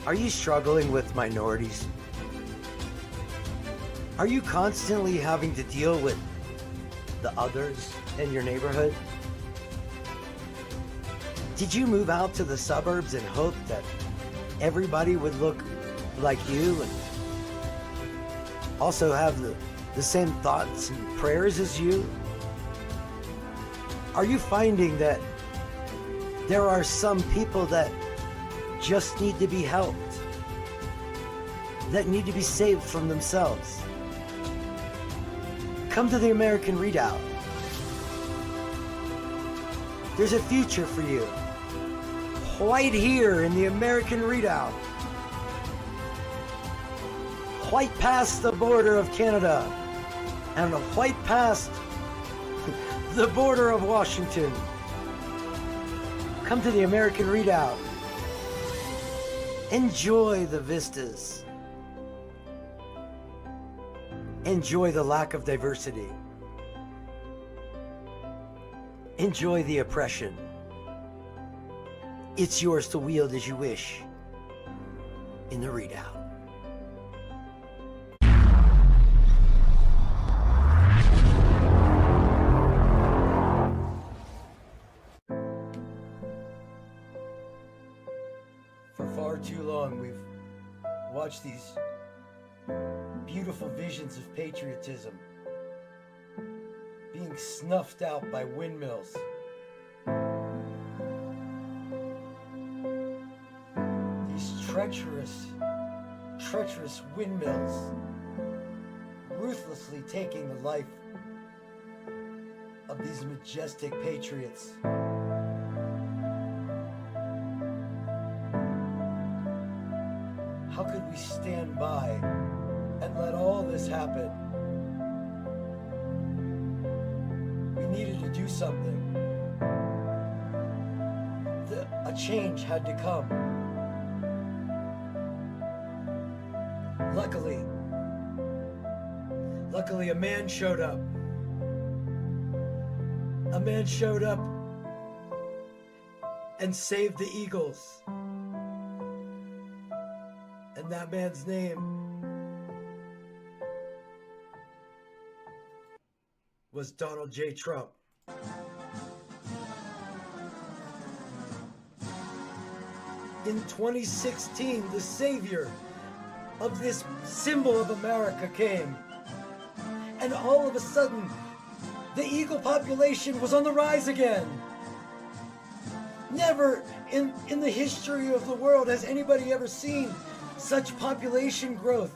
Are you struggling with minorities? Are you constantly having to deal with the others in your neighborhood? Did you move out to the suburbs and hope that everybody would look like you and also have the same thoughts and prayers as you? Are you finding that there are some people that just need to be helped, that need to be saved from themselves? Come to the American Redoubt. There's a future for you, right here in the American Redoubt, right past the border of Canada and right past the border of Washington. Come to the American Redoubt. Enjoy the vistas. Enjoy the lack of diversity. Enjoy the oppression. It's yours to wield as you wish in the Redoubt. For far too long, we've watched these beautiful visions of patriotism being snuffed out by windmills. These treacherous windmills ruthlessly taking the life of these majestic patriots. How could we stand by and let all this happen? We needed to do something. A change had to come. Luckily, a man showed up. A man showed up and saved the Eagles. And that man's name was Donald J. Trump. In 2016, the savior of this symbol of America came. And all of a sudden, the eagle population was on the rise again. Never in the history of the world has anybody ever seen such population growth.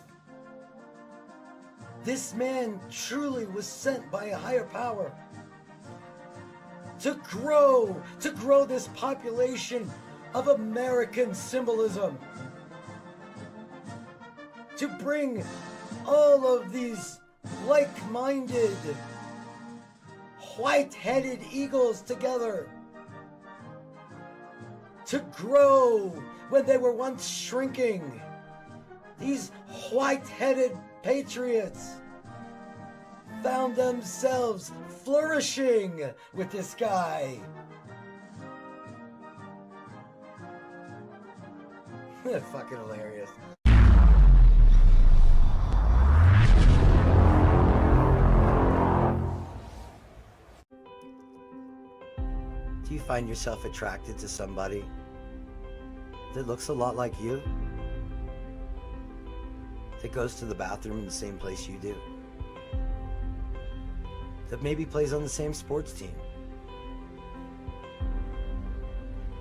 This man truly was sent by a higher power to grow this population of American symbolism, to bring all of these like-minded, white-headed eagles together, to grow when they were once shrinking. These white-headed patriots found themselves flourishing with this guy. Fucking hilarious. Do you find yourself attracted to somebody that looks a lot like you? That goes to the bathroom in the same place you do? That maybe plays on the same sports team?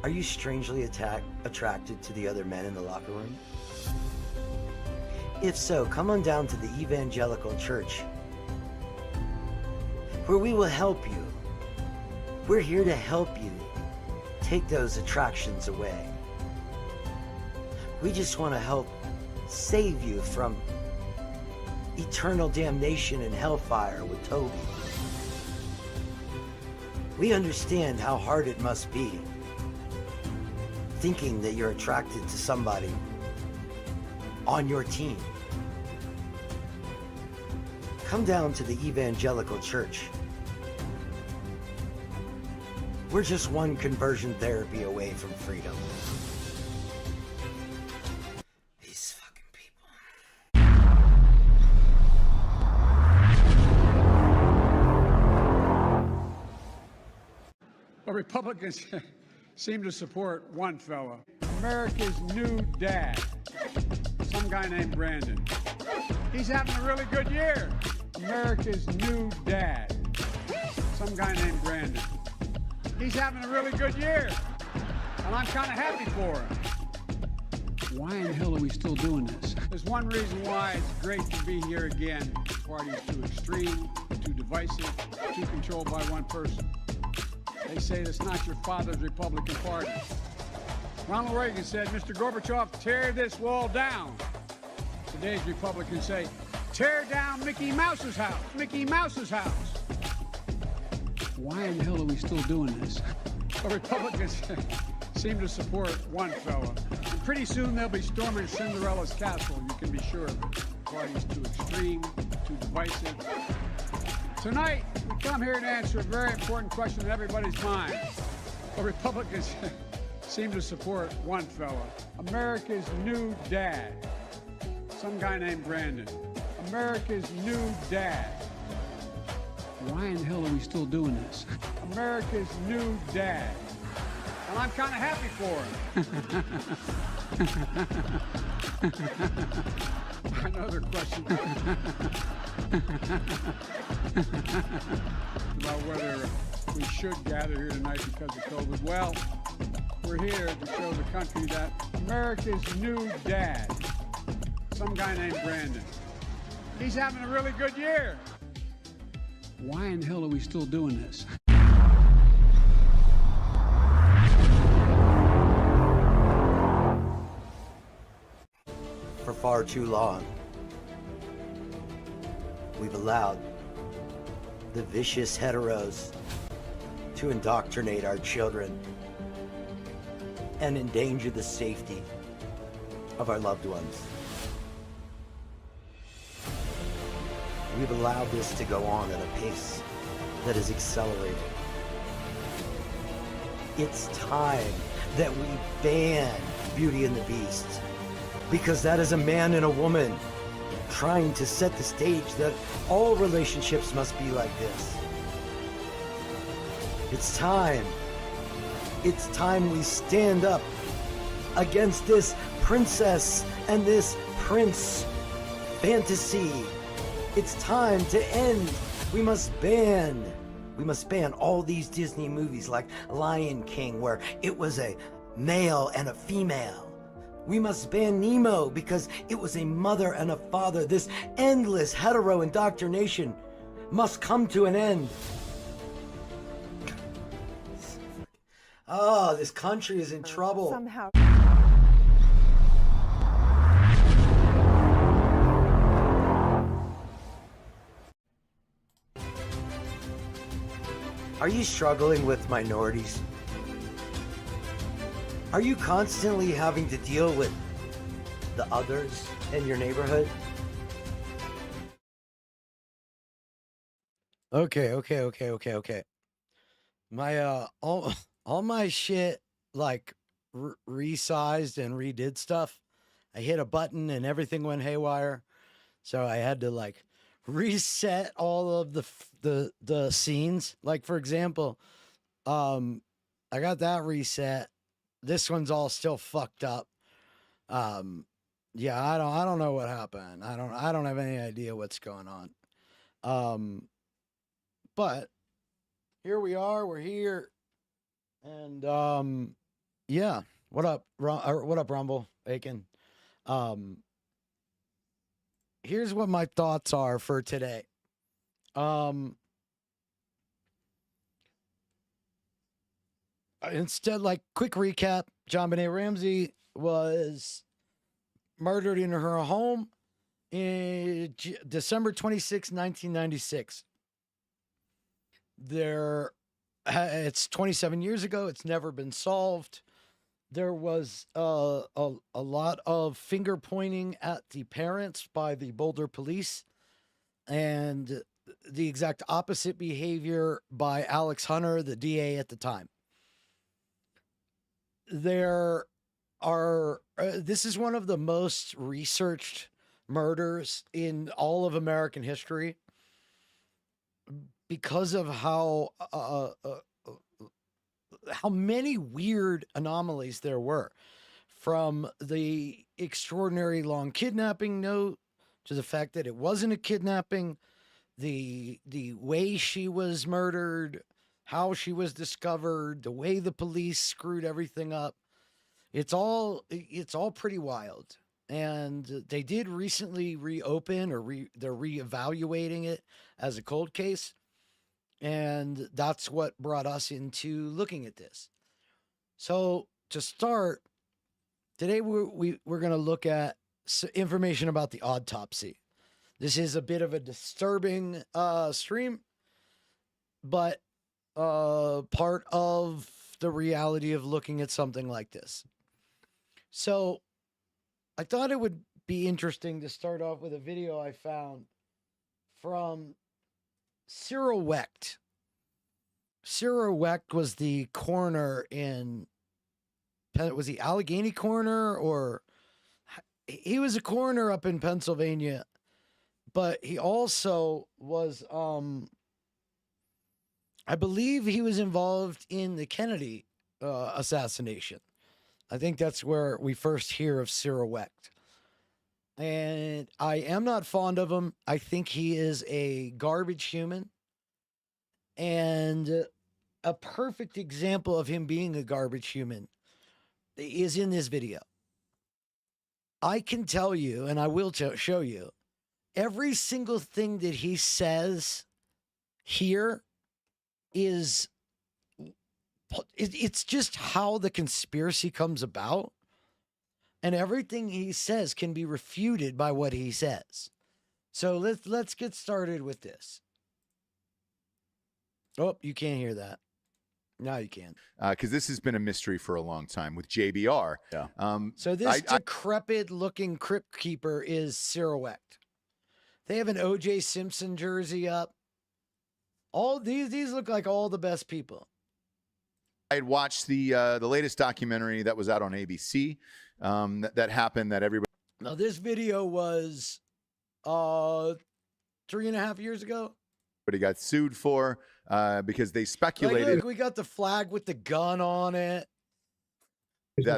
Are you strangely attracted to the other men in the locker room? If so, come on down to the evangelical church, where we will help you. We're here to help you take those attractions away. We just want to help save you from eternal damnation and hellfire with Toby. We understand how hard it must be thinking that you're attracted to somebody on your team. Come down to the evangelical church. We're just one conversion therapy away from freedom. Republicans seem to support one fella, America's new dad, some guy named Brandon. He's having a really good year. America's new dad, some guy named Brandon. He's having a really good year, and I'm kind of happy for him. Why in the hell are we still doing this? There's one reason why it's great to be here again. The party's too extreme, too divisive, too controlled by one person. They say it's not your father's Republican Party. Ronald Reagan said, Mr. Gorbachev, tear this wall down. Today's Republicans say, tear down Mickey Mouse's house. Mickey Mouse's house. Why in the hell are we still doing this? The Republicans seem to support one fella. And pretty soon they'll be storming Cinderella's castle, you can be sure of it. The party's too extreme, too divisive. Tonight, we come here to answer a very important question in everybody's mind. The Republicans seem to support one fella, America's new dad, some guy named Brandon. America's new dad. Why in the hell are we still doing this? America's new dad. And I'm kind of happy for him. Another question about whether we should gather here tonight because of COVID. Well, we're here to show the country that America's new dad, some guy named Brandon, he's having a really good year. Why in the hell are we still doing this? For far too long, we've allowed the vicious heteros to indoctrinate our children and endanger the safety of our loved ones. We've allowed this to go on at a pace that is accelerating. It's time that we ban Beauty and the Beast, because that is a man and a woman trying to set the stage that all relationships must be like this. It's time. It's time we stand up against this princess and this prince fantasy. It's time to end. We must ban all these Disney movies like Lion King, where it was a male and a female. We must ban Nemo because it was a mother and a father. This endless hetero indoctrination must come to an end. Oh, this country is in trouble. Somehow. Are you struggling with minorities? Are you constantly having to deal with the others in your neighborhood? Okay. My all my shit like resized and redid stuff. I hit a button and everything went haywire, so I had to like reset all of the scenes. Like for example, I got that reset. This one's all still fucked up. Yeah, I don't know what happened. I don't have any idea what's going on. But here we are. We're here, and yeah. What up, Rumble Bacon? Here's what my thoughts are for today. Instead, like, quick recap, JonBenet Ramsey was murdered in her home in December 26, 1996. It's 27 years ago. It's never been solved. There was a lot of finger pointing at the parents by the Boulder police, and the exact opposite behavior by Alex Hunter, the DA at the time. There are, this is one of the most researched murders in all of American history because of how how many weird anomalies there were, from the extraordinary long kidnapping note to the fact that it wasn't a kidnapping, the way she was murdered, how she was discovered, the way the police screwed everything up. It's all pretty wild. And they did recently reopen, or they're reevaluating it as a cold case. And that's what brought us into looking at this. So to start, today we're going to look at information about the autopsy. This is a bit of a disturbing stream, but part of the reality of looking at something like this. So I thought it would be interesting to start off with a video I found from Cyril Wecht. Cyril Wecht was the coroner in, was he Allegheny coroner, or he was a coroner up in Pennsylvania, but he also was, I believe he was involved in the Kennedy assassination. I think that's where we first hear of Cyril Wecht. And I am not fond of him. I think he is a garbage human. And a perfect example of him being a garbage human is in this video. I can tell you, and I will show you, every single thing that he says here is, it's just how the conspiracy comes about. And everything he says can be refuted by what he says. So let's get started with this. Oh, you can't hear that. Now you can. Because this has been a mystery for a long time with JBR. Yeah. So this decrepit-looking crypt keeper is Cyril Wecht. They have an O.J. Simpson jersey up. All these look like all the best people. I had watched the latest documentary that was out on ABC. That happened. That everybody. Now this video was 3.5 years ago. But he got sued for because they speculated. Like, look, we got the flag with the gun on it. They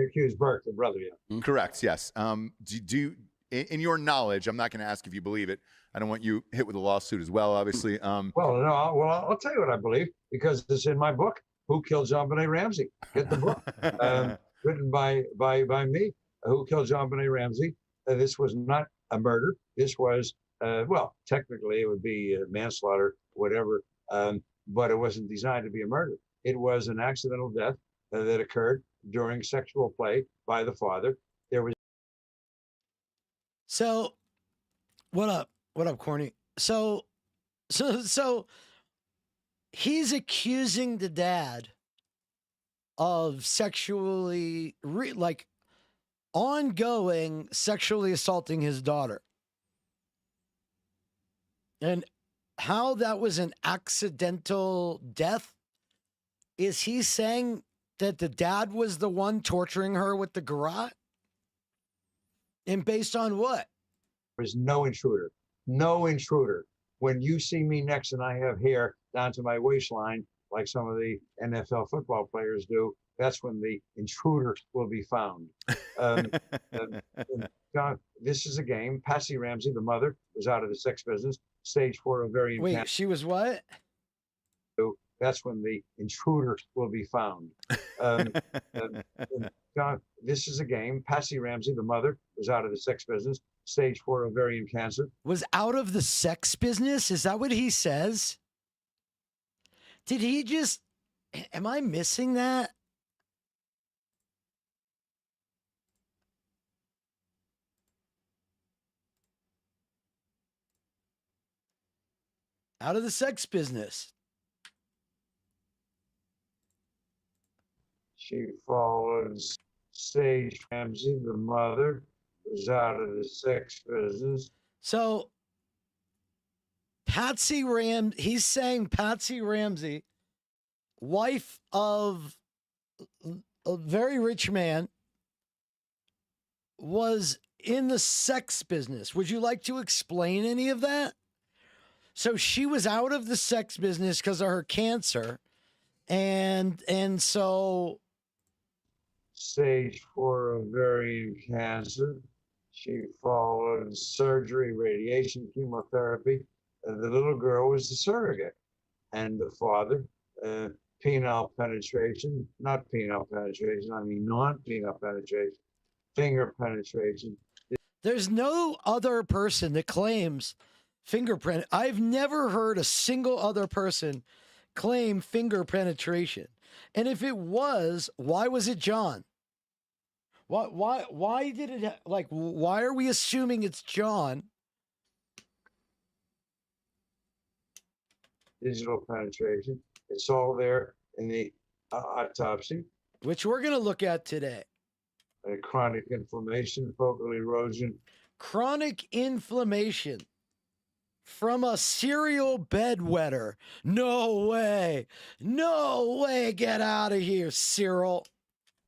accused Burke, the brother. Yeah. Correct. Yes. In your knowledge, I'm not going to ask if you believe it. I don't want you hit with a lawsuit as well, obviously. Well, no. I'll tell you what I believe, because it's in my book. Who Killed JonBenet Ramsey? Get the book. Written by me. Who Killed JonBenet Ramsey? This was not a murder. This was, well, technically it would be manslaughter, whatever, but it wasn't designed to be a murder. It was an accidental death that occurred during sexual play by the father. There was. So, what up? What up, Corny? So he's accusing the dad of sexually, ongoing sexually assaulting his daughter. And how that was an accidental death? Is he saying that the dad was the one torturing her with the garrote? And based on what? There's no intruder. No intruder. When you see me next and I have hair down to my waistline, like some of the NFL football players do, that's when the intruder will be found. This is a game. Patsy Ramsey, the mother, was out of the sex business. Stage 4 ovarian cancer. Wait, she was what? That's when the intruder will be found. This is a game. Patsy Ramsey, the mother, was out of the sex business. Stage 4 ovarian cancer. Was out of the sex business? Is that what he says? Did he just... Am I missing that? Out of the sex business. She followed Sage Ramsey, the mother, was out of the sex business. So, he's saying Patsy Ramsey, wife of a very rich man, was in the sex business. Would you like to explain any of that? So she was out of the sex business because of her cancer, And so Stage 4 ovarian cancer. She followed surgery, radiation, chemotherapy. The little girl was the surrogate, and the father, penile penetration, not penile penetration, I mean non-penile penetration, finger penetration. there's no other person that claims fingerprint. I've never heard a single other person claim finger penetration. And if it was, why was it John? Why did it, like, why are we assuming it's John? Digital penetration. It's all there in the autopsy. Which we're going to look at today. Chronic inflammation, focal erosion. Chronic inflammation from a serial bedwetter. No way. No way. Get out of here, Cyril.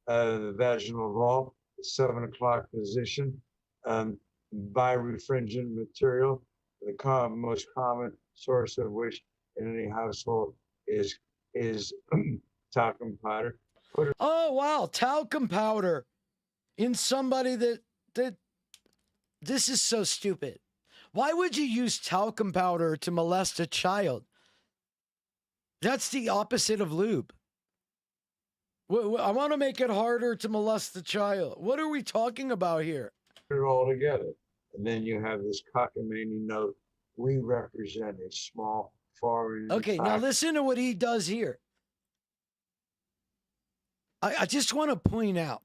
The vaginal wall, 7 o'clock position, birefringent material, the most common source of which in any household is talcum powder. Oh, wow. Talcum powder in somebody that this is so stupid. Why would you use talcum powder to molest a child? That's the opposite of lube. I want to make it harder to molest the child. What are we talking about here? Put it all together. And then you have this cockamamie note. We represent a small foreign. Okay, now listen to what he does here. I just want to point out,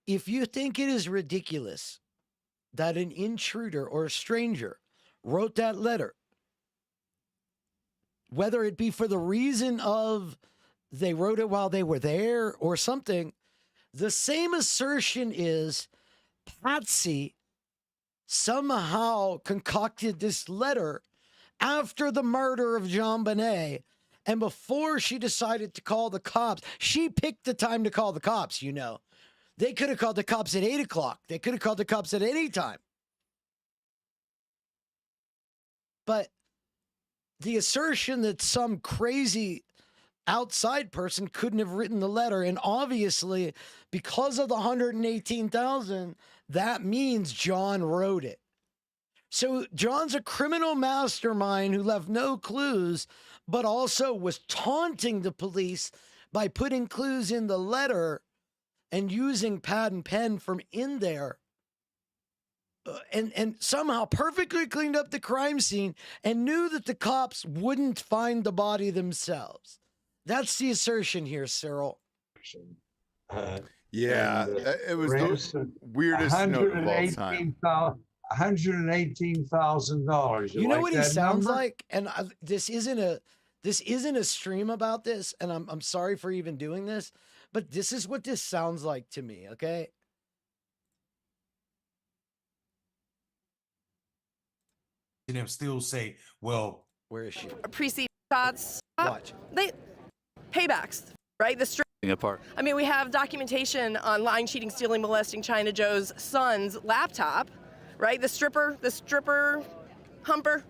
if you think it is ridiculous that an intruder or a stranger wrote that letter, whether it be for the reason of they wrote it while they were there or something, the same assertion is Patsy somehow concocted this letter after the murder of JonBenet, and before she decided to call the cops. She picked the time to call the cops, you know. They could have called the cops at 8 o'clock. They could have called the cops at any time. But the assertion that some crazy outside person couldn't have written the letter, and obviously because of the 118,000, that means John wrote it. So John's a criminal mastermind who left no clues, but also was taunting the police by putting clues in the letter and using pad and pen from in there, and somehow perfectly cleaned up the crime scene and knew that the cops wouldn't find the body themselves. That's the assertion here, Cyril. Yeah, it was the weirdest note of all time. $118,000. You know what he sounds like? And this isn't a stream about this, and I'm sorry for even doing this, but this is what this sounds like to me, okay? And them still say, well, Where is she? Precede shots. Watch. They paybacks, right? The stripping apart. I mean, we have documentation on lying, cheating, stealing, molesting China Joe's son's laptop, right? The stripper humper.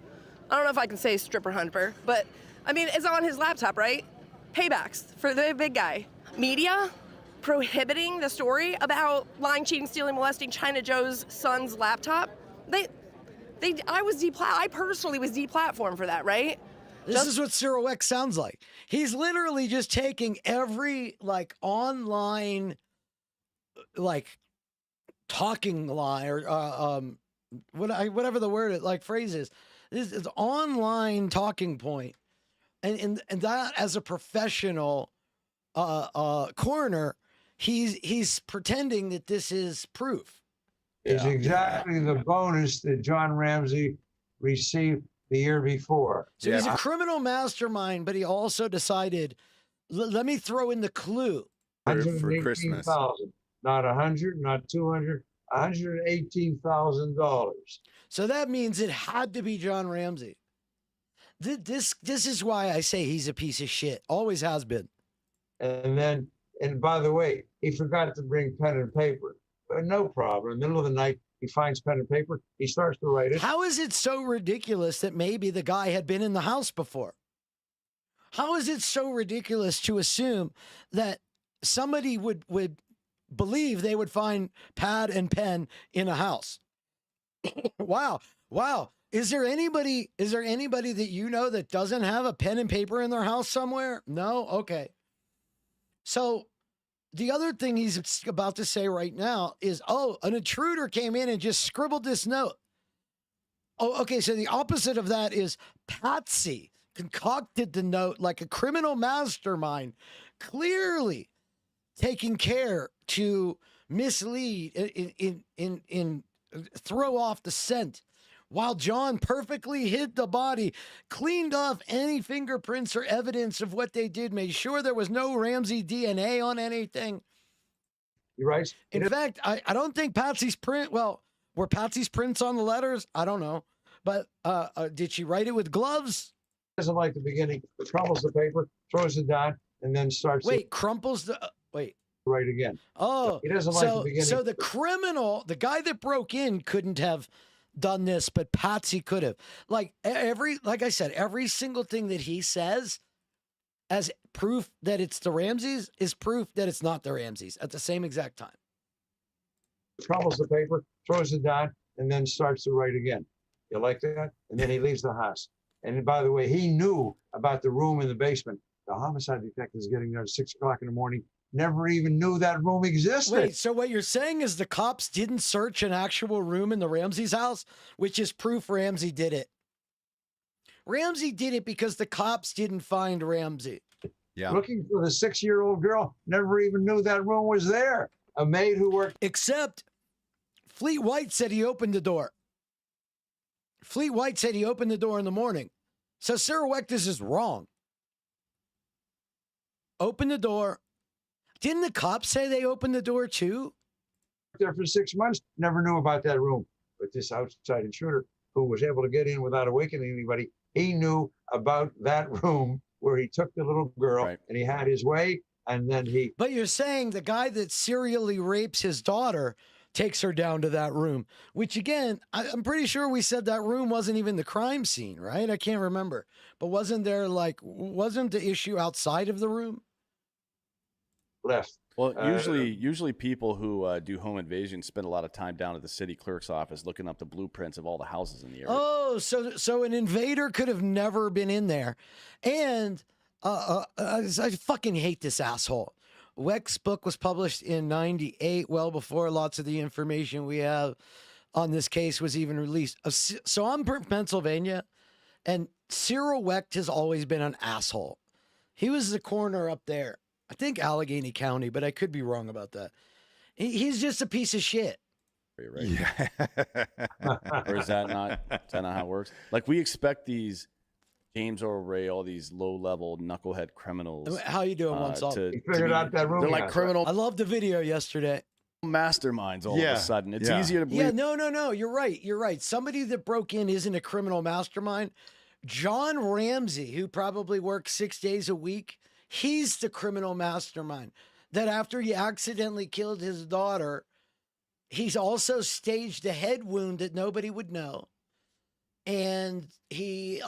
I don't know if I can say stripper humper, but I mean, it's on his laptop, right? Paybacks for the big guy. Media prohibiting the story about lying, cheating, stealing, molesting China Joe's son's laptop. I personally was deplatformed for that, right? This is what Cyril X sounds like. He's literally just taking every online talking line or whatever the word phrase is. This is online talking point, and that as a professional coroner, he's pretending that this is proof. Is exactly the bonus that John Ramsey received the year before. So he's a criminal mastermind, but he also decided, let me throw in the clue. For Christmas. Not 100, not 200, $118,000. So that means it had to be John Ramsey. This is why I say he's a piece of shit. Always has been. And by the way, he forgot to bring pen and paper. But no problem. In the middle of the night, he finds pen and paper. He starts to write it. How is it so ridiculous that maybe the guy had been in the house before? How is it so ridiculous to assume that somebody would believe they would find pad and pen in a house? Wow. Is there anybody that you know that doesn't have a pen and paper in their house somewhere? No? Okay. So the other thing he's about to say right now is, oh, an intruder came in and just scribbled this note. Oh, okay. So the opposite of that is Patsy concocted the note like a criminal mastermind, clearly taking care to mislead, in throw off the scent, while John perfectly hid the body, cleaned off any fingerprints or evidence of what they did, made sure there was no Ramsey DNA on anything. You're right. In fact, I don't think Patsy's print, well, were Patsy's prints on the letters? I don't know. But did she write it with gloves? Doesn't like the beginning. Crumbles the paper, throws it down, and then starts Wait, crumples the, wait. to write again. Oh, He doesn't like the beginning. So the criminal, the guy that broke in couldn't have done this, but Patsy could have. Like I said, every single thing that he says as proof that it's the Ramseys is proof that it's not the Ramseys at the same exact time. Crumbles the paper, throws it down, and then starts to write again. You like that? And then he leaves the house. And by the way, he knew about the room in the basement. The homicide detective is getting there at 6 o'clock in the morning. Never even knew that room existed. Wait, so what you're saying is the cops didn't search an actual room in the Ramsey's house, which is proof Ramsey did it. Ramsey did it because the cops didn't find Ramsey. Yeah. Looking for the 6-year-old girl, never even knew that room was there. A maid who worked. Except Fleet White said he opened the door. Fleet White said he opened the door in the morning. So Sarah Wectus is wrong. Open the door. Didn't the cops say they opened the door too? There for 6 months, never knew about that room. But this outside intruder who was able to get in without awakening anybody, he knew about that room where he took the little girl and he had his way, and then he... But you're saying the guy that serially rapes his daughter takes her down to that room, which again, I'm pretty sure we said that room wasn't even the crime scene, right? I can't remember. But wasn't the issue outside of the room? Left. Well, usually people who do home invasions spend a lot of time down at the city clerk's office looking up the blueprints of all the houses in the area. Oh, so an invader could have never been in there. And I fucking hate this asshole. Weck's book was published in 98, well before lots of the information we have on this case was even released. So I'm from Pennsylvania, and Cyril Wecht has always been an asshole. He was the coroner up there. I think Allegheny County, but I could be wrong about that. He's just a piece of shit. Right? Yeah. Or is that not how it works? Like, we expect these James Earl Ray, all these low-level knucklehead criminals. How you doing, one salt? He figured out that room. They're like criminal. I loved the video yesterday. Masterminds all of a sudden. It's easier to believe. Yeah, no. You're right. Somebody that broke in isn't a criminal mastermind. John Ramsey, who probably works 6 days a week, he's the criminal mastermind. That after he accidentally killed his daughter, he's also staged a head wound that nobody would know. And he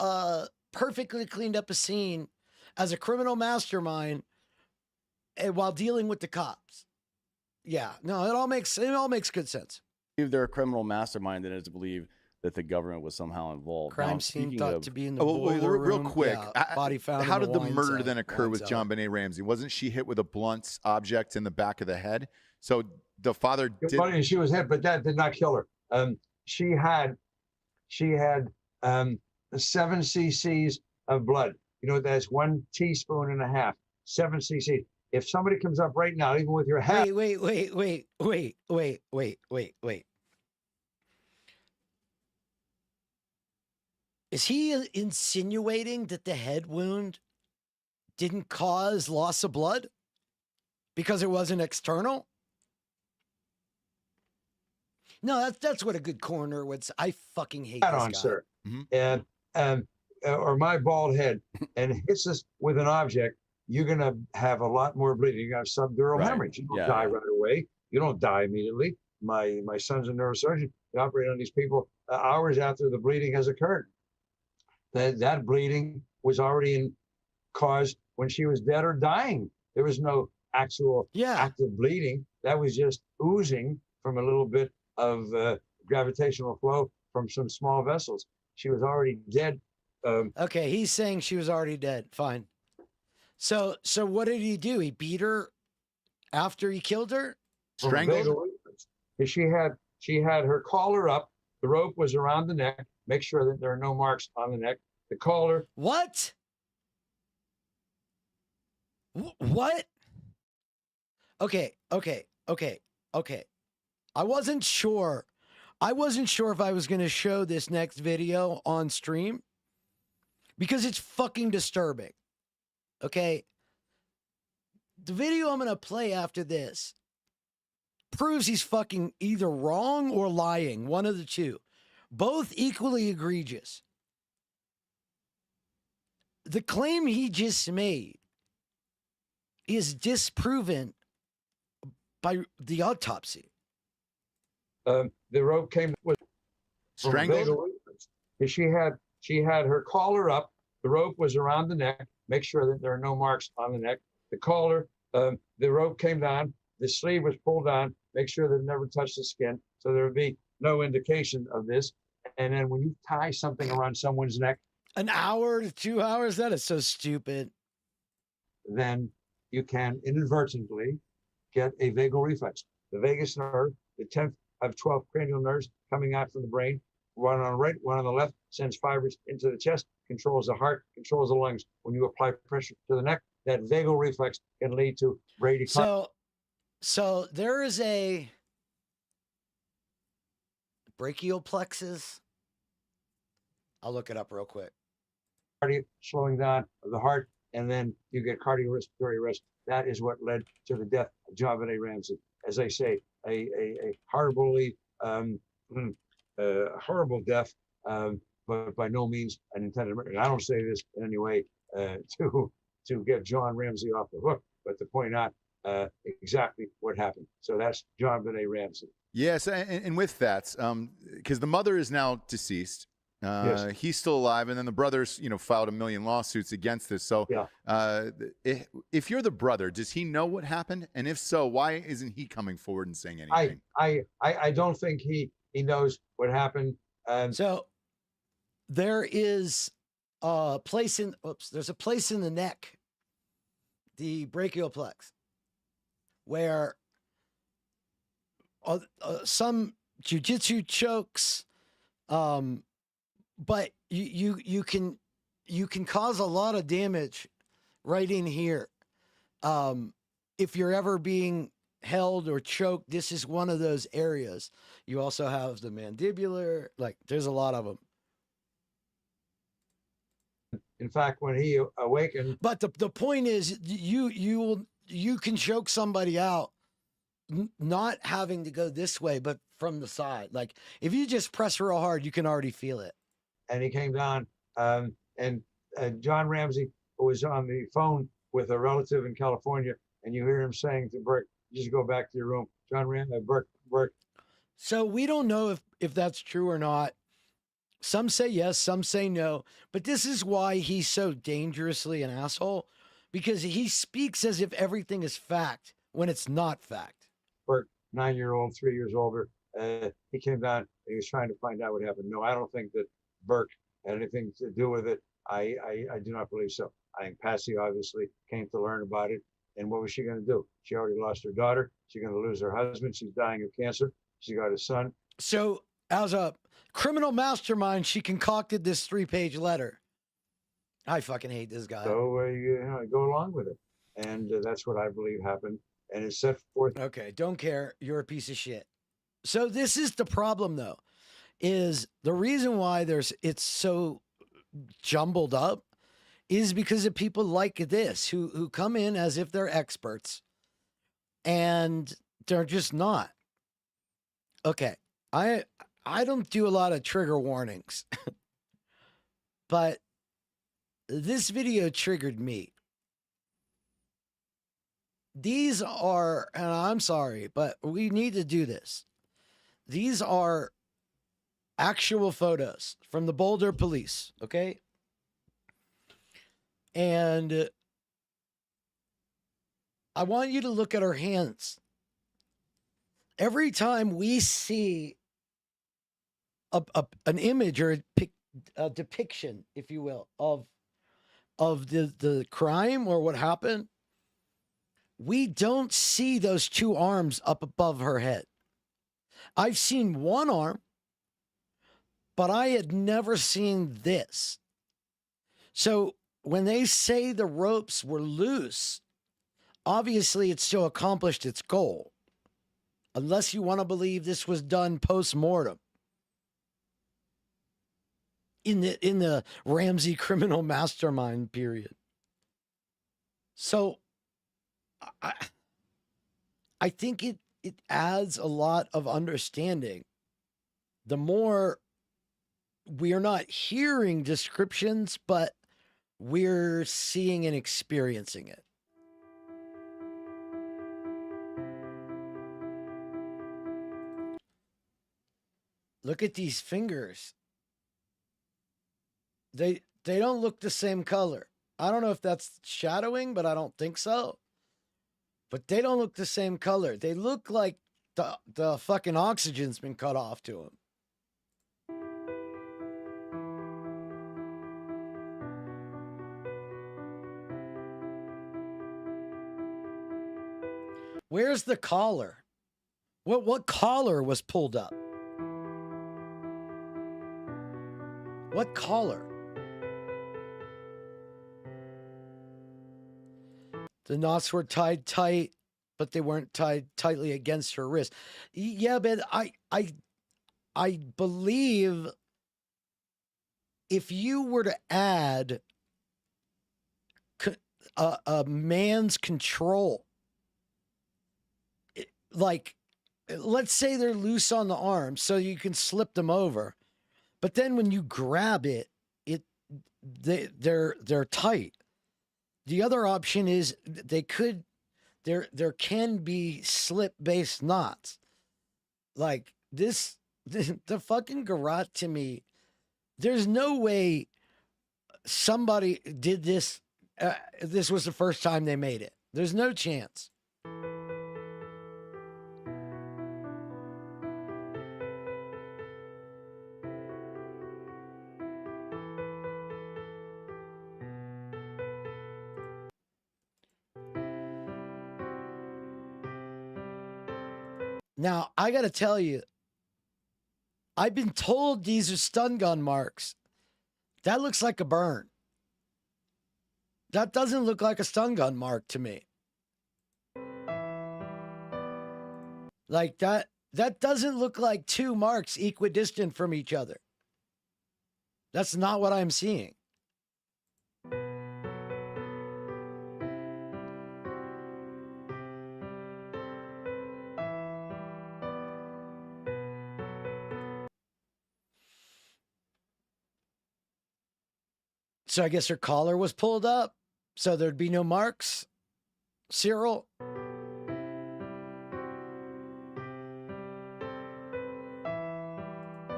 perfectly cleaned up a scene as a criminal mastermind while dealing with the cops. Yeah, no, it all makes good sense. If they're a criminal mastermind, then it's to believe that the government was somehow involved. Crime scene thought to be in the boiler real room. quick, Body found. How in did the wine murder cellar, then occur with JonBenet Ramsey? Wasn't she hit with a blunt object in the back of the head? So the father did. She was hit, but that did not kill her. She had 7 cc's of blood. You know, that's 1.5 teaspoons. 7 cc's. If somebody comes up right now, even with your hat. Wait. Is he insinuating that the head wound didn't cause loss of blood because it wasn't external? No, that's what a good coroner would say. I fucking hate this guy. Sir. Mm-hmm. And or my bald head, and hits us with an object, you're gonna have a lot more bleeding. You got subdural hemorrhage. You don't die right away. You don't die immediately. My son's a neurosurgeon. He operated on these people hours after the bleeding has occurred. That bleeding was already caused when she was dead or dying. There was no actual active bleeding. That was just oozing from a little bit of gravitational flow from some small vessels. She was already dead. Okay, he's saying she was already dead. Fine. So what did he do? He beat her after he killed her? Strangled? She had her collar up. The rope was around the neck. Make sure that there are no marks on the neck. The collar. What? What? Okay. I wasn't sure if I was going to show this next video on stream because it's fucking disturbing. Okay. The video I'm going to play after this proves he's fucking either wrong or lying. One of the two. Both equally egregious. The claim he just made is disproven by the autopsy. The rope came with strangled. She had her collar up. The rope was around the neck. Make sure that there are no marks on the neck. The collar, the rope came down. The sleeve was pulled down. Make sure that it never touched the skin, so there would be no indication of this. And then when you tie something around someone's neck, an hour to 2 hours, that is so stupid. Then you can inadvertently get a vagal reflex. The vagus nerve, the 10th of 12 cranial nerves coming out from the brain, one on the right, one on the left, sends fibers into the chest, controls the heart, controls the lungs. When you apply pressure to the neck, that vagal reflex can lead to bradycardia. So there is a brachial plexus. I'll look it up real quick. Slowing down of the heart, and then you get cardiorespiratory arrest. That is what led to the death of JonBenet Ramsey. As I say, a horribly horrible death, but by no means an intended murder. And I don't say this in any way to get John Ramsey off the hook, but to point out exactly what happened. So that's JonBenet Ramsey. Yes, and with that, because the mother is now deceased. Yes. He's still alive, and then the brothers, filed a million lawsuits against this. So, if you're the brother, does he know what happened? And if so, why isn't he coming forward and saying anything? I don't think he knows what happened. So there is a place in there's a place in the neck, the brachial plex, where some jujitsu chokes, but you can cause a lot of damage right in here. If you're ever being held or choked, this is one of those areas. You also have the mandibular, there's a lot of them. In fact, when he awakened, but the point is, you can choke somebody out, not having to go this way, but from the side. Like if you just press real hard, you can already feel it. And he came down, and John Ramsey was on the phone with a relative in California, and you hear him saying to Burke, "Just go back to your room." Burke. So we don't know if that's true or not. Some say yes, some say no. But this is why he's so dangerously an asshole, because he speaks as if everything is fact when it's not fact. Burke, 9-year-old, 3 years older, he came down and he was trying to find out what happened. No, I don't think that Burke had anything to do with it. I do not believe so. I think Patsy obviously came to learn about it. And what was she going to do? She already lost her daughter. She's going to lose her husband. She's dying of cancer. She got a son. So as a criminal mastermind, she concocted this 3-page letter. I fucking hate this guy. So I go along with it. And that's what I believe happened. And it's set forth. Okay, don't care. You're a piece of shit. So this is the problem, though, is the reason why it's so jumbled up is because of people like this who come in as if they're experts and they're just not. Okay, I don't do a lot of trigger warnings, but this video triggered me. These are, and I'm sorry, but we need to do this. These are actual photos from the Boulder police, okay? And I want you to look at her hands. Every time we see an image or a depiction, if you will, of the crime or what happened, we don't see those two arms up above her head. I've seen one arm, but I had never seen this. So when they say the ropes were loose, obviously it still accomplished its goal. Unless you want to believe this was done post-mortem. In the Ramsey criminal mastermind period. So I think it adds a lot of understanding. The more we're not hearing descriptions, but we're seeing and experiencing it. Look at these fingers. They don't look the same color. I don't know if that's shadowing, but I don't think so. But they don't look the same color. They look like the fucking oxygen's been cut off to them. Where's the collar? What collar was pulled up? What collar? The knots were tied tight, but they weren't tied tightly against her wrist. Yeah, but I believe if you were to add a man's control, like, let's say they're loose on the arm, so you can slip them over, but then when you grab it, they're tight. The other option is there can be slip-based knots. Like this, the fucking garrote to me, there's no way somebody did this. This was the first time they made it. There's no chance. Now, I got to tell you, I've been told these are stun gun marks. That looks like a burn. That doesn't look like a stun gun mark to me. Like that doesn't look like two marks equidistant from each other. That's not what I'm seeing. So I guess her collar was pulled up, so there'd be no marks. Cyril?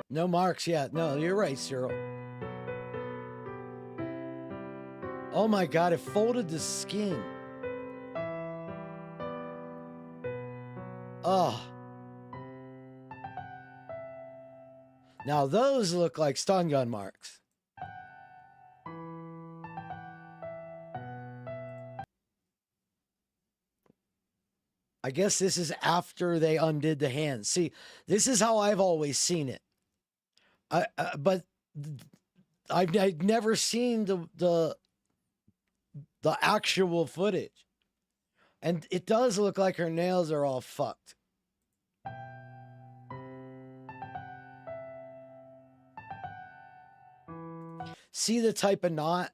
No marks yet. No, you're right, Cyril. Oh my God, it folded the skin. Oh. Now those look like stun gun marks. I guess this is after they undid the hands. See, this is how I've always seen it. But I've never seen the actual footage. And it does look like her nails are all fucked. See the type of knot?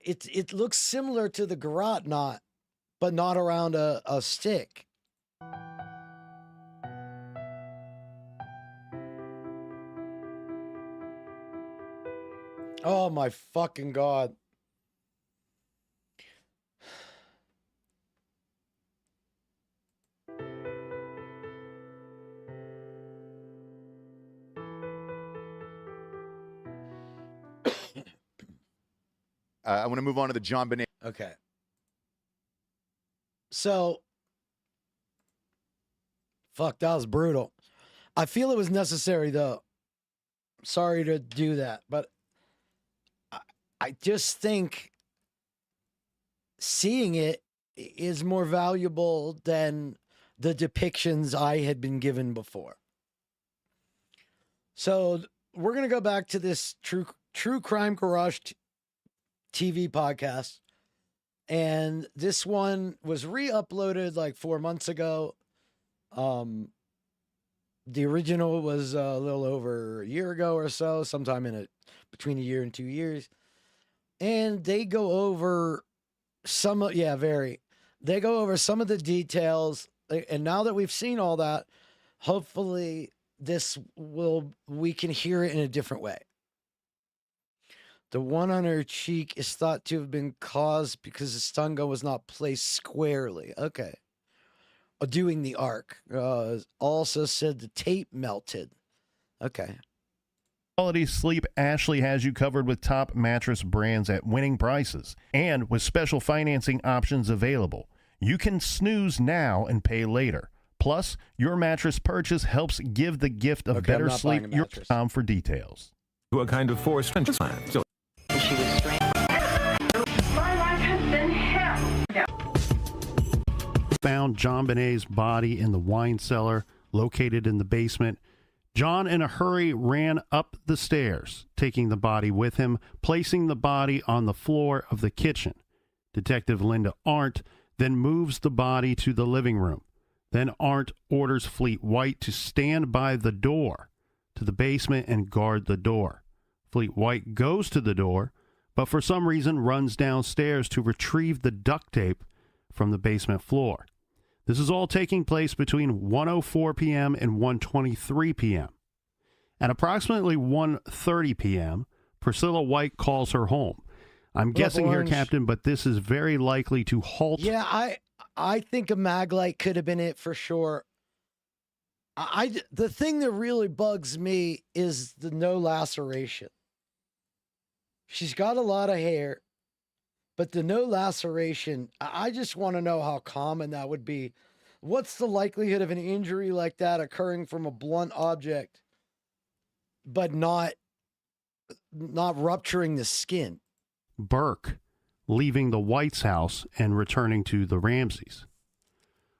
It looks similar to the garrote knot, but not around a stick. Oh my fucking God. I want to move on to the JonBenet. Okay. So, fuck, that was brutal. I feel it was necessary, though. Sorry to do that, but I just think seeing it is more valuable than the depictions I had been given before. So we're going to go back to this True Crime Garage TV podcast. And this one was re-uploaded like 4 months ago. The original was a little over a year ago or so, sometime between a year and 2 years. And they go over they go over some of the details. And now that we've seen all that, hopefully we can hear it in a different way. The one on her cheek is thought to have been caused because the stun gun was not placed squarely. Okay. Doing the arc. Also said the tape melted. Okay. Quality sleep, Ashley has you covered with top mattress brands at winning prices and with special financing options available. You can snooze now and pay later. Plus, your mattress purchase helps give the gift of better sleep. Your time for details. What kind of forced plan? She was strangled. My life has been hell. Found JonBenet's body in the wine cellar located in the basement. John, in a hurry, ran up the stairs, taking the body with him, placing the body on the floor of the kitchen. Detective Linda Arndt then moves the body to the living room. Then Arndt orders Fleet White to stand by the door to the basement and guard the door. Fleet White goes to the door, but for some reason runs downstairs to retrieve the duct tape from the basement floor. This is all taking place between 1:04 p.m. and 1:23 p.m. At approximately 1:30 p.m., Priscilla White calls her home. I'm guessing here, Captain, but this is very likely to halt. Yeah, I think a mag light could have been it for sure. The thing that really bugs me is the no laceration. She's got a lot of hair, but the no laceration, I just want to know how common that would be. What's the likelihood of an injury like that occurring from a blunt object, but not rupturing the skin? Burke leaving the White's house and returning to the Ramseys.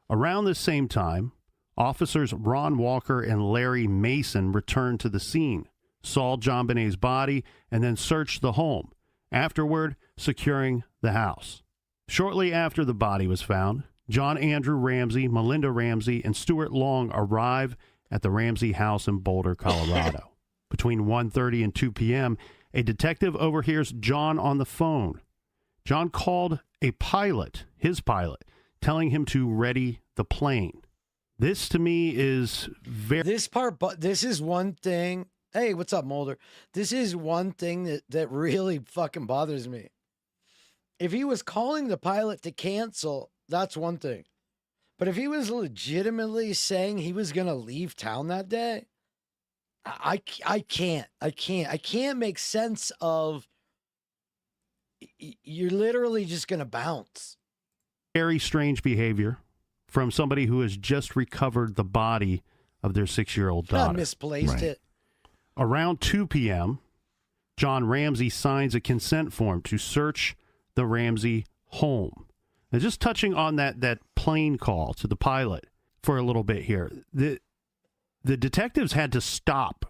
Around the same time, officers Ron Walker and Larry Mason returned to the scene, saw JonBenet's body, and then searched the home, afterward securing the house. Shortly after the body was found, John Andrew Ramsey, Melinda Ramsey, and Stuart Long arrive at the Ramsey house in Boulder, Colorado. Between 1:30 and 2 p.m., a detective overhears John on the phone. John called a pilot, his pilot, telling him to ready the plane. This to me is very... This is one thing. Hey, what's up, Mulder? This is one thing that really fucking bothers me. If he was calling the pilot to cancel, that's one thing. But if he was legitimately saying he was going to leave town that day, I can't make sense of you're literally just going to bounce. Very strange behavior from somebody who has just recovered the body of their 6-year-old daughter. Misplaced it. Around 2 p.m., John Ramsey signs a consent form to search the Ramsey home. Now, just touching on that plane call to the pilot for a little bit here. The detectives had to stop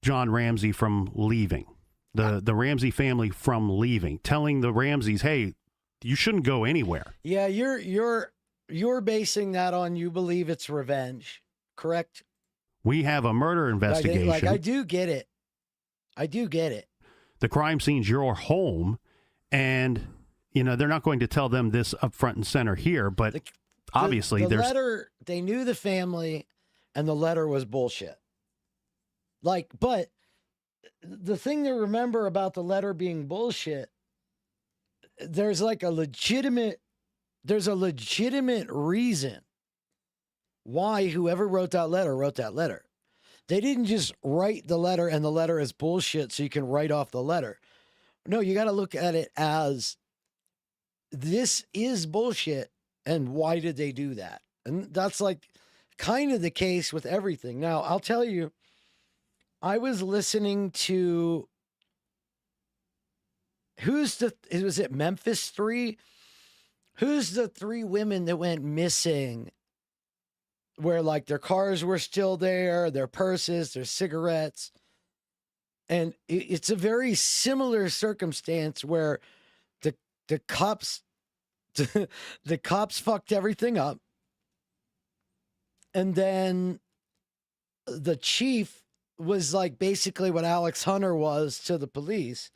John Ramsey from leaving, the Ramsey family from leaving, telling the Ramseys, hey, you shouldn't go anywhere. Yeah, you're basing that on you believe it's revenge, correct? We have a murder investigation. I do get it. I do get it. The crime scene's your home, and they're not going to tell them this up front and center here, but obviously the letter, they knew the family, and the letter was bullshit. But the thing to remember about the letter being bullshit, there's a legitimate reason why whoever wrote that letter. They didn't just write the letter and the letter is bullshit so you can write off the letter. No, you got to look at it as this is bullshit. And why did they do that? And that's like kind of the case with everything. Now, I'll tell you, I was listening to was it Memphis 3? Who's the 3 women that went missing where like their cars were still there, their purses, their cigarettes? And it's a very similar circumstance where the cops the cops fucked everything up. And then the chief was like basically what Alex Hunter was to the police.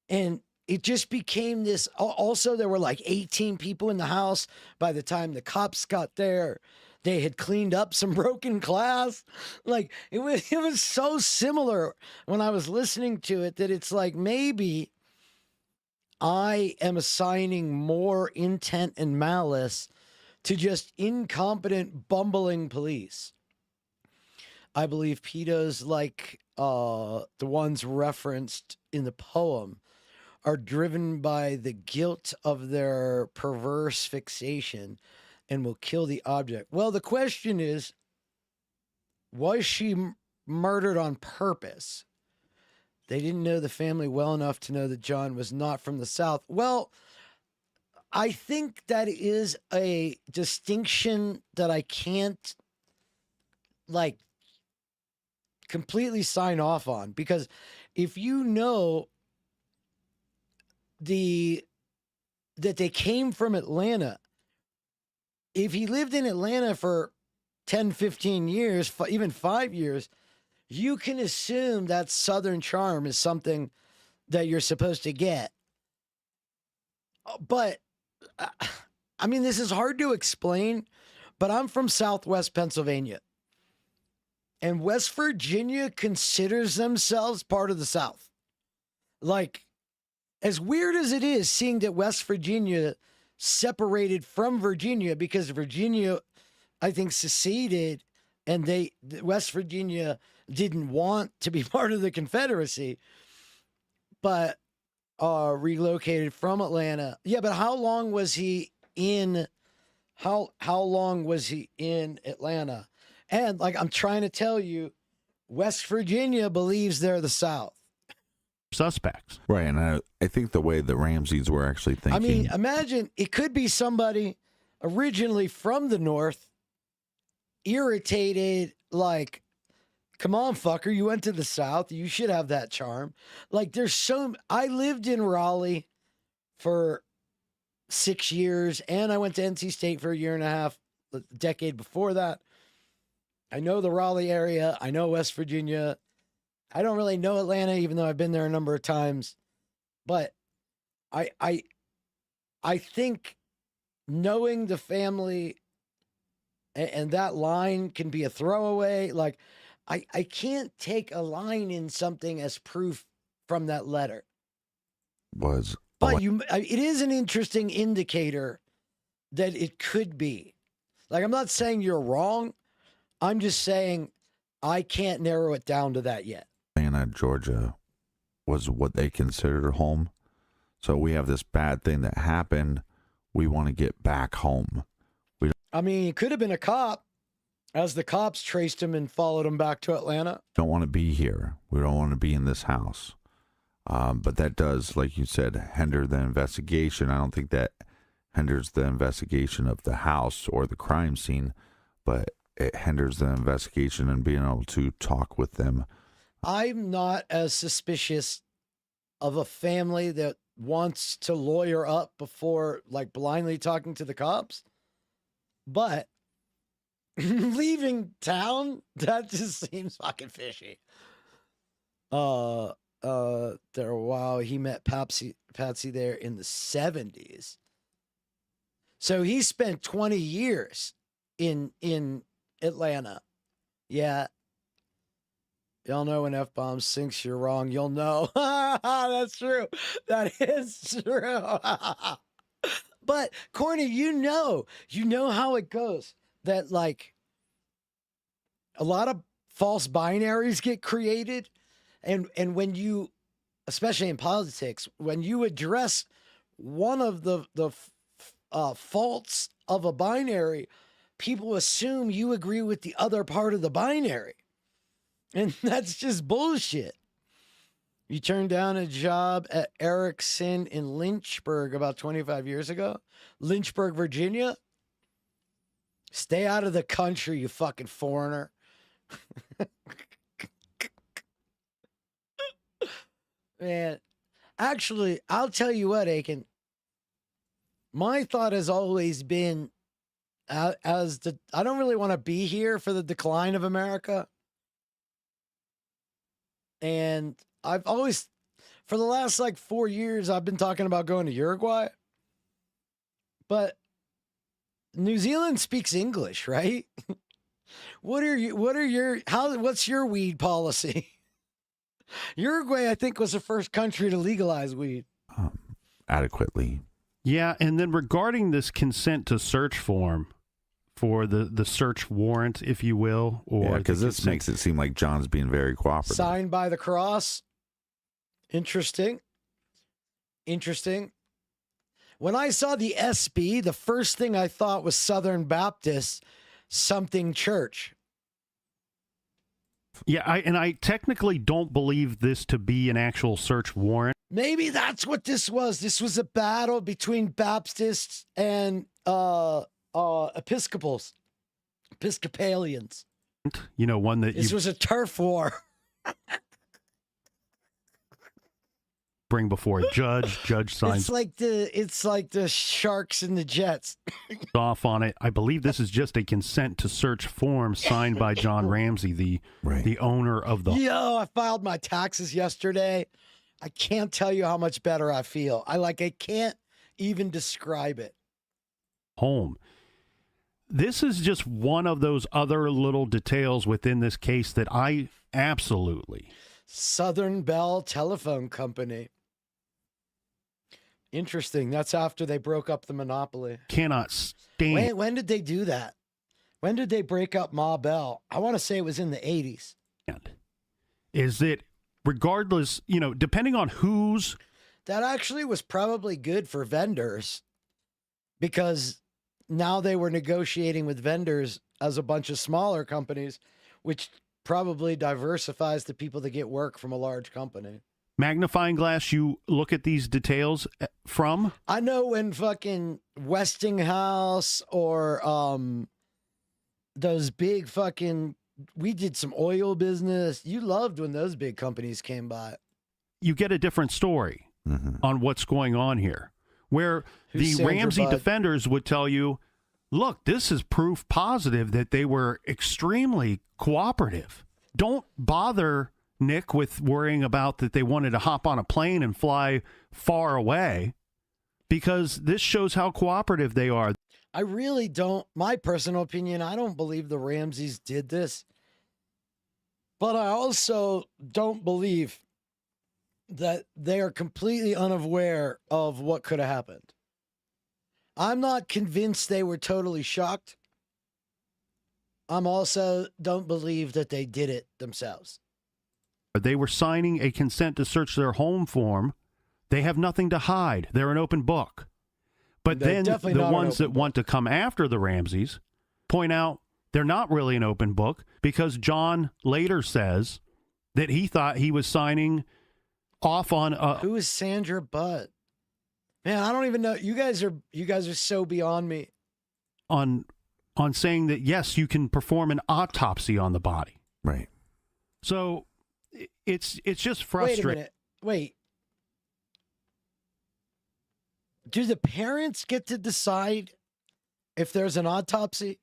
And it just became this. Also, there were like 18 people in the house by the time the cops got there. They had cleaned up some broken glass. Like it was so similar when I was listening to it that it's like maybe I am assigning more intent and malice to just incompetent, bumbling police. I believe pedos like the ones referenced in the poem are driven by the guilt of their perverse fixation and will kill the object. Well, the question is, was she murdered on purpose? They didn't know the family well enough to know that John was not from the South. Well, I think that is a distinction that I can't like completely sign off on, because if you know that they came from Atlanta, if he lived in Atlanta for 10, 15 years, even 5 years, you can assume that Southern charm is something that you're supposed to get. But I mean, this is hard to explain, but I'm from Southwest Pennsylvania, and West Virginia considers themselves part of the South. Like, as weird as it is seeing that West Virginia separated from Virginia because Virginia, I think, seceded, and West Virginia didn't want to be part of the Confederacy, but relocated from Atlanta. Yeah, but how long was he in? How long was he in Atlanta? And like I'm trying to tell you, West Virginia believes they're the South. Suspects. Right, and I think the way the Ramseys were actually thinking. I mean, imagine it could be somebody originally from the North, irritated, like, come on, fucker, you went to the South, you should have that charm. Like, I lived in Raleigh for 6 years, and I went to NC State for a year and a half, a decade before that. I know the Raleigh area. I know West Virginia. I don't really know Atlanta, even though I've been there a number of times. But I think knowing the family and that line can be a throwaway. Like, I can't take a line in something as proof from that letter. But it is an interesting indicator that it could be. Like, I'm not saying you're wrong. I'm just saying I can't narrow it down to that yet. Atlanta, Georgia was what they considered home. So we have this bad thing that happened. We want to get back home. I mean, it could have been a cop, as the cops traced him and followed him back to Atlanta. Don't want to be here. We don't want to be in this house. But that does, like you said, hinder the investigation. I don't think that hinders the investigation of the house or the crime scene, but it hinders the investigation and being able to talk with them. I'm not as suspicious of a family that wants to lawyer up before, like, blindly talking to the cops. But leaving town, that just seems fucking fishy. Wow, he met Patsy there in the 70s. So he spent 20 years in Atlanta. Yeah. Y'all know when F-bombs thinks you're wrong, you'll know. That's true. That is true. But Corny, you know how it goes. That, like, a lot of false binaries get created, and when you especially in politics, when you address one of the faults of a binary, people assume you agree with the other part of the binary. And that's just bullshit. You turned down a job at Ericsson in Lynchburg about 25 years ago. Lynchburg, Virginia. Stay out of the country, you fucking foreigner. Man, actually, I'll tell you what, Aiken. My thought has always been, I don't really want to be here for the decline of America. And I've always, for the last like 4 years, I've been talking about going to Uruguay. But New Zealand speaks English, right? What's your weed policy? Uruguay, I think, was the first country to legalize weed. Adequately. Yeah, and then regarding this consent to search form for the search warrant, if you will, or because this makes it seem like John's being very cooperative. Signed by the cross. Interesting. When I saw the SB, the first thing I thought was Southern Baptist something church. Yeah, I technically don't believe this to be an actual search warrant. Maybe that's what this was. This was a battle between Baptists and Episcopalians. You know, one that this was a turf war. Bring before a judge. Judge signs. It's like the Sharks and the Jets. Off on it. I believe this is just a consent to search form signed by John Ramsey, the owner of the. Yo, I filed my taxes yesterday. I can't tell you how much better I feel. I can't even describe it. Home. This is just one of those other little details within this case that I absolutely. Southern Bell Telephone Company. Interesting. That's after they broke up the monopoly. Cannot stand. When did they do that? When did they break up Ma Bell? I want to say it was in the 80s. Is it, regardless, depending on who's. That actually was probably good for vendors because now they were negotiating with vendors as a bunch of smaller companies, which probably diversifies the people that get work from a large company. Magnifying glass you look at these details from? I know when fucking Westinghouse or those big fucking, we did some oil business. You loved when those big companies came by. You get a different story on what's going on here. Where Who's the Sandra Ramsey Budd? defenders would tell you, look, this is proof positive that they were extremely cooperative. Don't bother, Nick, with worrying about that they wanted to hop on a plane and fly far away, because this shows how cooperative they are. I really don't, my personal opinion, I don't believe the Ramseys did this. But I also don't believe that they are completely unaware of what could have happened. I'm not convinced they were totally shocked. I'm also don't believe that they did it themselves. They were signing a consent to search their home form. They have nothing to hide. They're an open book. But They're then definitely the not an ones open that want to come after the Ramseys point out they're not really an open book, because John later says that he thought he was signing off on a. Who is Sandra Budd? Man, I don't even know. You guys are so beyond me. On saying that, yes, you can perform an autopsy on the body. Right. So it's just frustrating. Wait a minute. Wait. Do the parents get to decide if there's an autopsy?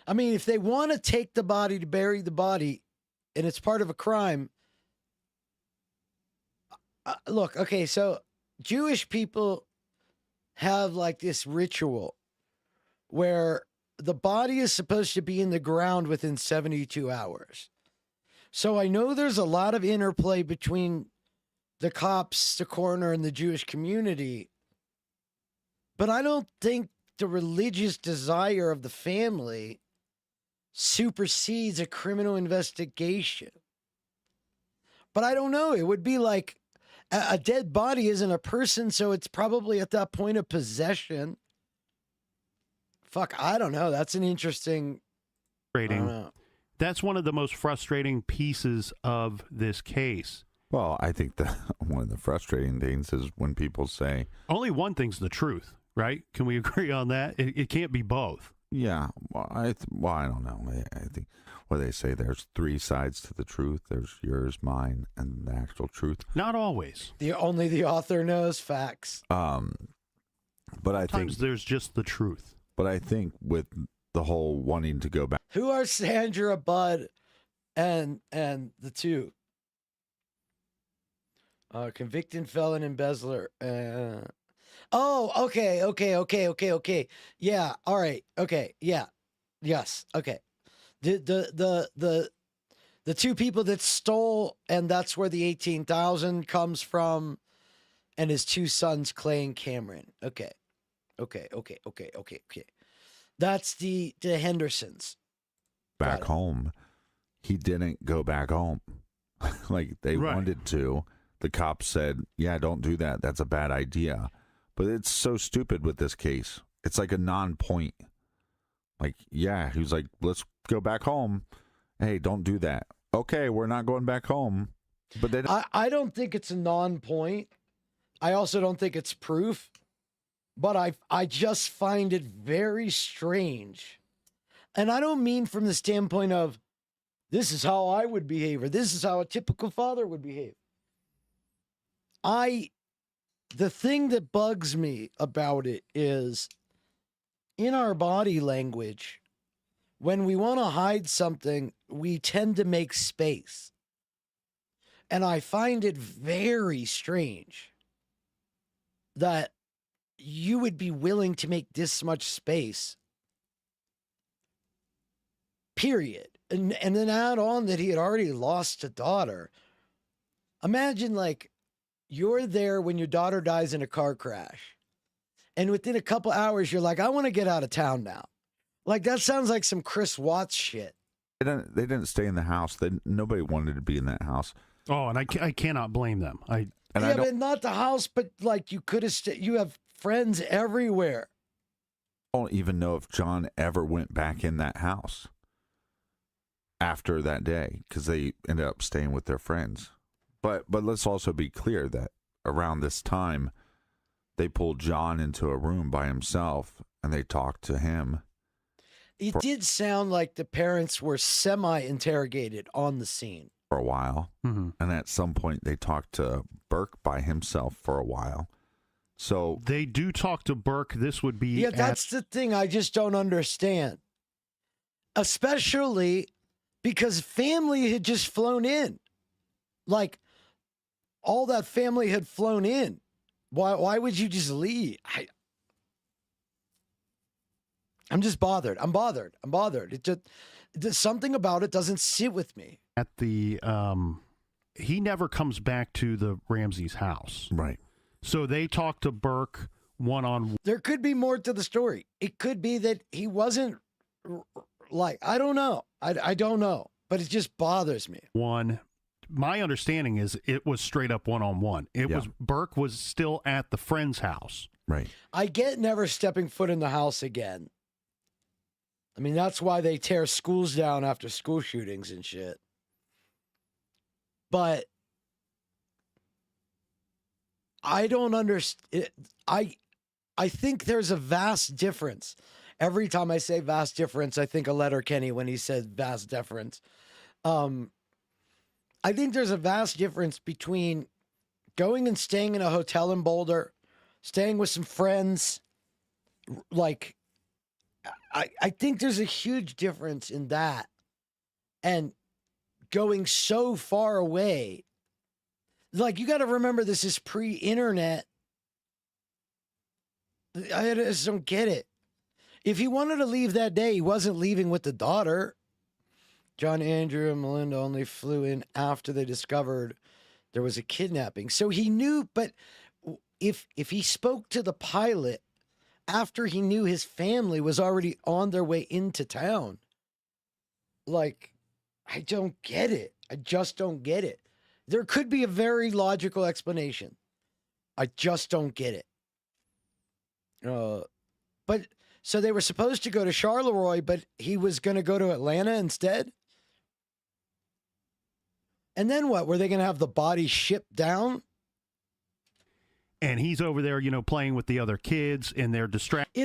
I mean, if they want to take the body to bury the body and it's part of a crime. Look, okay, so Jewish people have like this ritual where the body is supposed to be in the ground within 72 hours. So I know there's a lot of interplay between the cops, the coroner, and the Jewish community. But I don't think the religious desire of the family supersedes a criminal investigation. But I don't know. It would be like a dead body isn't a person, so it's probably at that point of possession. Fuck, I don't know. That's an interesting. I don't know. That's one of the most frustrating pieces of this case. Well, I think that one of the frustrating things is when people say only one thing's the truth, right? Can we agree on that? It can't be both. Yeah, well, I don't know. I think what they say, there's three sides to the truth. There's yours, mine, and the actual truth. Not always. Only the author knows facts. But I think there's just the truth. But I think with the whole wanting to go back. Who are Sandra, Bud, and the two? Convicted felon embezzler. Oh, okay. Yeah, all right. Okay, yeah, yes. Okay, the two people that stole, and that's where the 18,000 comes from, and his two sons, Clay and Cameron. Okay. That's the Hendersons. Back home. He didn't go back home. Like they wanted to. The cops said, yeah, don't do that. That's a bad idea. But it's so stupid with this case. It's like a non-point. Like, yeah, he was like, let's go back home. Hey, don't do that. Okay, we're not going back home. But then I don't think it's a non-point. I also don't think it's proof. But I just find it very strange. And I don't mean from the standpoint of this is how I would behave or this is how a typical father would behave. The thing that bugs me about it is in our body language, when we want to hide something, we tend to make space. And I find it very strange that you would be willing to make this much space, period. And then add on that he had already lost a daughter. Imagine like you're there when your daughter dies in a car crash. And within a couple hours, you're like, I want to get out of town now. Like that sounds like some Chris Watts shit. they didn't stay in the house. Nobody wanted to be in that house. Oh, and I cannot blame them. But not the house, but like you could have you have friends everywhere. I don't even know if John ever went back in that house after that day because they ended up staying with their friends. But let's also be clear that around this time, they pulled John into a room by himself and they talked to him. It did sound like the parents were semi-interrogated on the scene. For a while. Mm-hmm. And at some point, they talked to Burke by himself for a while. So they do talk to Burke. This would be... Yeah, that's the thing I just don't understand. Especially because family had just flown in. Like, all that family had flown in. Why would you just leave? I'm just bothered. I'm bothered. It just there's something about it doesn't sit with me. At the he never comes back to the Ramsey's house. Right. So they talk to Burke one-on-one. There could be more to the story. It could be that he wasn't like, I don't know. I don't know, but it just bothers me. My understanding is it was straight up one-on-one. It was Burke was still at the friend's house. Right. I get never stepping foot in the house again. I mean, that's why they tear schools down after school shootings and shit. But I don't understand. I think there's a vast difference. Every time I say vast difference, I think of Letterkenny when he said vast difference. I think there's a vast difference between going and staying in a hotel in Boulder, staying with some friends. Like, I think there's a huge difference in that and going so far away. Like, you got to remember, this is pre-internet. I just don't get it. If he wanted to leave that day, he wasn't leaving with the daughter. John, Andrew, and Melinda only flew in after they discovered there was a kidnapping. So he knew, but if he spoke to the pilot after he knew his family was already on their way into town, like, I don't get it. I just don't get it. There could be a very logical explanation. I just don't get it. But so they were supposed to go to Charleroi, but he was going to go to Atlanta instead? And then what? Were they going to have the body shipped down? And he's over there, playing with the other kids, and they're distracted.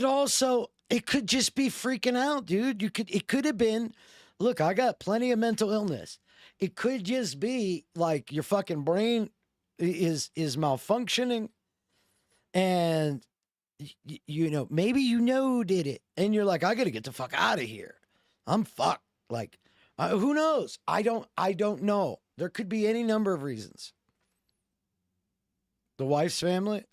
It could just be freaking out, dude. It could have been, look, I got plenty of mental illness. It could just be like your fucking brain is malfunctioning, and maybe who did it, and you're like, I got to get the fuck out of here. I'm fucked. Like, who knows? I don't know. There could be any number of reasons. The wife's family?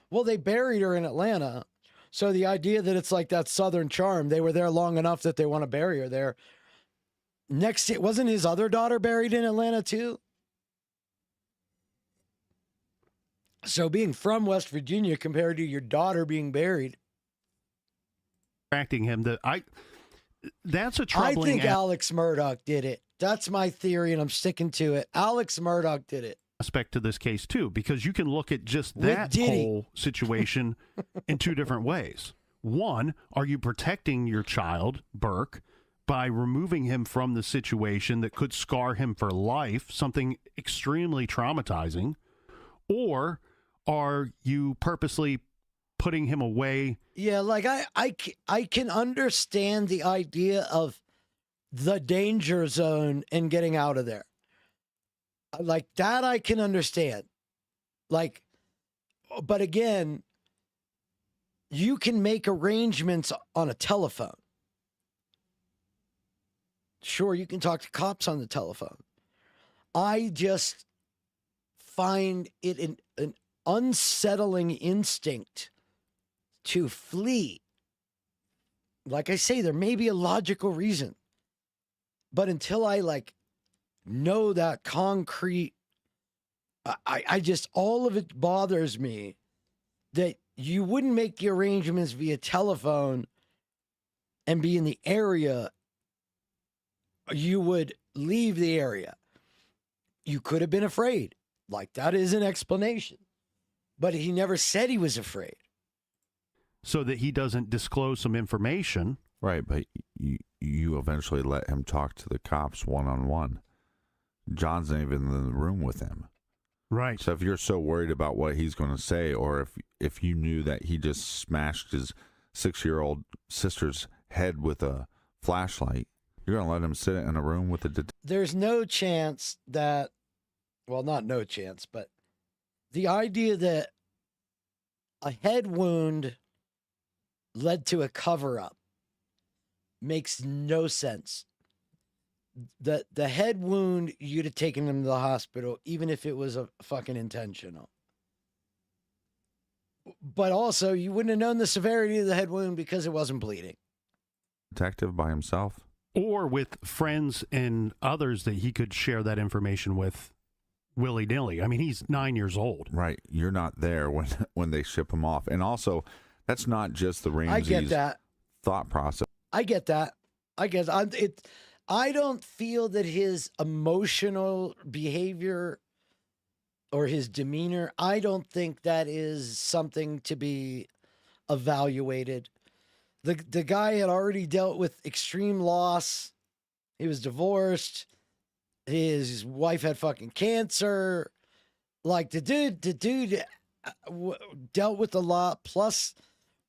Well, they buried her in Atlanta. So the idea that it's like that Southern charm, they were there long enough that they want to bury her there. Wasn't his other daughter buried in Atlanta too? So being from West Virginia compared to your daughter being buried. Distracting him. That's a troubling. I think Alex Murdaugh did it. That's my theory, and I'm sticking to it. Alex Murdaugh did it. Aspect to this case too, because you can look at just that whole situation in two different ways. One, are you protecting your child, Burke, by removing him from the situation that could scar him for life, something extremely traumatizing? Or are you purposely putting him away? Yeah, like I can understand the idea of the danger zone and getting out of there. Like that I can understand. Like, but again, you can make arrangements on a telephone. Sure, you can talk to cops on the telephone. I just find it an unsettling instinct to flee. Like I say, there may be a logical reason. But until I know that concrete, I just, all of it bothers me that you wouldn't make the arrangements via telephone and be in the area. You would leave the area. You could have been afraid. Like, that is an explanation. But he never said he was afraid. So that he doesn't disclose some information. Right, but you eventually let him talk to the cops one-on-one. John's not even in the room with him. Right. So if you're so worried about what he's going to say, or if you knew that he just smashed his 6-year-old sister's head with a flashlight, you're going to let him sit in a room with a There's no chance that, well, not no chance, but the idea that a head wound led to a cover-up makes no sense. The head wound, you'd have taken him to the hospital, even if it was a fucking intentional. But also, you wouldn't have known the severity of the head wound because it wasn't bleeding. detective by himself. Or with friends and others that he could share that information with willy-nilly. I mean, he's 9 years old. Right. You're not there when they ship him off. And also, that's not just the Ramsey's thought process. I get that. I don't feel that his emotional behavior or his demeanor, I don't think that is something to be evaluated. The guy had already dealt with extreme loss. He was divorced. His wife had fucking cancer. Like the dude dealt with a lot. Plus,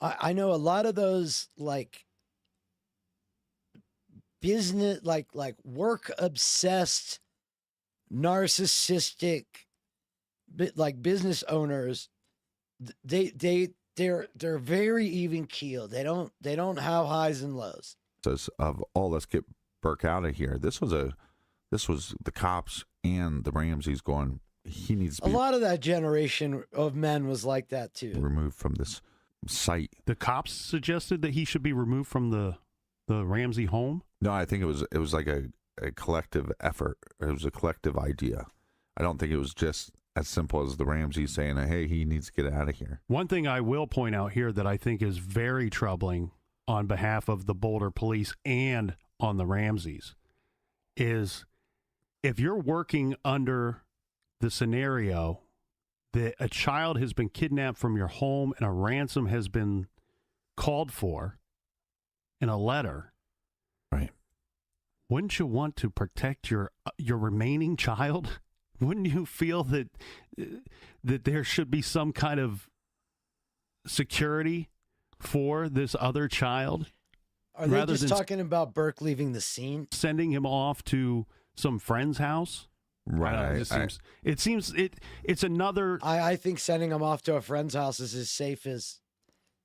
I know a lot of those like business, like work obsessed, narcissistic, like business owners. They're very even keeled. They don't have highs and lows. Says let's get Burke out of here. This was the cops and the Ramseys going, he needs to be a lot of that generation of men was like that too. Removed from this site. The cops suggested that he should be removed from the Ramsey home? No, I think it was like a collective effort. It was a collective idea. I don't think it was just as simple as the Ramseys saying, hey, he needs to get out of here. One thing I will point out here that I think is very troubling on behalf of the Boulder police and on the Ramseys is if you're working under the scenario that a child has been kidnapped from your home and a ransom has been called for in a letter, Right. wouldn't you want to protect your remaining child? Wouldn't you feel that there should be some kind of security for this other child? Are they rather just than talking about Burke leaving the scene? sending him off to some friend's house? I don't know, Right. it's another. I think sending him off to a friend's house is as safe as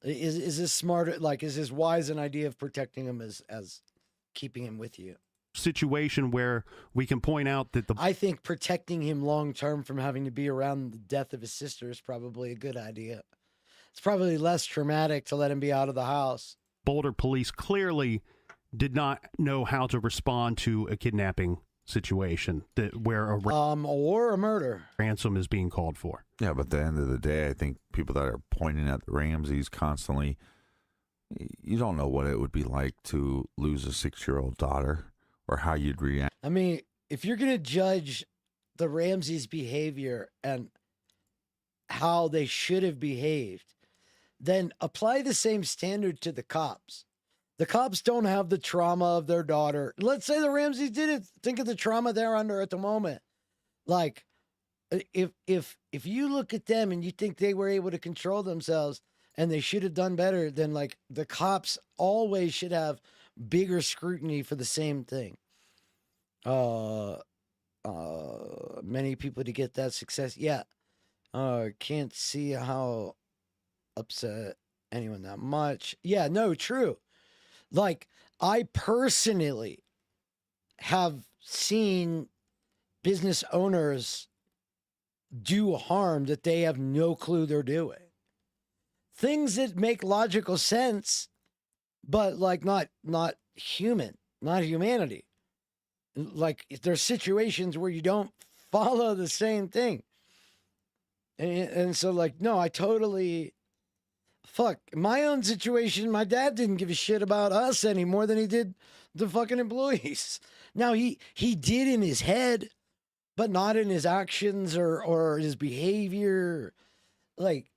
is as smart, like is as wise an idea of protecting him as keeping him with you. Situation where we can point out that I think protecting him long term from having to be around the death of his sister is probably a good idea. It's probably less traumatic to let him be out of the house. Boulder police clearly did not know how to respond to a kidnapping situation where or a murder ransom is being called for. Yeah, but at the end of the day, I think people that are pointing at the Ramseys constantly, you don't know what it would be like to lose a 6-year-old daughter or how you'd react. I mean, if you're going to judge the Ramseys' behavior and how they should have behaved, then apply the same standard to the cops. The cops don't have the trauma of their daughter. Let's say the Ramseys did it. Think of the trauma they're under at the moment. Like, if you look at them and you think they were able to control themselves and they should have done better, then like the cops always should have bigger scrutiny for the same thing. Many people to get that success. Yeah. Can't see how upset anyone that much. Yeah, no, true. Like, I personally have seen business owners do harm that they have no clue they're doing. Things that make logical sense, but like not human, not humanity. Like, there's situations where you don't follow the same thing. And so, like, no, I totally... Fuck, my own situation, my dad didn't give a shit about us any more than he did the fucking employees. Now, he did in his head, but not in his actions or his behavior. Like,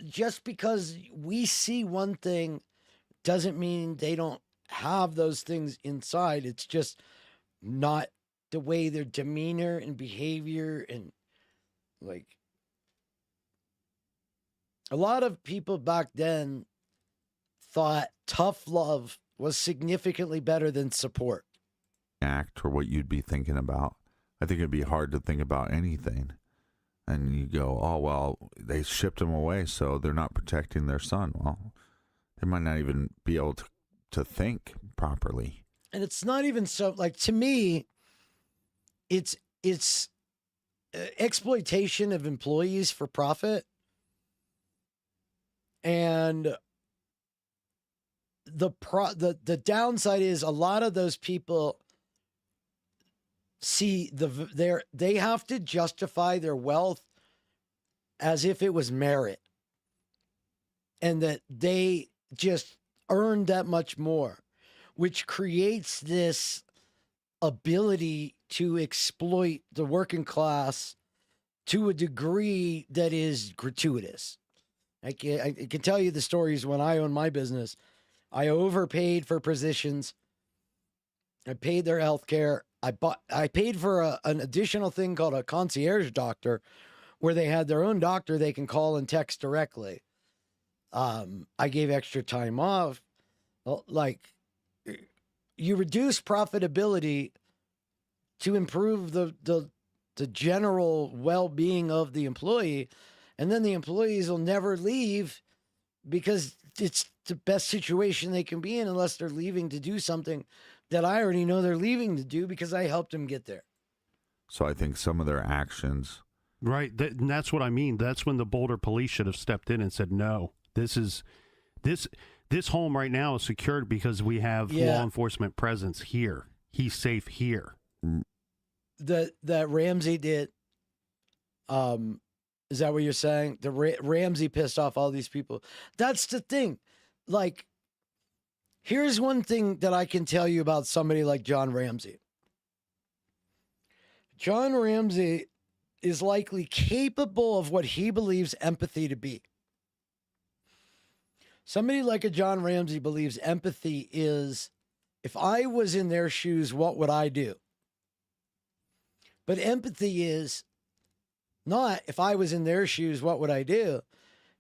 just because we see one thing doesn't mean they don't have those things inside. It's just not the way their demeanor and behavior and, like... A lot of people back then thought tough love was significantly better than support. Act or what you'd be thinking about. I think it'd be hard to think about anything. And you go, oh, well, they shipped him away, so they're not protecting their son. Well, they might not even be able to think properly. And it's not even so, like, to me, it's exploitation of employees for profit. And the downside is a lot of those people see they have to justify their wealth as if it was merit, and that they just earned that much more, which creates this ability to exploit the working class to a degree that is gratuitous. I can tell you the stories when I owned my business. I overpaid for positions. I paid their health care. I paid for an additional thing called a concierge doctor, where they had their own doctor they can call and text directly. I gave extra time off. Like, you reduce profitability to improve the general well-being of the employee. And then the employees will never leave because it's the best situation they can be in, unless they're leaving to do something that I already know they're leaving to do because I helped them get there. So I think some of their actions... Right. And that's what I mean. That's when the Boulder police should have stepped in and said, no, this home right now is secured because we have law enforcement presence here. He's safe here. That Ramsey did... Is that what you're saying? The Ramsey pissed off all these people. That's the thing. Like, here's one thing that I can tell you about somebody like John Ramsey. John Ramsey is likely capable of what he believes empathy to be. Somebody like a John Ramsey believes empathy is, if I was in their shoes, what would I do? But empathy is not, if I was in their shoes, what would I do?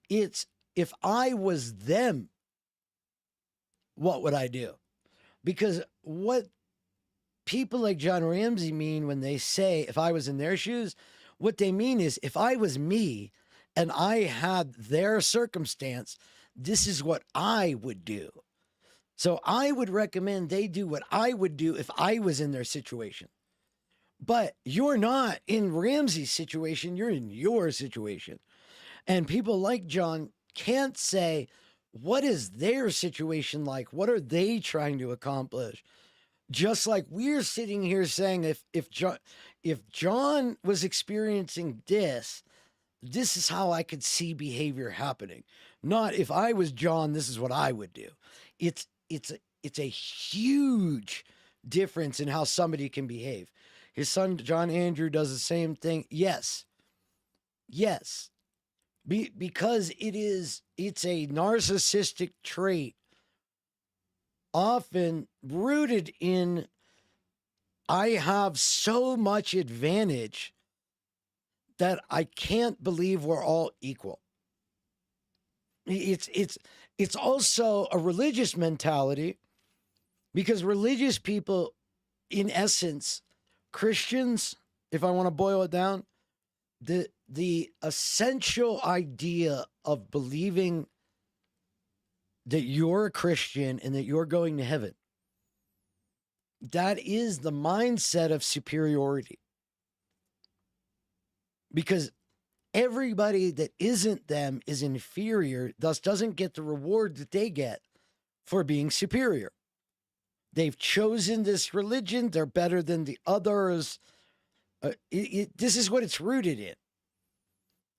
It's, if I was them, what would I do? Because what people like John Ramsey mean when they say, if I was in their shoes, what they mean is, if I was me and I had their circumstance, this is what I would do. So I would recommend they do what I would do if I was in their situation. But you're not in Ramsey's situation, you're in your situation. And people like John can't say, what is their situation like? What are they trying to accomplish? Just like we're sitting here saying, if John was experiencing this is how I could see behavior happening. Not, if I was John, this is what I would do. It's a huge difference in how somebody can behave. His son, John Andrew, does the same thing. Yes. Because it's a narcissistic trait, often rooted in, I have so much advantage that I can't believe we're all equal. It's also a religious mentality, because religious people, in essence, Christians, if I want to boil it down, the essential idea of believing that you're a Christian and that you're going to heaven, that is the mindset of superiority. Because everybody that isn't them is inferior, thus doesn't get the reward that they get for being superior. They've chosen this religion, they're better than the others. This is what it's rooted in.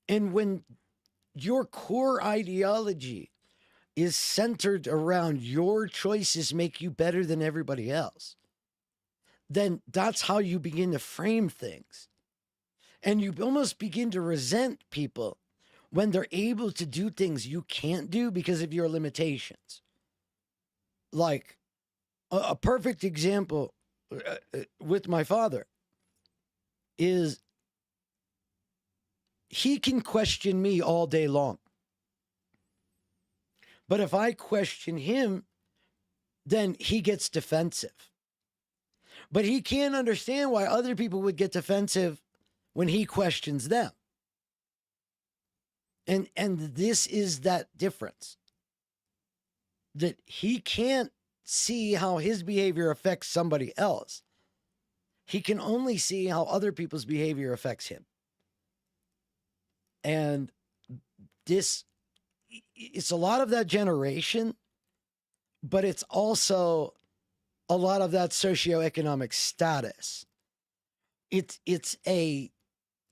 And when your core ideology is centered around your choices make you better than everybody else, then that's how you begin to frame things. And you almost begin to resent people when they're able to do things you can't do because of your limitations. Like a perfect example with my father is, he can question me all day long. But if I question him, then he gets defensive. But he can't understand why other people would get defensive when he questions them. And this is that difference. That he can't see how his behavior affects somebody else. He can only see how other people's behavior affects him. And it's a lot of that generation, but it's also a lot of that socioeconomic status. It's a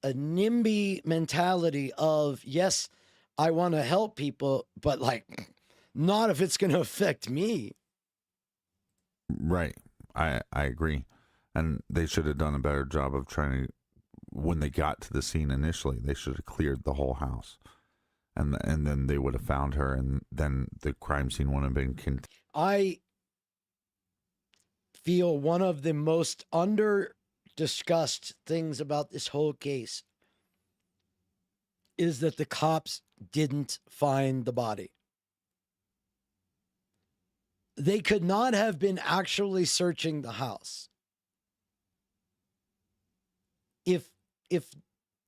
NIMBY mentality of, yes, I want to help people, but like, not if it's going to affect me. Right. I agree. And they should have done a better job of trying to, when they got to the scene initially, they should have cleared the whole house. And then they would have found her, and then the crime scene wouldn't have been I feel one of the most under-discussed things about this whole case is that the cops didn't find the body. They could not have been actually searching the house.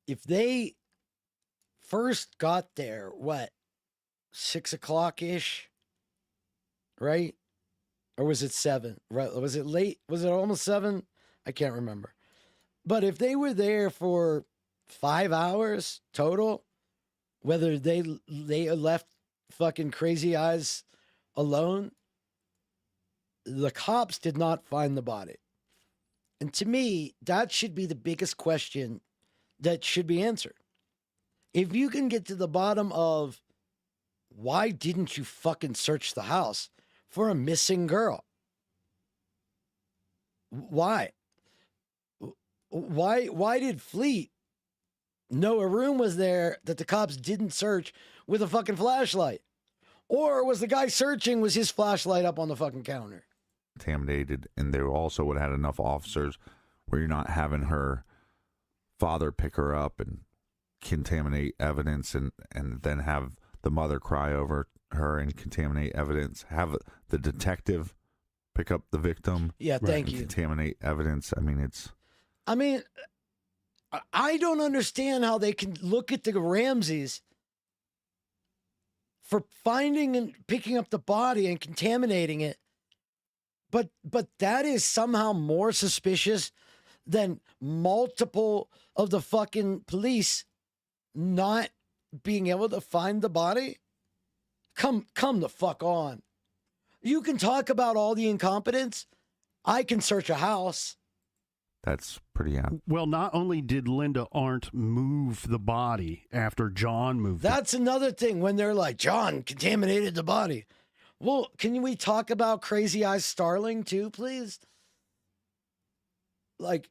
If they first got there, 6 o'clock-ish, right? Or was it 7? Right? Was it late? Was it almost 7? I can't remember. But if they were there for 5 hours total, whether they left fucking Crazy Eyes alone, the cops did not find the body. And to me, that should be the biggest question that should be answered. If you can get to the bottom of, why didn't you fucking search the house for a missing girl? Why? Why did Fleet know a room was there that the cops didn't search with a fucking flashlight? Or was the guy searching, was his flashlight up on the fucking counter? Contaminated, and they also would have had enough officers where you're not having her father pick her up and contaminate evidence and then have the mother cry over her and contaminate evidence, have the detective pick up the victim. Yeah, thank and you. Contaminate evidence. I mean, I don't understand how they can look at the Ramseys for finding and picking up the body and contaminating it. But that is somehow more suspicious than multiple of the fucking police not being able to find the body. Come the fuck on. You can talk about all the incompetence. I can search a house. that's pretty out. Well, not only did Linda Arndt move the body after John moved That's another thing when they're like, John contaminated the body. Well, can we talk about Crazy Eyes Starling too, please? Like,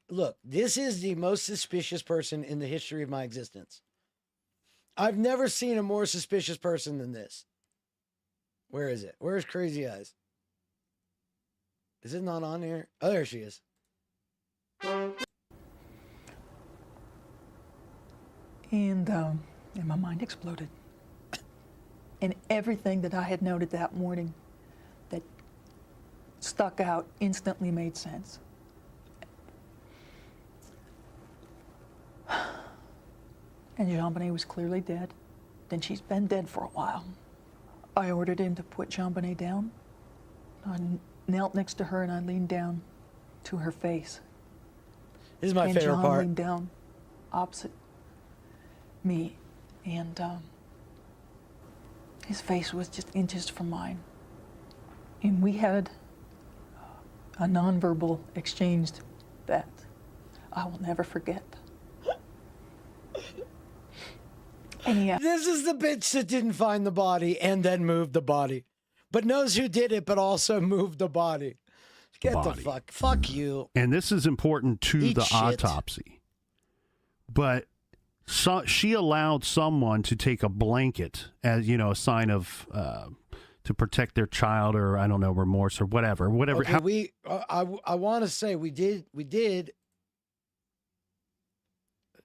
look, this is the most suspicious person in the history of my existence. I've never seen a more suspicious person than this. Where is it? Where's Crazy Eyes? Is it not on here? Oh, there she is. And my mind exploded. And everything that I had noted that morning that stuck out instantly made sense. And JonBenet was clearly dead. Then she's been dead for a while. I ordered him to put JonBenet down. I knelt next to her and I leaned down to her face. This is my favorite John part. leaned down opposite me, and his face was just inches from mine. And we had a nonverbal exchange that I will never forget. And This is the bitch that didn't find the body and then moved the body, but knows who did it, but also moved the body. Get the Body. fuck you. And this is important to Eat the shit. autopsy. But she allowed someone to take a blanket as, a sign of to protect their child, or I don't know, remorse or whatever. Okay, I want to say we did.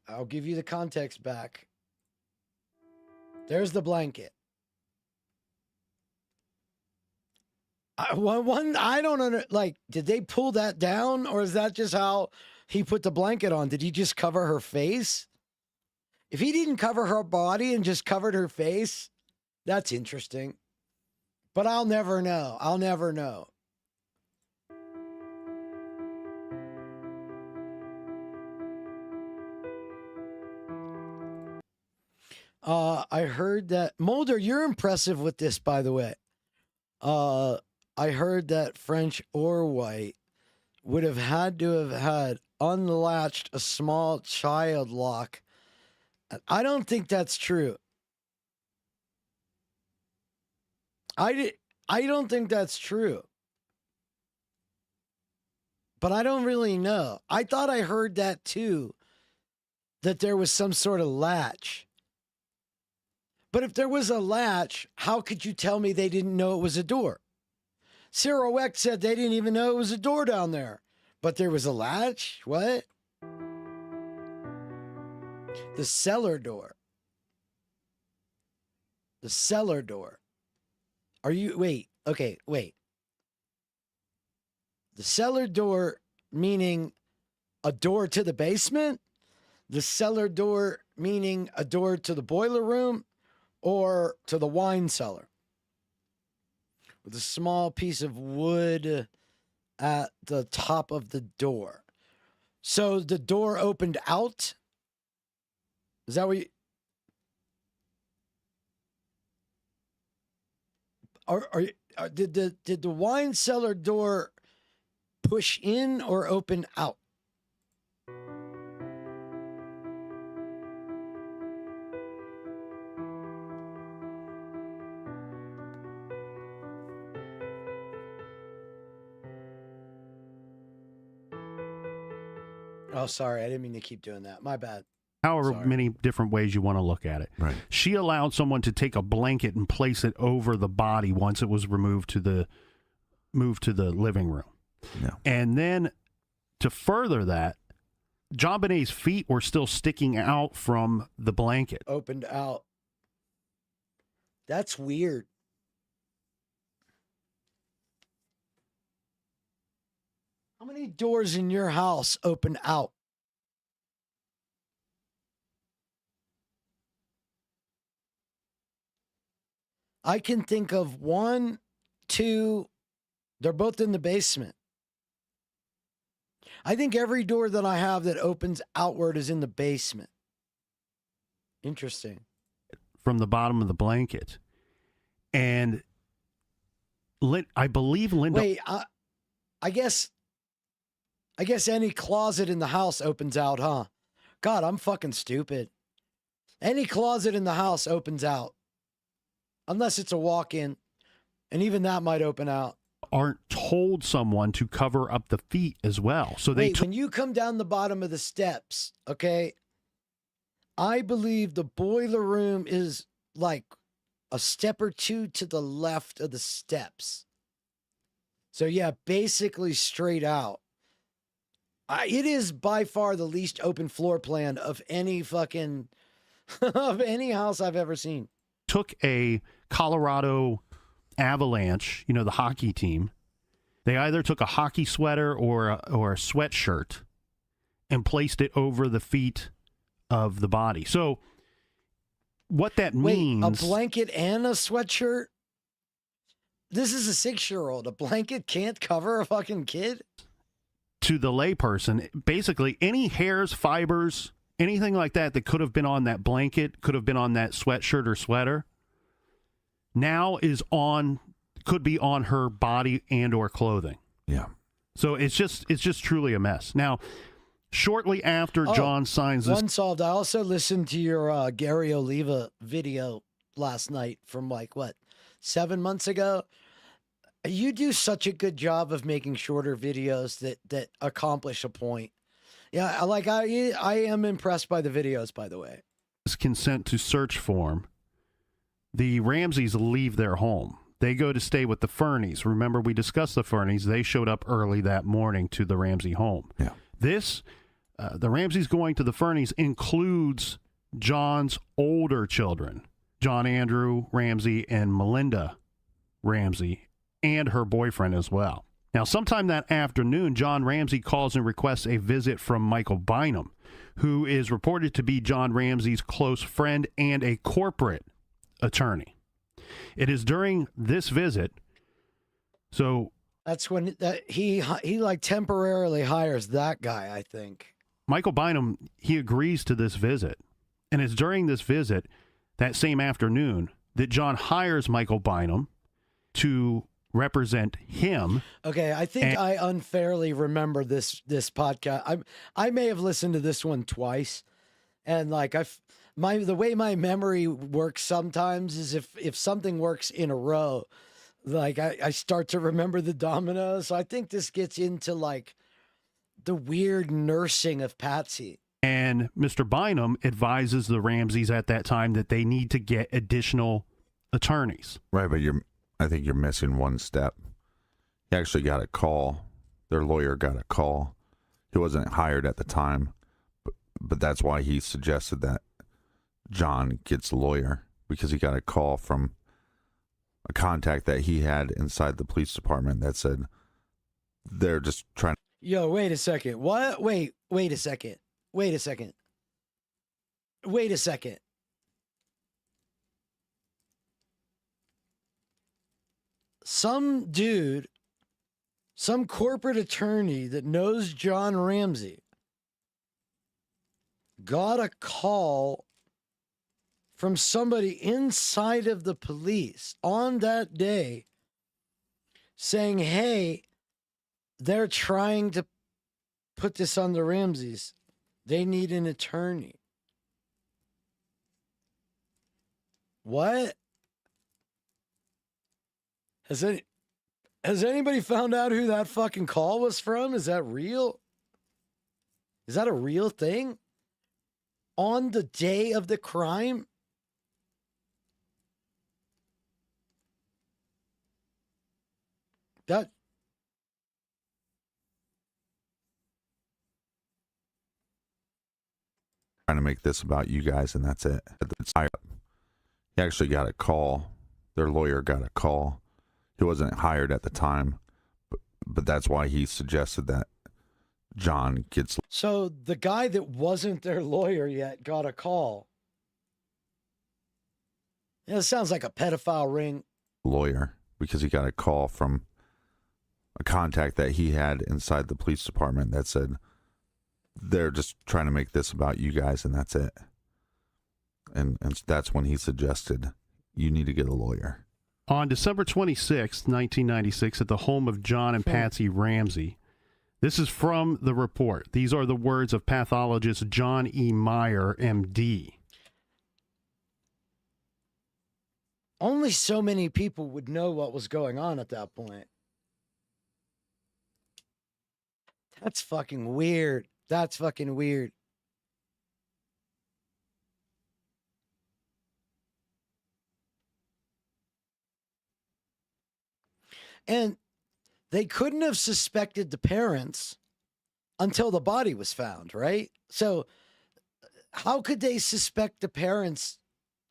I'll give you the context back. There's the blanket. I don't under, did they pull that down, or is that just how he put the blanket on? Did he just cover her face? If he didn't cover her body and just covered her face, that's interesting. But I'll never know. I'll never know. I heard that Mulder, you're impressive with this, by the way. I heard that French or white would have had to have had unlatched a small child lock. I don't think that's true. I don't think that's true. But I don't really know. I thought I heard that too, that there was some sort of latch. But if there was a latch, how could you tell me they didn't know it was a door? Cyril Weck said they didn't even know it was a door down there. But there was a latch? What? The cellar door. The cellar door. Wait. The cellar door meaning a door to the basement? The cellar door meaning a door to the boiler room or to the wine cellar? With a small piece of wood at the top of the door. So the door opened out? Is that what you... Did the wine cellar door push in or open out? Oh, sorry. I didn't mean to keep doing that. My bad. However Sorry. many different ways you want to look at it. Right. She allowed someone to take a blanket and place it over the body once it was moved to the living room. Yeah. And then to further that, JonBenet's feet were still sticking out from the blanket. Opened out. That's weird. How many doors in your house open out? I can think of 1, 2. They're both in the basement. I think every door that I have that opens outward is in the basement. Interesting. From the bottom of the blanket. And I believe Linda... Wait, I guess any closet in the house opens out, huh? God, I'm fucking stupid. Any closet in the house opens out. Unless it's a walk-in. And even that might open out. Aren't told someone to cover up the feet as well. So they Wait, when you come down the bottom of the steps, okay, I believe the boiler room is like a step or two to the left of the steps. So yeah, basically straight out. It is by far the least open floor plan of any fucking of any house I've ever seen. took a Colorado Avalanche, you know, the hockey team. They either took a hockey sweater or a sweatshirt and placed it over the feet of the body. So what that means... Wait, a blanket and a sweatshirt? This is a 6-year-old. A blanket can't cover a fucking kid? To the layperson, basically any hairs, fibers, anything like that that could have been on that blanket, could have been on that sweatshirt or sweater, now could be on her body and or clothing. Yeah. So it's just truly a mess. Now, shortly after John signs this... One solved. I also listened to your Gary Oliva video last night from 7 months ago. You do such a good job of making shorter videos that accomplish a point. Yeah, I am impressed by the videos, by the way. This consent to search form, the Ramseys leave their home. They go to stay with the Fernies. Remember, we discussed the Fernies. They showed up early that morning to the Ramsey home. Yeah. This, the Ramseys going to the Fernies includes John's older children, John Andrew Ramsey and Melinda Ramsey, and her boyfriend as well. Now, sometime that afternoon, John Ramsey calls and requests a visit from Michael Bynum, who is reported to be John Ramsey's close friend and a corporate attorney. It is during this visit, so... That's when he temporarily hires that guy, I think. Michael Bynum, he agrees to this visit. And it's during this visit, that same afternoon, that John hires Michael Bynum to represent him. Okay, I think I unfairly remember this podcast. I may have listened to this one twice, and the way my memory works sometimes is if something works in a row, I start to remember the dominoes. So I think this gets into the weird nursing of Patsy. And Mr. Bynum advises the Ramseys at that time that they need to get additional attorneys. Right, but I think you're missing one step. He actually got a call. Their lawyer got a call. He wasn't hired at the time, but that's why he suggested that John gets a lawyer, because he got a call from a contact that he had inside the police department that said they're just trying to... Yo, wait a second. What? Wait a second. Wait a second. Wait a second. Some dude, some corporate attorney that knows John Ramsey got a call from somebody inside of the police on that day saying, hey, they're trying to put this on the Ramseys. They need an attorney. What? Has anybody found out who that fucking call was from? Is that real? Is that a real thing? On the day of the crime? That trying to make this about you guys, and that's it. He actually got a call. Their lawyer got a call. He wasn't hired at the time, but that's why he suggested that John gets. So the guy that wasn't their lawyer yet got a call. Yeah, it sounds like a pedophile ring. Lawyer, because he got a call from a contact that he had inside the police department that said they're just trying to make this about you guys, and that's it. And that's when he suggested you need to get a lawyer. On December 26, 1996, at the home of John and Patsy Ramsey, this is from the report. These are the words of pathologist John E. Meyer, MD. Only so many people would know what was going on at that point. That's fucking weird. That's fucking weird. And they couldn't have suspected the parents until the body was found, right? So how could they suspect the parents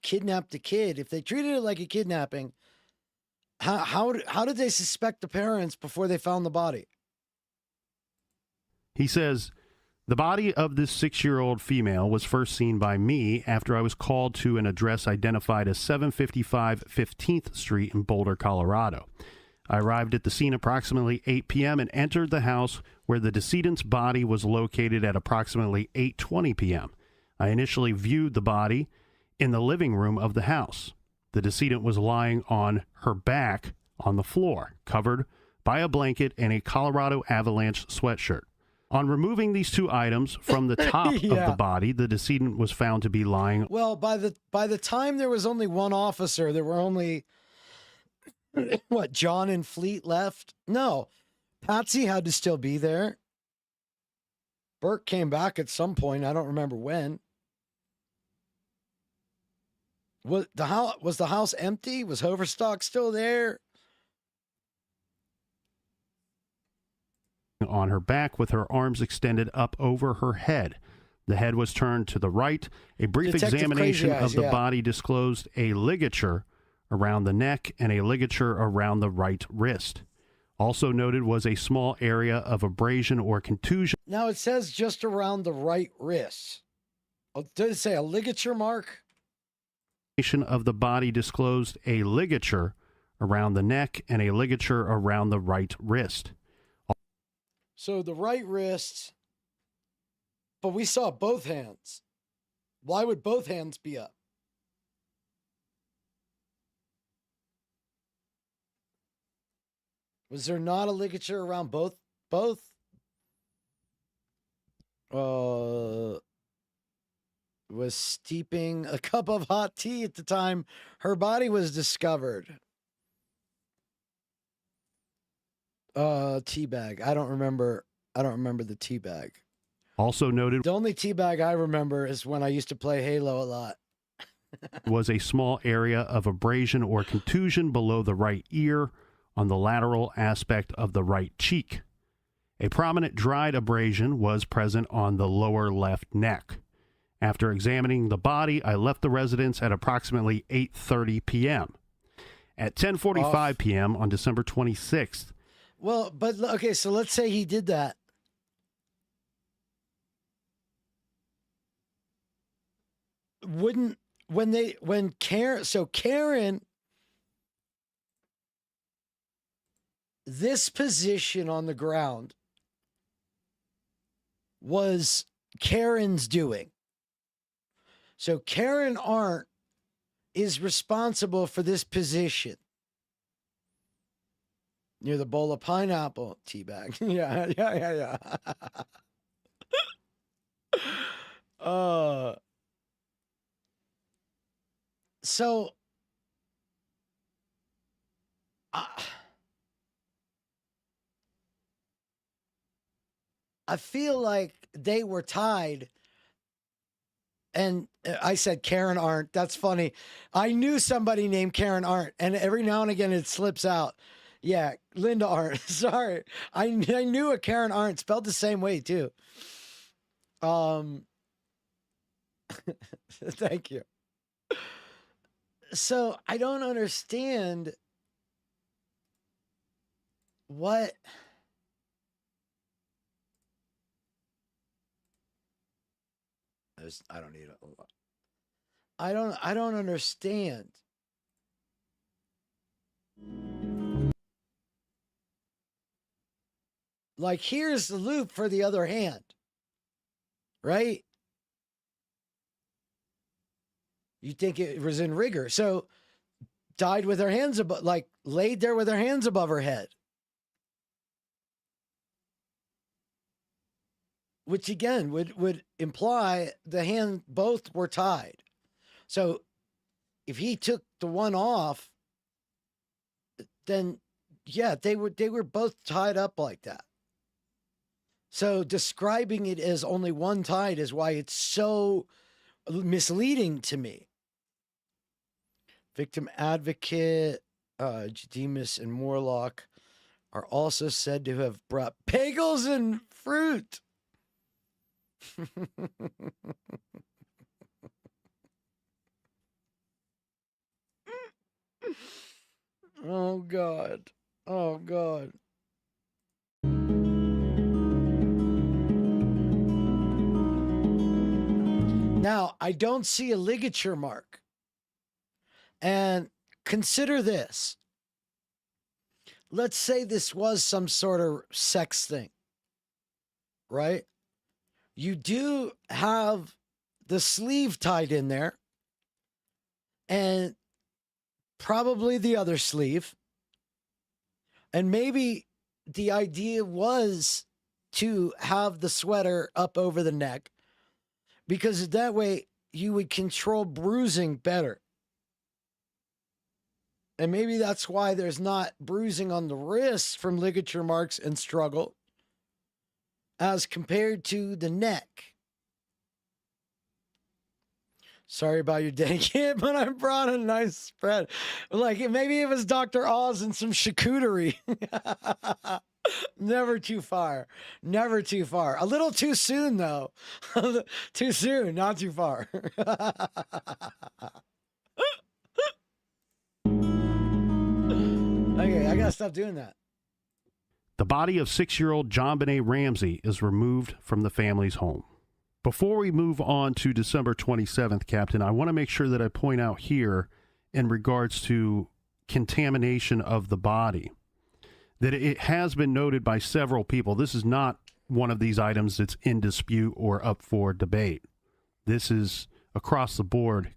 kidnapped the kid if they treated it like a kidnapping? How did they suspect the parents before they found the body? He says, the body of this 6-year-old female was first seen by me after I was called to an address identified as 755 15th Street in Boulder, Colorado. I arrived at the scene approximately 8 p.m. and entered the house where the decedent's body was located at approximately 8:20 p.m. I initially viewed the body in the living room of the house. The decedent was lying on her back on the floor, covered by a blanket and a Colorado Avalanche sweatshirt. On removing these two items from the top of the body, the decedent was found to be lying. Well, by the time there was only one officer, there were only what, John and Fleet left? No, Patsy had to still be there. Burke came back at some point. I don't remember when. Was the house empty? Was Hoverstock still there? On her back with her arms extended up over her head. The head was turned to the right. A brief Detective examination Crazy Eyes, of the body disclosed a ligature around the neck and a ligature around the right wrist. Also noted was a small area of abrasion or contusion. Now it says just around the right wrist. Oh, did it say a ligature mark? Of the body disclosed a ligature around the neck and a ligature around the right wrist. So the right wrist, but we saw both hands. Why would both hands be up? Was there not a ligature around both? Was steeping a cup of hot tea at the time her body was discovered. Tea bag. I don't remember the tea bag. Also noted, the only tea bag I remember is when I used to play Halo a lot. Was a small area of abrasion or contusion below the right ear on the lateral aspect of the right cheek. A prominent dried abrasion was present on the lower left neck. After examining the body, I left the residence at approximately 8:30 p.m. At 10:45 p.m. on December 26th. Well, but okay, so let's say he did that. When Karen, this position on the ground was Karen's doing. So Karen Arndt is responsible for this position. Near the bowl of pineapple tea bag. Yeah. So I feel like they were tied. And I said Karen Arndt. That's funny. I knew somebody named Karen Arndt, and every now and again it slips out. Yeah, Linda Arndt. Sorry. I knew a Karen Arndt, spelled the same way too. Thank you. So I don't understand what I don't need it. I don't understand. Like, here's the loop for the other hand, right? You think it was in rigor. So died with her hands above, like laid there with her hands above her head. Which again would imply the hand both were tied. So if he took the one off, then yeah, they were both tied up like that. So describing it as only one tied is why it's so misleading to me. Victim advocate, Demas and Morlock are also said to have brought bagels and fruit. Oh God. Oh God. Now, I don't see a ligature mark. And consider this. Let's say this was some sort of sex thing, right? You do have the sleeve tied in there and probably the other sleeve. And maybe the idea was to have the sweater up over the neck because that way you would control bruising better. And maybe that's why there's not bruising on the wrists from ligature marks and struggle as compared to the neck. Sorry about your day, kid, but I brought a nice spread. Like, maybe it was Dr. Oz and some charcuterie. Never too far. Never too far. A little too soon, though. Too soon, not too far. Okay, I gotta stop doing that. The body of 6-year-old JonBenet Ramsey is removed from the family's home. Before we move on to December 27th, Captain, I want to make sure that I point out here in regards to contamination of the body that it has been noted by several people. This is not one of these items that's in dispute or up for debate. This is across the board.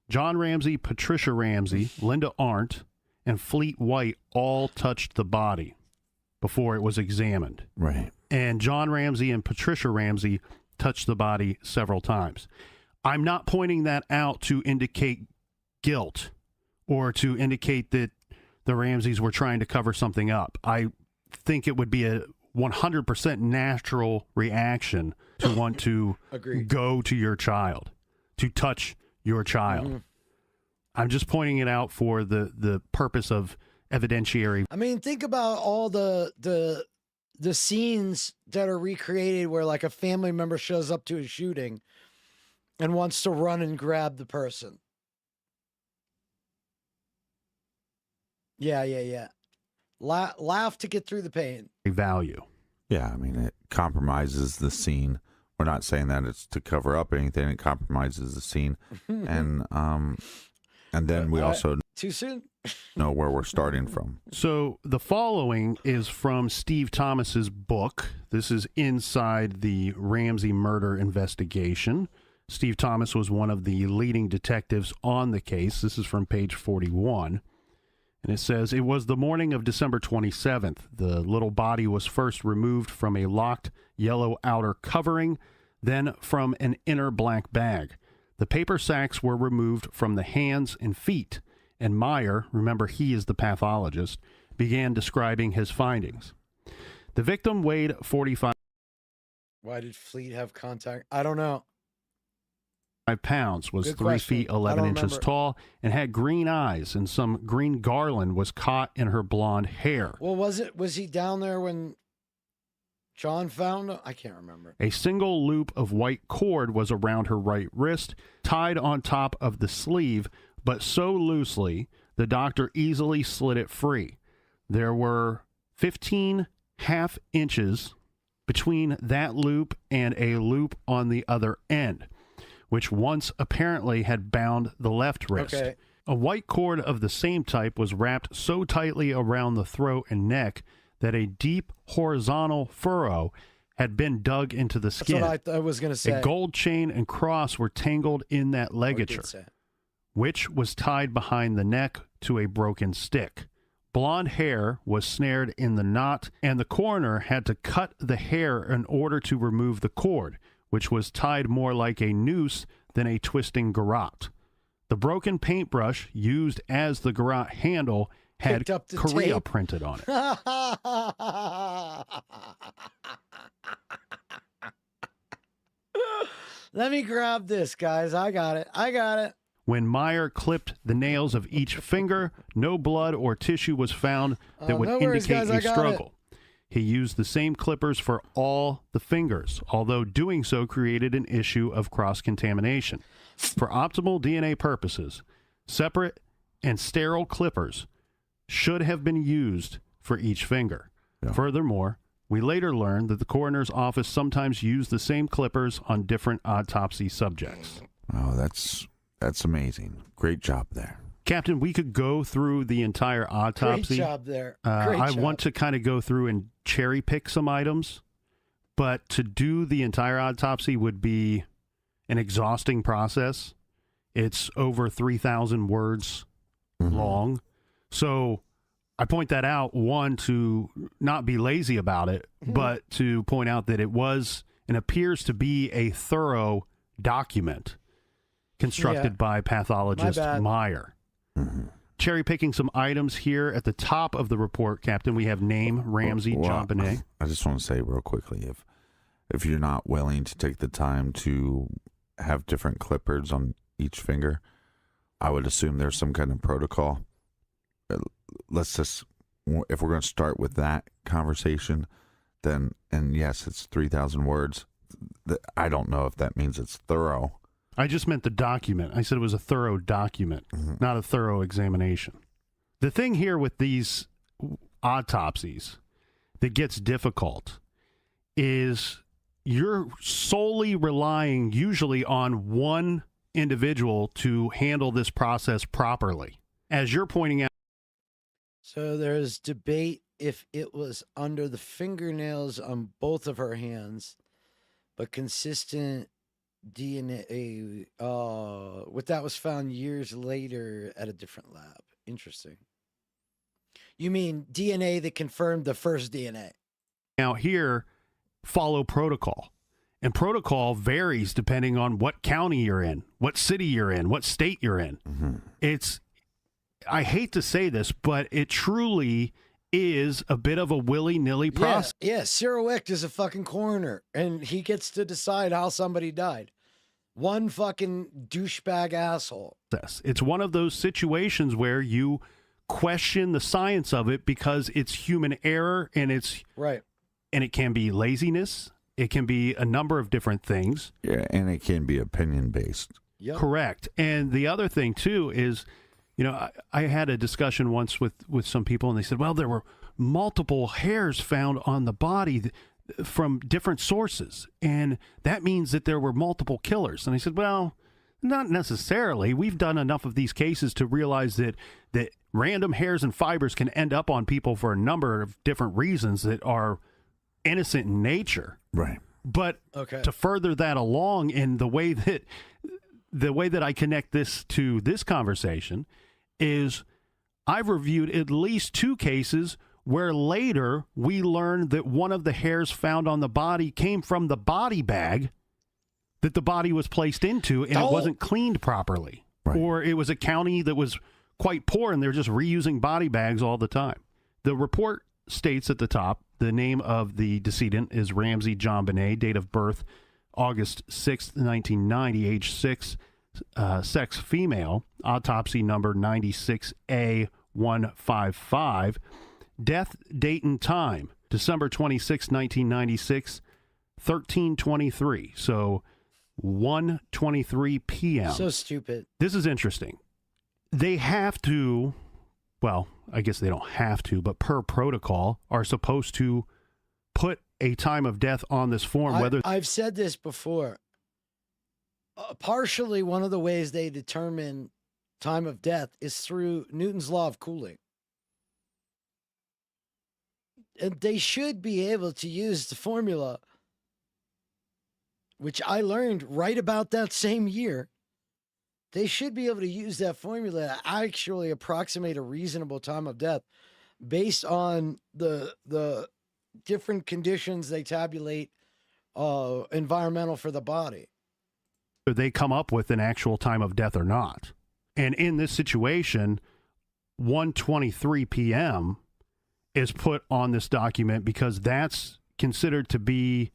John Ramsey, Patricia Ramsey, Linda Arndt, and Fleet White all touched the body before it was examined. Right. And John Ramsey and Patricia Ramsey touched the body several times. I'm not pointing that out to indicate guilt or to indicate that the Ramseys were trying to cover something up. I think it would be a 100% natural reaction to want to go to your child, to touch your child. Mm-hmm. I'm just pointing it out for the purpose of evidentiary. I mean, think about all the scenes that are recreated where like a family member shows up to a shooting and wants to run and grab the person. Yeah. Laugh to get through the pain. Value. Yeah, I mean, it compromises the scene. We're not saying that it's to cover up anything. It compromises the scene. And then we also too soon know where we're starting from. So the following is from Steve Thomas's book. This is inside the Ramsey murder investigation. Steve Thomas was one of the leading detectives on the case. This is from page 41. And it says, it was the morning of December 27th. The little body was first removed from a locked yellow outer covering, then from an inner black bag. The paper sacks were removed from the hands and feet, and Meyer, remember he is the pathologist, began describing his findings. The victim weighed 45 Why did Fleet have contact? I don't know. 5 pounds, was Good 3 question. feet I 11 don't inches remember. tall, and had green eyes, and some green garland was caught in her blonde hair. Well, was he down there when John found him? I can't remember. A single loop of white cord was around her right wrist, tied on top of the sleeve, but so loosely the doctor easily slid it free. There were 15 half inches between that loop and a loop on the other end, which once apparently had bound the left wrist. Okay. A white cord of the same type was wrapped so tightly around the throat and neck that a deep horizontal furrow had been dug into the skin. That's what I was going to say. A gold chain and cross were tangled in that ligature, which was tied behind the neck to a broken stick. Blonde hair was snared in the knot, and the coroner had to cut the hair in order to remove the cord, which was tied more like a noose than a twisting garrote. The broken paintbrush used as the garrote handle had Picked up the Korea tape. printed on it. Let me grab this, guys. I got it. When Meyer clipped the nails of each finger, no blood or tissue was found that would no worries, indicate guys, I a got struggle. He used the same clippers for all the fingers, although doing so created an issue of cross-contamination. For optimal DNA purposes, separate and sterile clippers should have been used for each finger. Yeah. Furthermore, we later learned that the coroner's office sometimes used the same clippers on different autopsy subjects. Oh, that's amazing. Great job there. Captain, we could go through the entire autopsy. Great job there. I Great want job. to kind of go through and cherry pick some items, but to do the entire autopsy would be an exhausting process. It's over 3,000 words long. So I point that out, one, to not be lazy about it, but to point out that it was and appears to be a thorough document constructed by pathologist Meyer. Cherry picking some items here at the top of the report, Captain. We have name, Ramsey, JonBenet. I just want to say real quickly, if you're not willing to take the time to have different clippers on each finger, I would assume there's some kind of protocol. Let's just, if we're going to start with that conversation, then, and yes, it's 3,000 words. I don't know if that means it's thorough. I just meant the document. I said it was a thorough document, not a thorough examination. The thing here with these autopsies that gets difficult is you're solely relying usually on one individual to handle this process properly. As you're pointing out. So there's debate if it was under the fingernails on both of her hands, but consistent DNA, what that was found years later at a different lab. Interesting. You mean DNA that confirmed the first DNA? Now here, follow protocol. And protocol varies depending on what county you're in, what city you're in, what state you're in. It's, I hate to say this, but it truly is a bit of a willy-nilly process. Yeah, Cyril Wicht is a fucking coroner, and he gets to decide how somebody died. One fucking douchebag asshole. It's one of those situations where you question the science of it because it's human error, and it's right. And it can be laziness. It can be a number of different things. Yeah, and it can be opinion-based. Yep. Correct. And the other thing, too, is, you know, I had a discussion once with some people, and they said, well, there were multiple hairs found on the body from different sources, and that means that there were multiple killers. And I said, well, not necessarily. We've done enough of these cases to realize that random hairs and fibers can end up on people for a number of different reasons that are innocent in nature. Right. But to further that along, in the way that I connect this to this conversation is I've reviewed at least 2 cases where later we learned that one of the hairs found on the body came from the body bag that the body was placed into, and it wasn't cleaned properly. Right. Or it was a county that was quite poor and they're just reusing body bags all the time. The report states at the top, the name of the decedent is Ramsey JonBenet, date of birth August 6th, 1990, age 6, sex female, autopsy number 96A155, death date and time, December 26, 1996, 13:23, so 1:23 p.m. So stupid. This is interesting. They have to, well, I guess they don't have to, but per protocol are supposed to put a time of death on this form. I've said this before. Partially, one of the ways they determine time of death is through Newton's law of cooling. And they should be able to use the formula, which I learned right about that same year. They should be able to use that formula to actually approximate a reasonable time of death based on the different conditions they tabulate environmental for the body. They come up with an actual time of death or not. And in this situation, 1:23 p.m. is put on this document because that's considered to be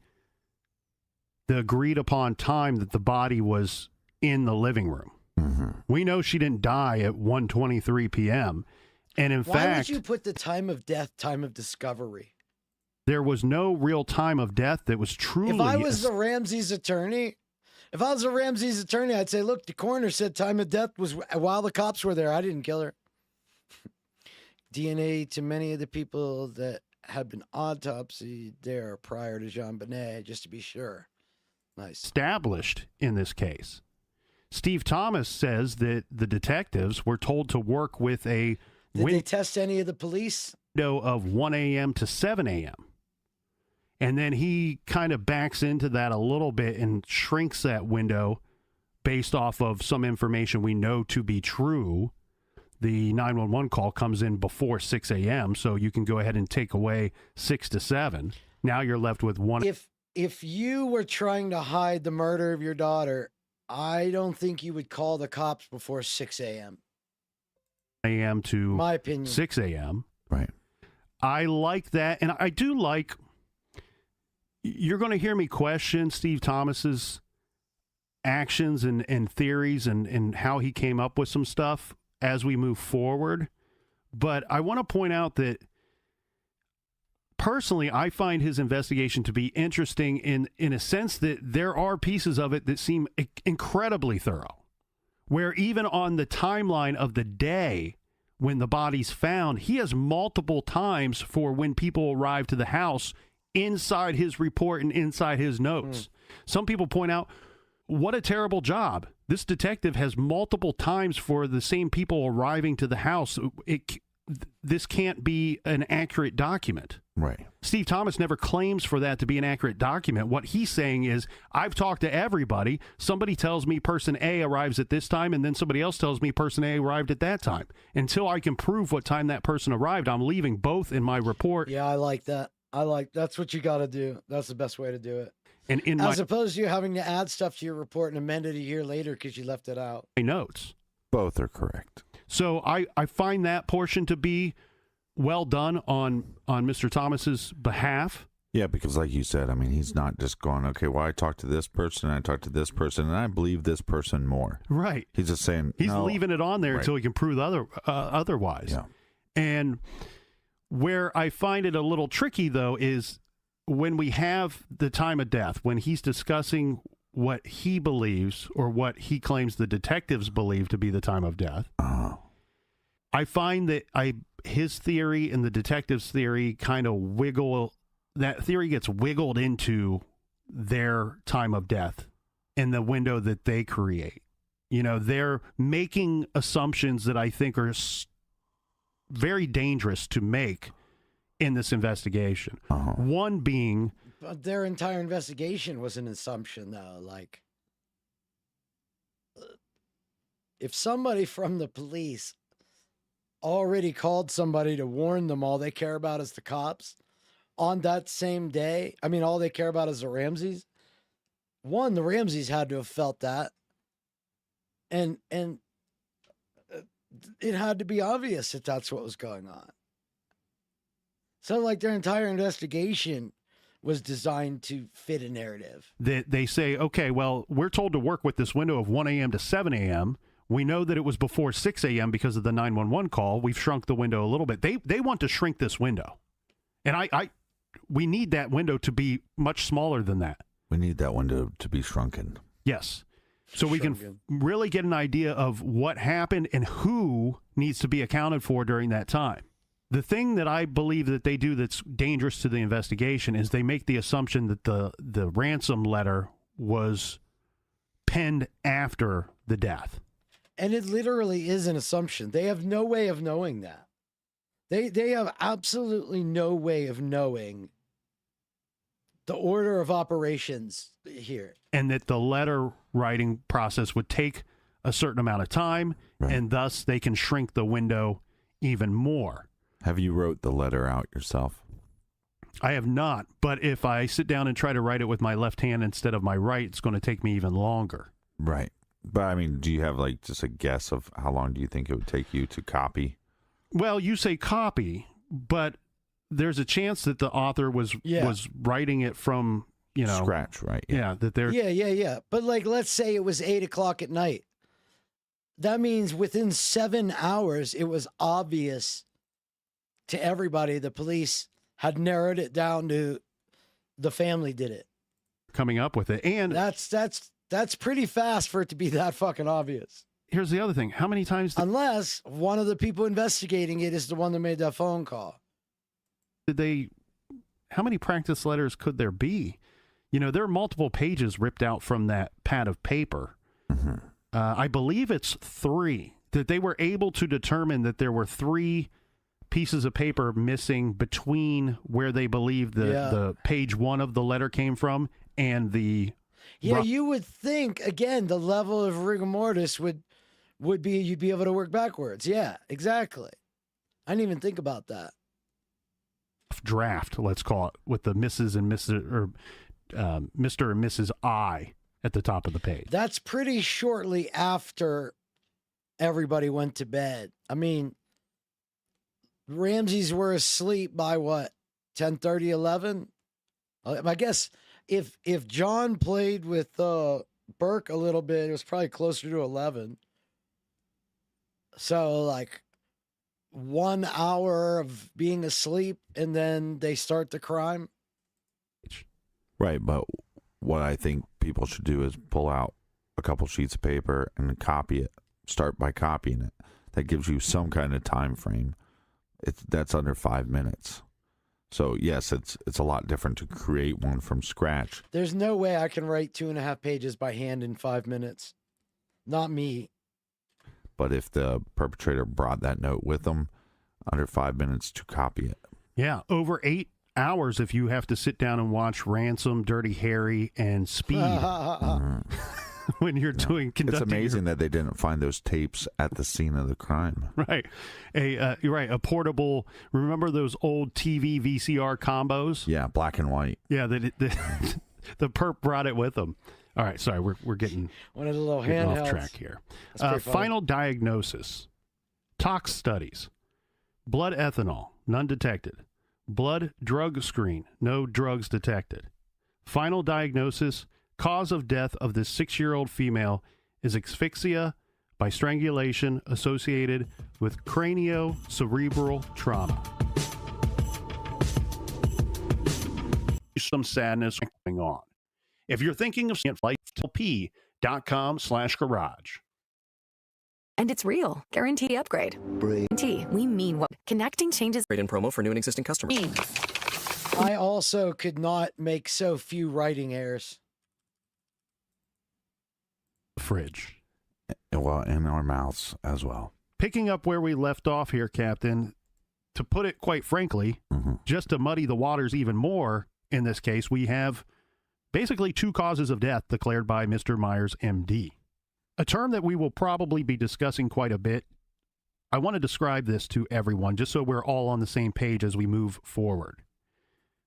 the agreed upon time that the body was in the living room. Mm-hmm. We know she didn't die at 1:23 p.m. And in Why fact, would you put the time of death, time of discovery? there was no real time of death that was truly... If I was the Ramsey's attorney, I'd say, look, the coroner said time of death was while the cops were there. I didn't kill her. DNA to many of the people that had been autopsied there prior to JonBenet, just to be sure. Nice. Established in this case. Steve Thomas says that the detectives were told to work with a Did they test any of the police? window of 1 a.m. to 7 a.m. And then he kind of backs into that a little bit and shrinks that window based off of some information we know to be true. The 911 call comes in before 6 a.m., so you can go ahead and take away 6 to 7. Now you're left with 1. If you were trying to hide the murder of your daughter, I don't think you would call the cops before 6 a.m. a.m. to my opinion. 6 a.m. Right. I like that, and I do like... You're going to hear me question Steve Thomas's actions and theories and how he came up with some stuff as we move forward. But I want to point out that personally, I find his investigation to be interesting in a sense that there are pieces of it that seem incredibly thorough, where even on the timeline of the day when the body's found, he has multiple times for when people arrive to the house inside his report and inside his notes. Some people point out, what a terrible job. This detective has multiple times for the same people arriving to the house. This can't be an accurate document. Right. Steve Thomas never claims for that to be an accurate document. What he's saying is, I've talked to everybody. Somebody tells me person A arrives at this time, and then somebody else tells me person A arrived at that time. Until I can prove what time that person arrived, I'm leaving both in my report. Yeah, I like that. That's what you got to do. That's the best way to do it. And as opposed to you having to add stuff to your report and amend it a year later because you left it out. My notes. Both are correct. So I find that portion to be well done on Mr. Thomas's behalf. Yeah, because like you said, I mean, he's not just going, okay, well, I talked to this person, I talked to this person, and I believe this person more. Right. He's just saying, he's no. leaving it on there Right. until he can prove otherwise. Yeah. And where I find it a little tricky, though, is when we have the time of death, when he's discussing what he believes or what he claims the detectives believe to be the time of death. I find that his theory and the detective's theory kind of that theory gets wiggled into their time of death in the window that they create. You know, they're making assumptions that I think are very dangerous to make in this investigation. One being... But their entire investigation was an assumption, though. Like, if somebody from the police already called somebody to warn them all they care about is the cops on that same day, I mean, all they care about is the Ramseys. One, the Ramseys had to have felt that. And it had to be obvious that that's what was going on. So, like, their entire investigation was designed to fit a narrative. They say, okay, well, we're told to work with this window of 1 a.m. to 7 a.m. We know that it was before 6 a.m. because of the 911 call. We've shrunk the window a little bit. They want to shrink this window. And we need that window to be much smaller than that. We need that window to be shrunken. Yes. So we can really get an idea of what happened and who needs to be accounted for during that time. The thing that I believe that they do that's dangerous to the investigation is they make the assumption that the ransom letter was penned after the death. And it literally is an assumption. They have no way of knowing that. They have absolutely no way of knowing the order of operations here. And that the letter writing process would take a certain amount of time, and thus they can shrink the window even more. Have you wrote the letter out yourself? I have not, but if I sit down and try to write it with my left hand instead of my right, it's going to take me even longer. Right. But I mean, do you have like just a guess of how long do you think it would take you to copy? Well, you say copy, but there's a chance that the author was writing it from, scratch, right? Yeah, that they're Yeah. But like, let's say it was 8 o'clock at night. That means within 7 hours, it was obvious to everybody the police had narrowed it down to the family did it. Coming up with it. And that's pretty fast for it to be that fucking obvious. Here's the other thing. How many times unless one of the people investigating it is the one that made that phone call. How many practice letters could there be? There are multiple pages ripped out from that pad of paper. Mm-hmm. I believe it's 3 that they were able to determine that there were 3 pieces of paper missing between where they believe the page 1 of the letter came from and the... Yeah, you would think, again, the level of rigor mortis would be you'd be able to work backwards. Yeah, exactly. I didn't even think about that. Draft, let's call it, with the Mrs. and Mr. or Mr. and Mrs. I at the top of the page. That's pretty shortly after everybody went to bed. I mean, Ramseys were asleep by what, 10:30, 11? I guess if John played with Burke a little bit, it was probably closer to 11. So like 1 hour of being asleep and then they start the crime. Right, but what I think people should do is pull out a couple sheets of paper and copy it. Start by copying it. That gives you some kind of time frame. That's under 5 minutes. So yes, it's a lot different to create one from scratch. There's no way I can write 2.5 pages by hand in 5 minutes. Not me. But if the perpetrator brought that note with them, under 5 minutes to copy it. Yeah, over 8 hours if you have to sit down and watch Ransom, Dirty Harry, and Speed when you're conducting. It's amazing that they didn't find those tapes at the scene of the crime. Right. You're right. A portable, remember those old TV VCR combos? Yeah, black and white. Yeah, the perp brought it with them. All right, sorry, we're getting one of the little off handhelds. track here. Final diagnosis. Tox studies. Blood ethanol, none detected. Blood drug screen, no drugs detected. Final diagnosis, cause of death of this 6-year-old female is asphyxia by strangulation associated with craniocerebral trauma. Some sadness going on. If you're thinking of flight.com/garage. And it's real. Guarantee upgrade. Guarantee. We mean what? Connecting changes. Great in promo for new and existing customers. I also could not make so few writing errors. Fridge. Well, in our mouths as well. Picking up where we left off here, Captain, to put it quite frankly, just to muddy the waters even more in this case, we have basically 2 causes of death declared by Mr. Myers, MD. A term that we will probably be discussing quite a bit. I want to describe this to everyone just so we're all on the same page as we move forward.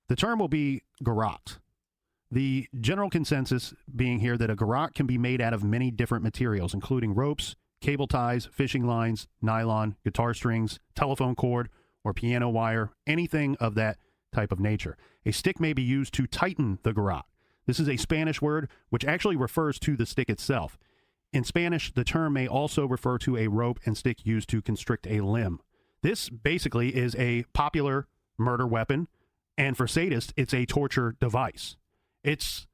The term will be garrote. The general consensus being here that a garrote can be made out of many different materials, including ropes, cable ties, fishing lines, nylon, guitar strings, telephone cord, or piano wire, anything of that type of nature. A stick may be used to tighten the garrote. This is a Spanish word which actually refers to the stick itself. In Spanish, the term may also refer to a rope and stick used to constrict a limb. This basically is a popular murder weapon, and for sadists, it's a torture device. It's,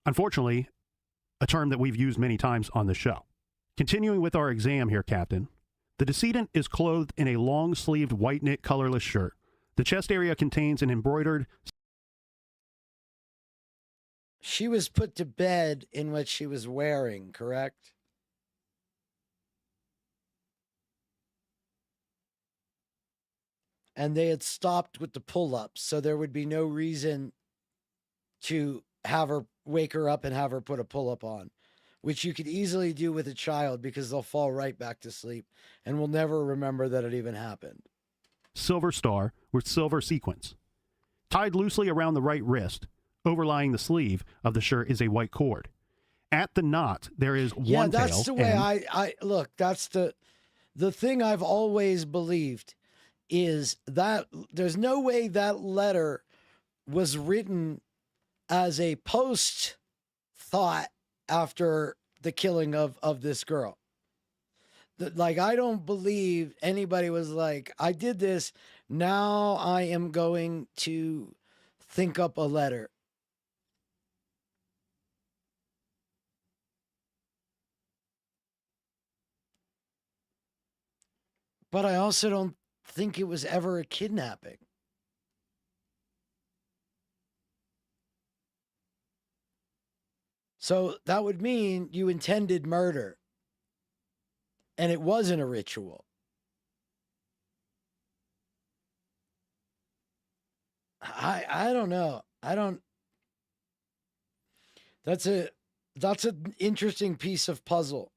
unfortunately, a term that we've used many times on the show. Continuing with our exam here, Captain, the decedent is clothed in a long-sleeved white knit colorless shirt. The chest area contains an embroidered... She was put to bed in what she was wearing, correct? And they had stopped with the pull-ups, so there would be no reason to have her wake her up and have her put a pull-up on, which you could easily do with a child because they'll fall right back to sleep and will never remember that it even happened. Silver star with silver sequins. Tied loosely around the right wrist, overlying the sleeve of the shirt is a white cord. At the knot, there is one tail. Yeah, that's the way I look. That's the thing I've always believed is that there's no way that letter was written as a post thought after the killing of this girl. Like, I don't believe anybody was like, I did this, now I am going to think up a letter. But I also don't think it was ever a kidnapping. So that would mean you intended murder. And it wasn't a ritual. I don't know. That's an interesting piece of puzzle.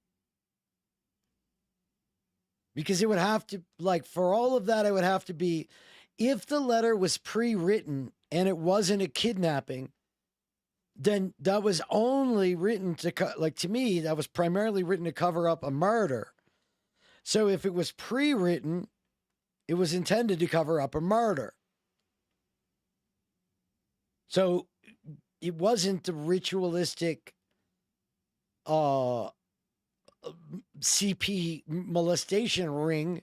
Because it would have to, like, for all of that, it would have to be, if the letter was pre-written and it wasn't a kidnapping, then that was only written to, to me, that was primarily written to cover up a murder. So if it was pre-written, it was intended to cover up a murder. So it wasn't the ritualistic CP molestation ring.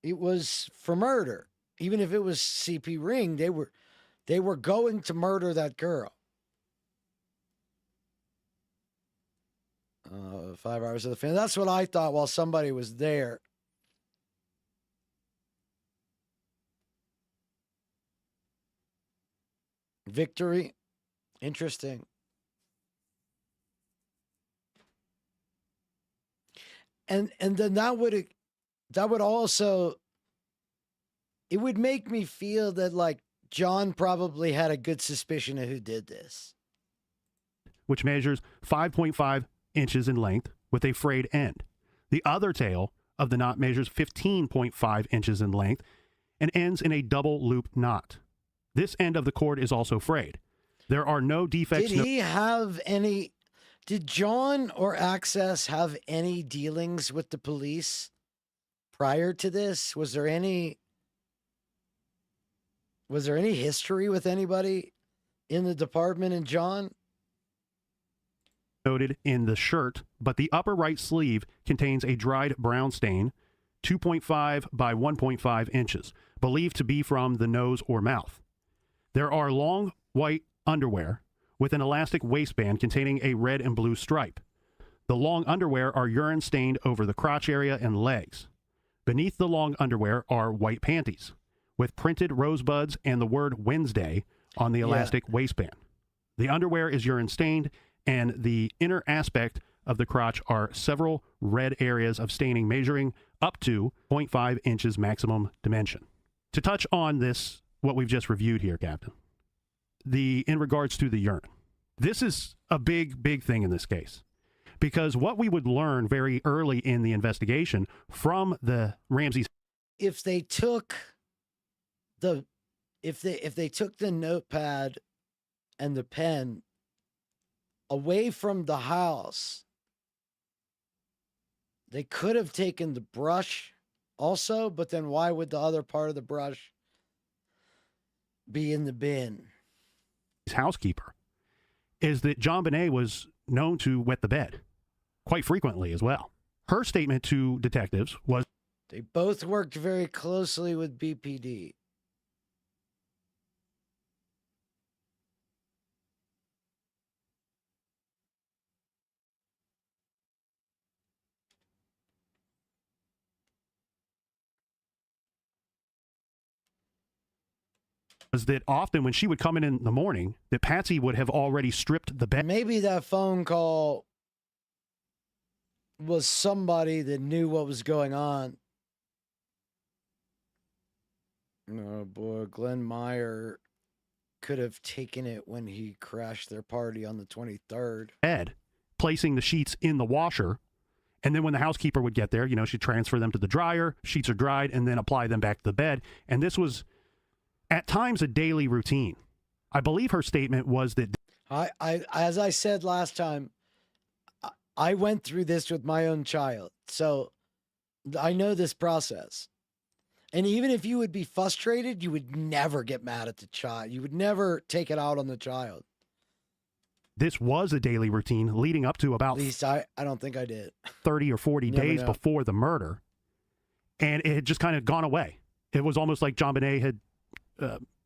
It was for murder. Even if it was CP ring, they were going to murder that girl. 5 hours of the family. That's what I thought while somebody was there. Victory. Interesting. And then that would also, it would make me feel that, like, John probably had a good suspicion of who did this. Which measures 5.5 inches in length with a frayed end. The other tail of the knot measures 15.5 inches in length and ends in a double loop knot. This end of the cord is also frayed. There are no defects. Did John or Access have any dealings with the police prior to this? Was there any history with anybody in the department and John? Noted in the shirt, but the upper right sleeve contains a dried brown stain, 2.5 by 1.5 inches, believed to be from the nose or mouth. There are long white underwear with an elastic waistband containing a red and blue stripe. The long underwear are urine stained over the crotch area and legs. Beneath the long underwear are white panties with printed rosebuds and the word Wednesday on the elastic waistband. The underwear is urine stained, and the inner aspect of the crotch are several red areas of staining measuring up to 0.5 inches maximum dimension. To touch on this, what we've just reviewed here, Captain, in regards to the urine, this is a big thing in this case, because what we would learn very early in the investigation from the Ramseys, if they took the notepad and the pen away from the house, they could have taken the brush also, but then why would the other part of the brush be in the bin? His housekeeper is that JonBenet was known to wet the bed quite frequently as well. Her statement to detectives was, they both worked very closely with BPD. was that often when she would come in the morning, that Patsy would have already stripped the bed. Maybe that phone call was somebody that knew what was going on. Oh boy, Glenn Meyer could have taken it when he crashed their party on the 23rd. Bed, placing the sheets in the washer, and then when the housekeeper would get there, you know, she'd transfer them to the dryer, sheets are dried, and then apply them back to the bed. And this was at times a daily routine. I believe her statement was that I as I said last time, I went through this with my own child, so I know this process. And even if you would be frustrated, you would never get mad at the child. You would never take it out on the child. this was a daily routine leading up to about, at least I don't think I did, 30 or 40 days before the murder. And it had just kind of gone away. It was almost like JonBenet had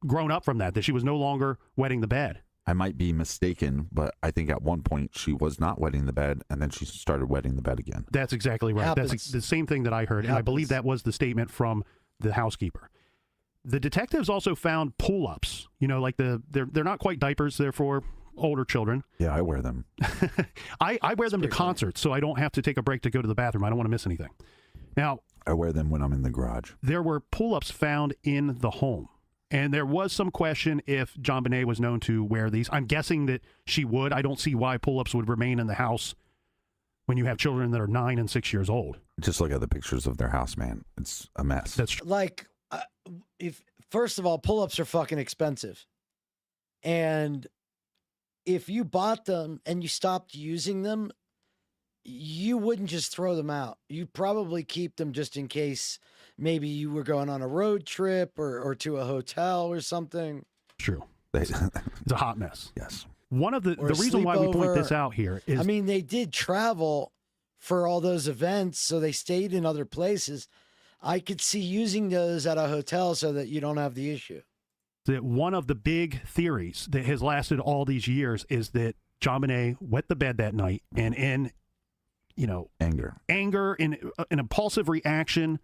grown up from that she was no longer wetting the bed. I might be mistaken, but I think at one point she was not wetting the bed, and then she started wetting the bed again. That's exactly right. Happens. That's the same thing that I heard, and I believe that was the statement from the housekeeper. The detectives also found pull-ups. You know, like they're not quite diapers, they're for older children. Yeah, I wear them. I wear them to concerts, so I don't have to take a break to go to the bathroom. I don't want to miss anything. Now, I wear them when I'm in the garage. There were pull-ups found in the home. And there was some question if JonBenet was known to wear these. I'm guessing that she would. I don't see why pull-ups would remain in the house when you have children that are 9 and 6 years old. Just look at the pictures of their house, man. It's a mess. That's true. Like, if first of all, pull-ups are fucking expensive. And if you bought them and you stopped using them, you wouldn't just throw them out. You'd probably keep them just in case maybe you were going on a road trip or to a hotel or something. True. It's a hot mess. Yes. One of the reason why we point this out here is, I mean, they did travel for all those events, so they stayed in other places. I could see using those at a hotel so that you don't have the issue. That one of the big theories that has lasted all these years is that JonBenet wet the bed that night, and in, you know, anger, in an impulsive reaction,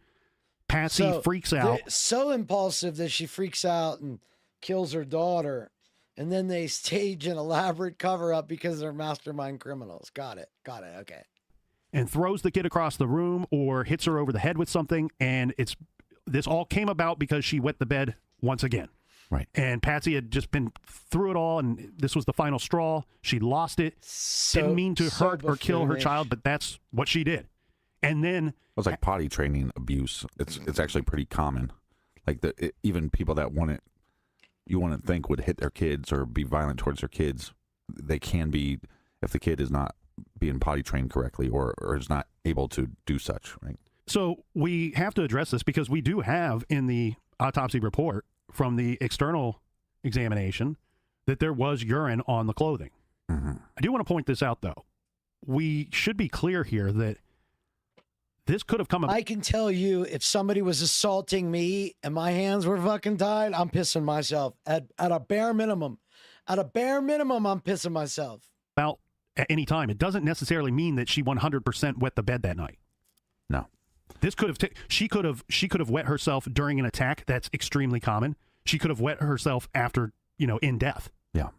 Patsy freaks out. So impulsive that she freaks out and kills her daughter. And then they stage an elaborate cover-up because they're mastermind criminals. Got it. Okay. And throws the kid across the room or hits her over the head with something. And this all came about because she wet the bed once again. Right. And Patsy had just been through it all, and this was the final straw. She lost it. Didn't mean to hurt or kill her child, but that's what she did. And then it was like potty training abuse. It's actually pretty common. Like even people that you wouldn't think would hit their kids or be violent towards their kids, they can be if the kid is not being potty trained correctly or is not able to do such. Right. So we have to address this because we do have in the autopsy report from the external examination that there was urine on the clothing. Mm-hmm. I do want to point this out, though. We should be clear here that this could have come up. I can tell you, if somebody was assaulting me and my hands were fucking tied, I'm pissing myself. At a bare minimum. At a bare minimum, I'm pissing myself. About at any time. It doesn't necessarily mean that she 100% wet the bed that night. No. This could have she could have wet herself during an attack. That's extremely common. She could have wet herself after, in death. Yeah.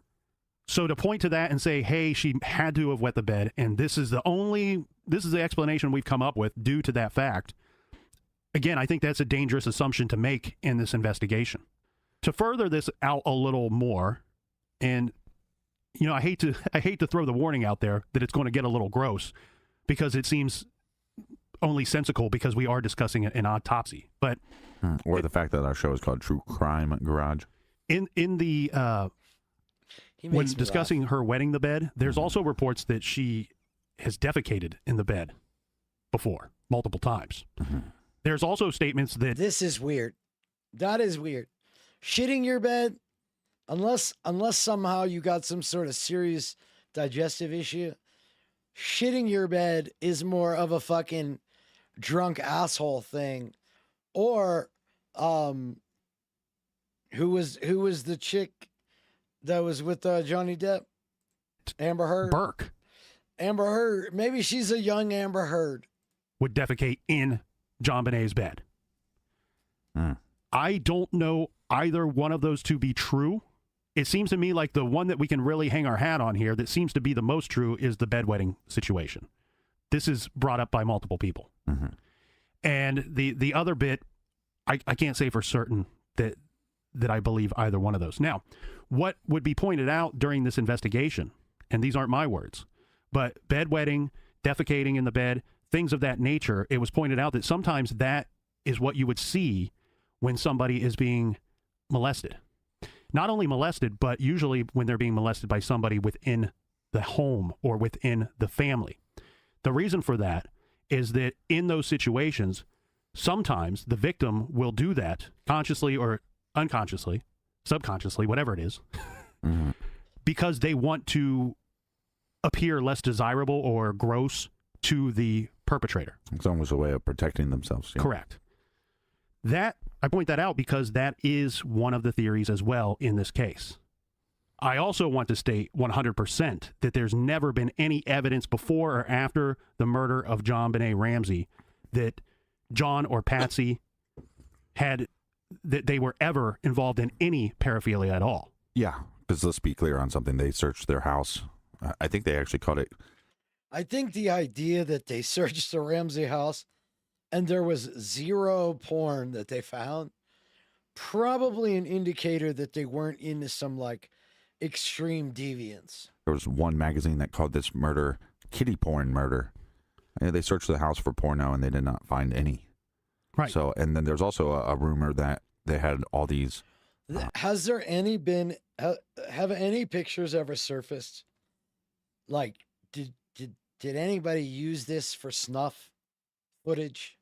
So to point to that and say, hey, she had to have wet the bed, and this is the explanation we've come up with due to that fact. Again, I think that's a dangerous assumption to make in this investigation. To further this out a little more, and I hate to throw the warning out there that it's going to get a little gross because it seems only sensical because we are discussing an autopsy, but or the fact that our show is called True Crime Garage. In the when discussing her wetting the bed, there's also reports that she has defecated in the bed before multiple times. Mm-hmm. There's also statements that this is weird. That is weird. Shitting your bed, unless somehow you got some sort of serious digestive issue, shitting your bed is more of a fucking drunk asshole thing. Or who was the chick that was with Johnny Depp? Amber Heard. Burke. Amber Heard. Maybe she's a young Amber Heard. Would defecate in JonBenet's bed. I don't know either one of those to be true. It seems to me like the one that we can really hang our hat on here that seems to be the most true is the bedwetting situation. This is brought up by multiple people. And the other bit, I can't say for certain that I believe either one of those. Now, what would be pointed out during this investigation, and these aren't my words, but bedwetting, defecating in the bed, things of that nature, it was pointed out that sometimes that is what you would see when somebody is being molested. Not only molested, but usually when they're being molested by somebody within the home or within the family. The reason for that is that in those situations, sometimes the victim will do that consciously or unconsciously, subconsciously, whatever it is, because they want to appear less desirable or gross to the perpetrator. It's almost a way of protecting themselves. Yeah. Correct. That, I point that out because that is one of the theories as well in this case. I also want to state 100% that there's never been any evidence before or after the murder of JonBenet Ramsey that John or Patsy that they were ever involved in any paraphilia at all. Yeah, because let's be clear on something. They searched their house. I think they actually caught it. I think the idea that they searched the Ramsey house and there was zero porn that they found, probably an indicator that they weren't into some like extreme deviance. There was one magazine that called this murder kitty porn murder. And they searched the house for porno and they did not find any. Right. So, and then there's also a rumor that they had all these. Has there have any pictures ever surfaced? Like, did anybody use this for snuff footage?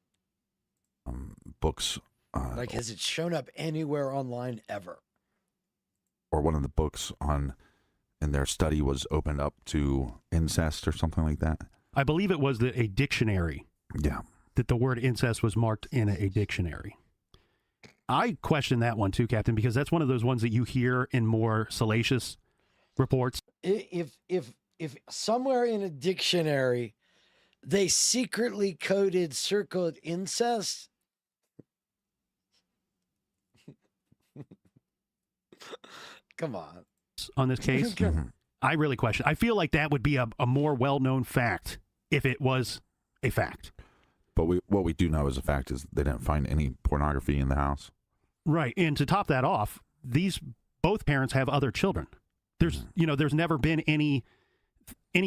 Books. Like, has it shown up anywhere online ever? Or one of the books in their study was opened up to incest or something like that. I believe it was a dictionary. Yeah. That the word incest was marked in a dictionary. I question that one too, Captain, because that's one of those ones that you hear in more salacious reports. If somewhere in a dictionary they secretly circled incest, come on. On this case, I really question. I feel like that would be a more well-known fact if it was a fact. But what we do know as a fact is they didn't find any pornography in the house. Right. And to top that off, both parents have other children. There's never been any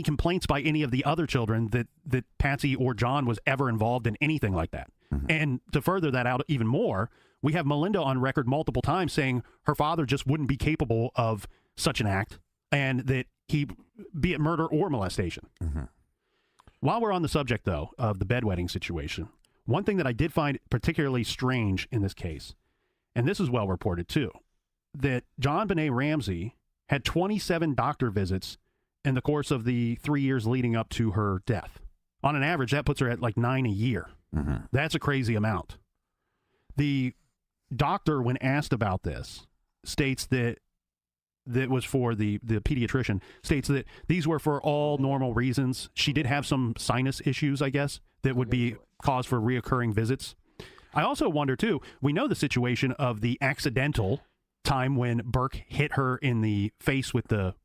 complaints by any of the other children that Patsy or John was ever involved in anything like that. And to further that out even more, we have Melinda on record multiple times saying her father just wouldn't be capable of such an act and that he, be it murder or molestation. While we're on the subject, though, of the bedwetting situation, one thing that I did find particularly strange in this case, and this is well reported too, that JonBenet Ramsey had 27 doctor visits in the course of the 3 years leading up to her death. On an average, that puts her at like 9 a year. That's a crazy amount. The doctor, when asked about this, states that was for the pediatrician, states that these were for all normal reasons. She did have some sinus issues, I guess, that would be cause for reoccurring visits. I also wonder, too, we know the situation of the accidental time when Burke hit her in the face with the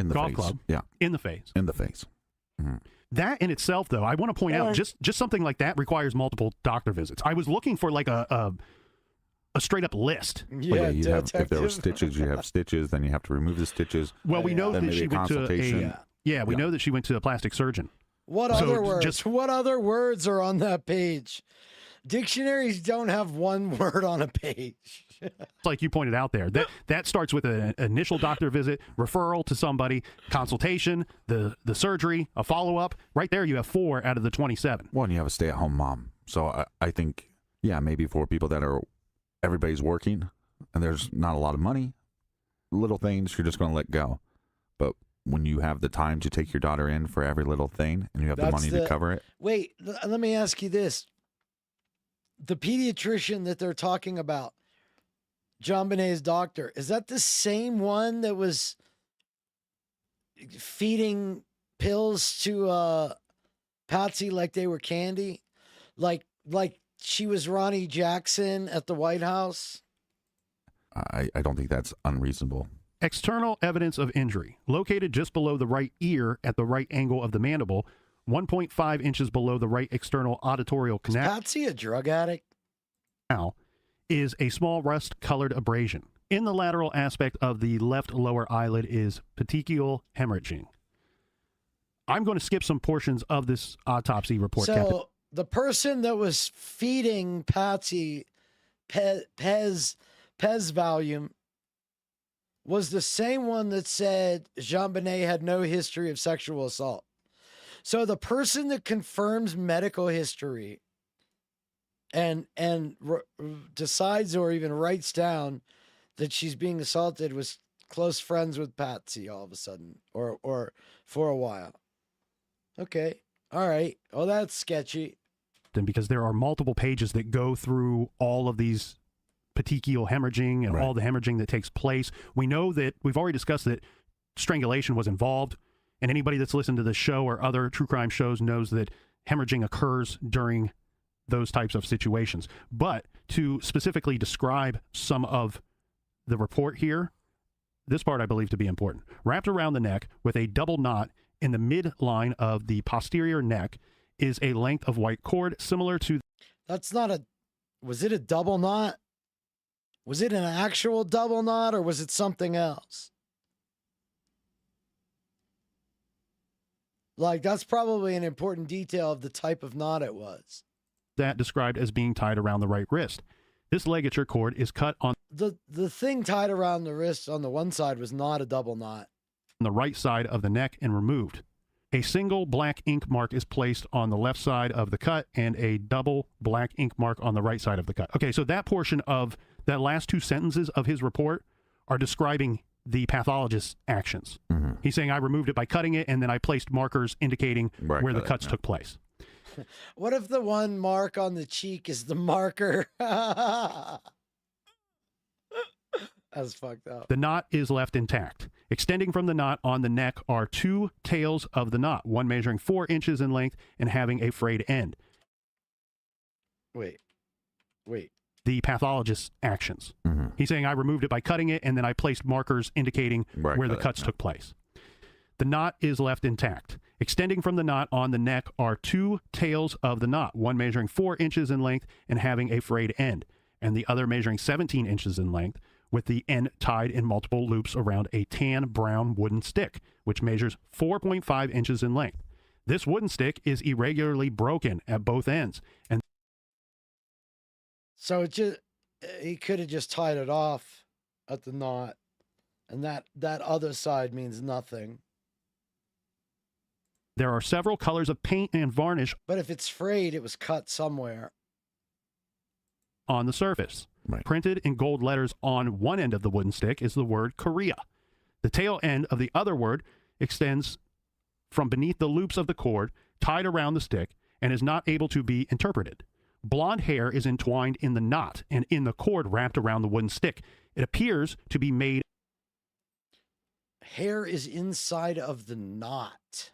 golf club. Yeah. In the face. In the face. That in itself, though, I want to point out, just something like that requires multiple doctor visits. I was looking for like a straight up list. Yeah, if there were stitches, you have stitches, then you have to remove the stitches. Well, we know that she went to we know that she went to a plastic surgeon. What other words? What other words are on that page? Dictionaries don't have one word on a page. Like you pointed out there, that starts with an initial doctor visit, referral to somebody, consultation, the surgery, a follow-up. Right there, you have 4 out of the 27. Well, and you have a stay-at-home mom. So I think Yeah, maybe for people that are, everybody's working and there's not a lot of money, little things you're just going to let go. But when you have the time to take your daughter in for every little thing and you have the money to cover it. Wait, let me ask you this. The pediatrician that they're talking about, JonBenet's doctor, is that the same one that was feeding pills to Patsy like they were candy? Like she was Ronnie Jackson at the White House? I don't think that's unreasonable. External evidence of injury, located just below the right ear at the right angle of the mandible, 1.5 inches below the right external auditorial canal. Is Patsy a drug addict? Now, is a small rust-colored abrasion. In the lateral aspect of the left lower eyelid is petechial hemorrhaging. I'm going to skip some portions of this autopsy report, So Captain. the person that was feeding Patsy Pez Valium was the same one that said JonBenet had no history of sexual assault. So the person that confirms medical history and decides or even writes down that she's being assaulted was close friends with Patsy all of a sudden, or for a while. Okay. All right. Oh, that's sketchy. Because there are multiple pages that go through all of these petechial hemorrhaging and all the hemorrhaging that takes place. We know that we've already discussed that strangulation was involved, and anybody that's listened to this show or other true crime shows knows that hemorrhaging occurs during those types of situations. But to specifically describe some of the report here, this part I believe to be important. Wrapped around the neck with a double knot in the midline of the posterior neck is a length of white cord similar to... That's not a... Was it a double knot? Was it an actual double knot or was it something else? Like, that's probably an important detail of the type of knot it was. That described as being tied around the right wrist. This ligature cord is cut on the thing tied around the wrist on the one side was not a double knot. On the right side of the neck and removed. A single black ink mark is placed on the left side of the cut and a double black ink mark on the right side of the cut. Okay, so that portion of that last two sentences of his report are describing the pathologist's actions. Mm-hmm. He's saying, I removed it by cutting it, and then I placed markers indicating where the cuts took place. What if the one mark on the cheek is the marker? That's fucked up. The knot is left intact. Extending from the knot on the neck are two tails of the knot, one measuring 4 inches in length and having a frayed end. Wait. The pathologist's actions. Mm-hmm. He's saying, I removed it by cutting it, and then I placed markers indicating where the cuts took place. The knot is left intact. Extending from the knot on the neck are two tails of the knot, one measuring 4 inches in length and having a frayed end, and the other measuring 17 inches in length, with the end tied in multiple loops around a tan brown wooden stick, which measures 4.5 inches in length. This wooden stick is irregularly broken at both ends. And so he could have just tied it off at the knot, and that other side means nothing. There are several colors of paint and varnish. But if it's frayed, it was cut somewhere. On the surface. Right. Printed in gold letters on one end of the wooden stick is the word Korea. The tail end of the other word extends from beneath the loops of the cord tied around the stick and is not able to be interpreted. Blonde hair is entwined in the knot and in the cord wrapped around the wooden stick. It appears to be made... Hair is inside of the knot.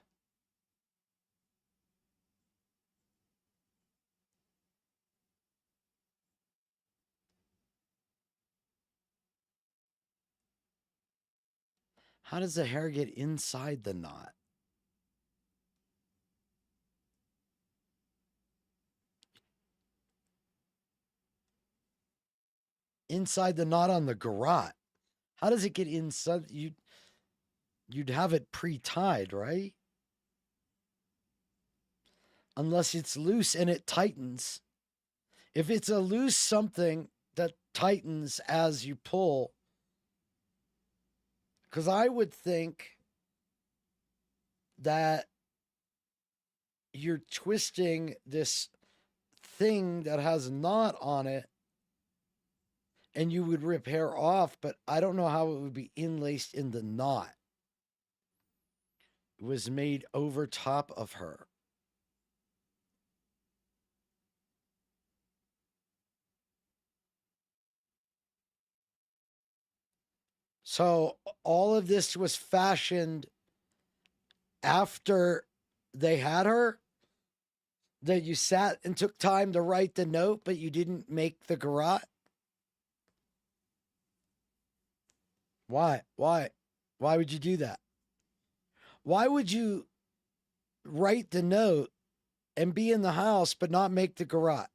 How does the hair get inside the knot? Inside the knot on the garrote. How does it get inside? You'd have it pre-tied, right? Unless it's loose and it tightens. If it's a loose something that tightens as you pull, because I would think that you're twisting this thing that has a knot on it and you would rip hair off, but I don't know how it would be inlaced in the knot. It was made over top of her. So all of this was fashioned after they had her? That you sat and took time to write the note, but you didn't make the garrote? Why? Why would you do that? Why would you write the note and be in the house but not make the garrote?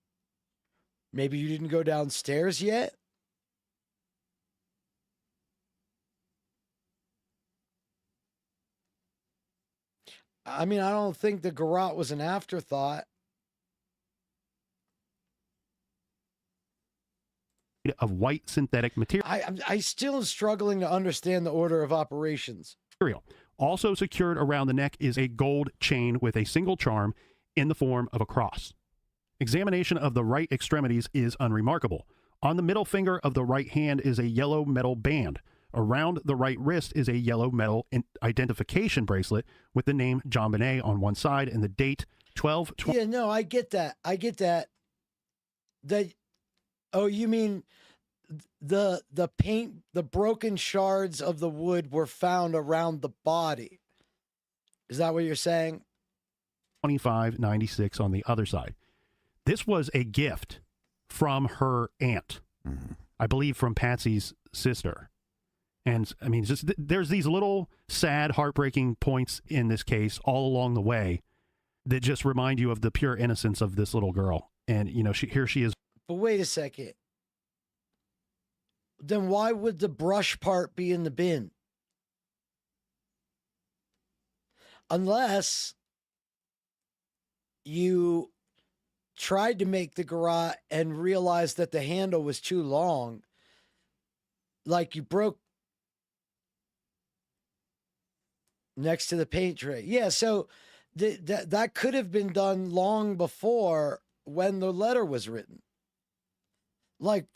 Maybe you didn't go downstairs yet? I mean, I don't think the garrote was an afterthought. Of white synthetic material. I still am struggling to understand the order of operations. Also secured around the neck is a gold chain with a single charm in the form of a cross. Examination of the right extremities is unremarkable. On the middle finger of the right hand is a yellow metal band. Around the right wrist is a yellow metal identification bracelet with the name JonBenet on one side and the date 12/20. Yeah, no, I get that. I get that. Oh, you mean the paint, the broken shards of the wood were found around the body. Is that what you're saying? 2596 on the other side. This was a gift from her aunt, I believe from Patsy's sister. And I mean, just there's these little sad, heartbreaking points in this case all along the way that just remind you of the pure innocence of this little girl. And, you know, here she is. But wait a second. Then why would the brush part be in the bin? Unless you tried to make the garrote and realized that the handle was too long. Like you broke next to the paint tray. Yeah, so that could have been done long before when the letter was written. Like,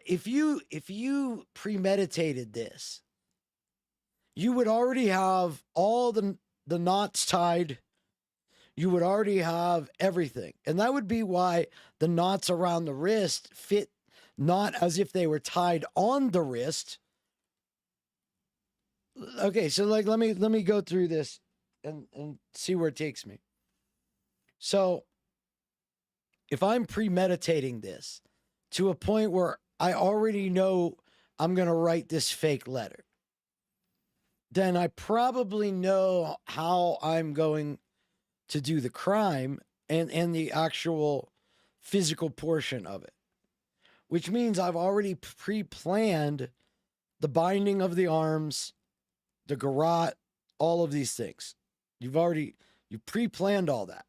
if you premeditated this, you would already have all the knots tied. You would already have everything. And that would be why the knots around the wrist fit not as if they were tied on the wrist. Okay, so like let me go through this and see where it takes me. So if I'm premeditating this to a point where I already know I'm going to write this fake letter, then I probably know how I'm going to do the crime and the actual physical portion of it, which means I've already pre-planned the binding of the arms, the garrote, all of these things. You pre-planned all that.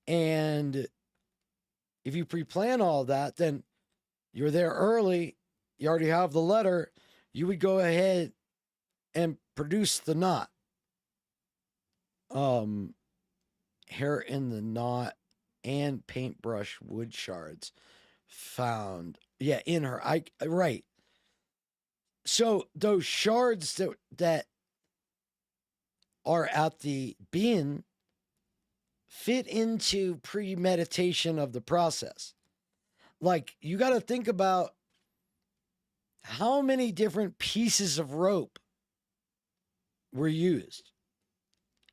And if you pre-plan all that, then you're there early, you already have the letter, you would go ahead and produce the knot. Hair in the knot and paintbrush wood shards found. Yeah, in her. Right. So those shards that are at the bin fit into premeditation of the process. Like, you got to think about how many different pieces of rope were used.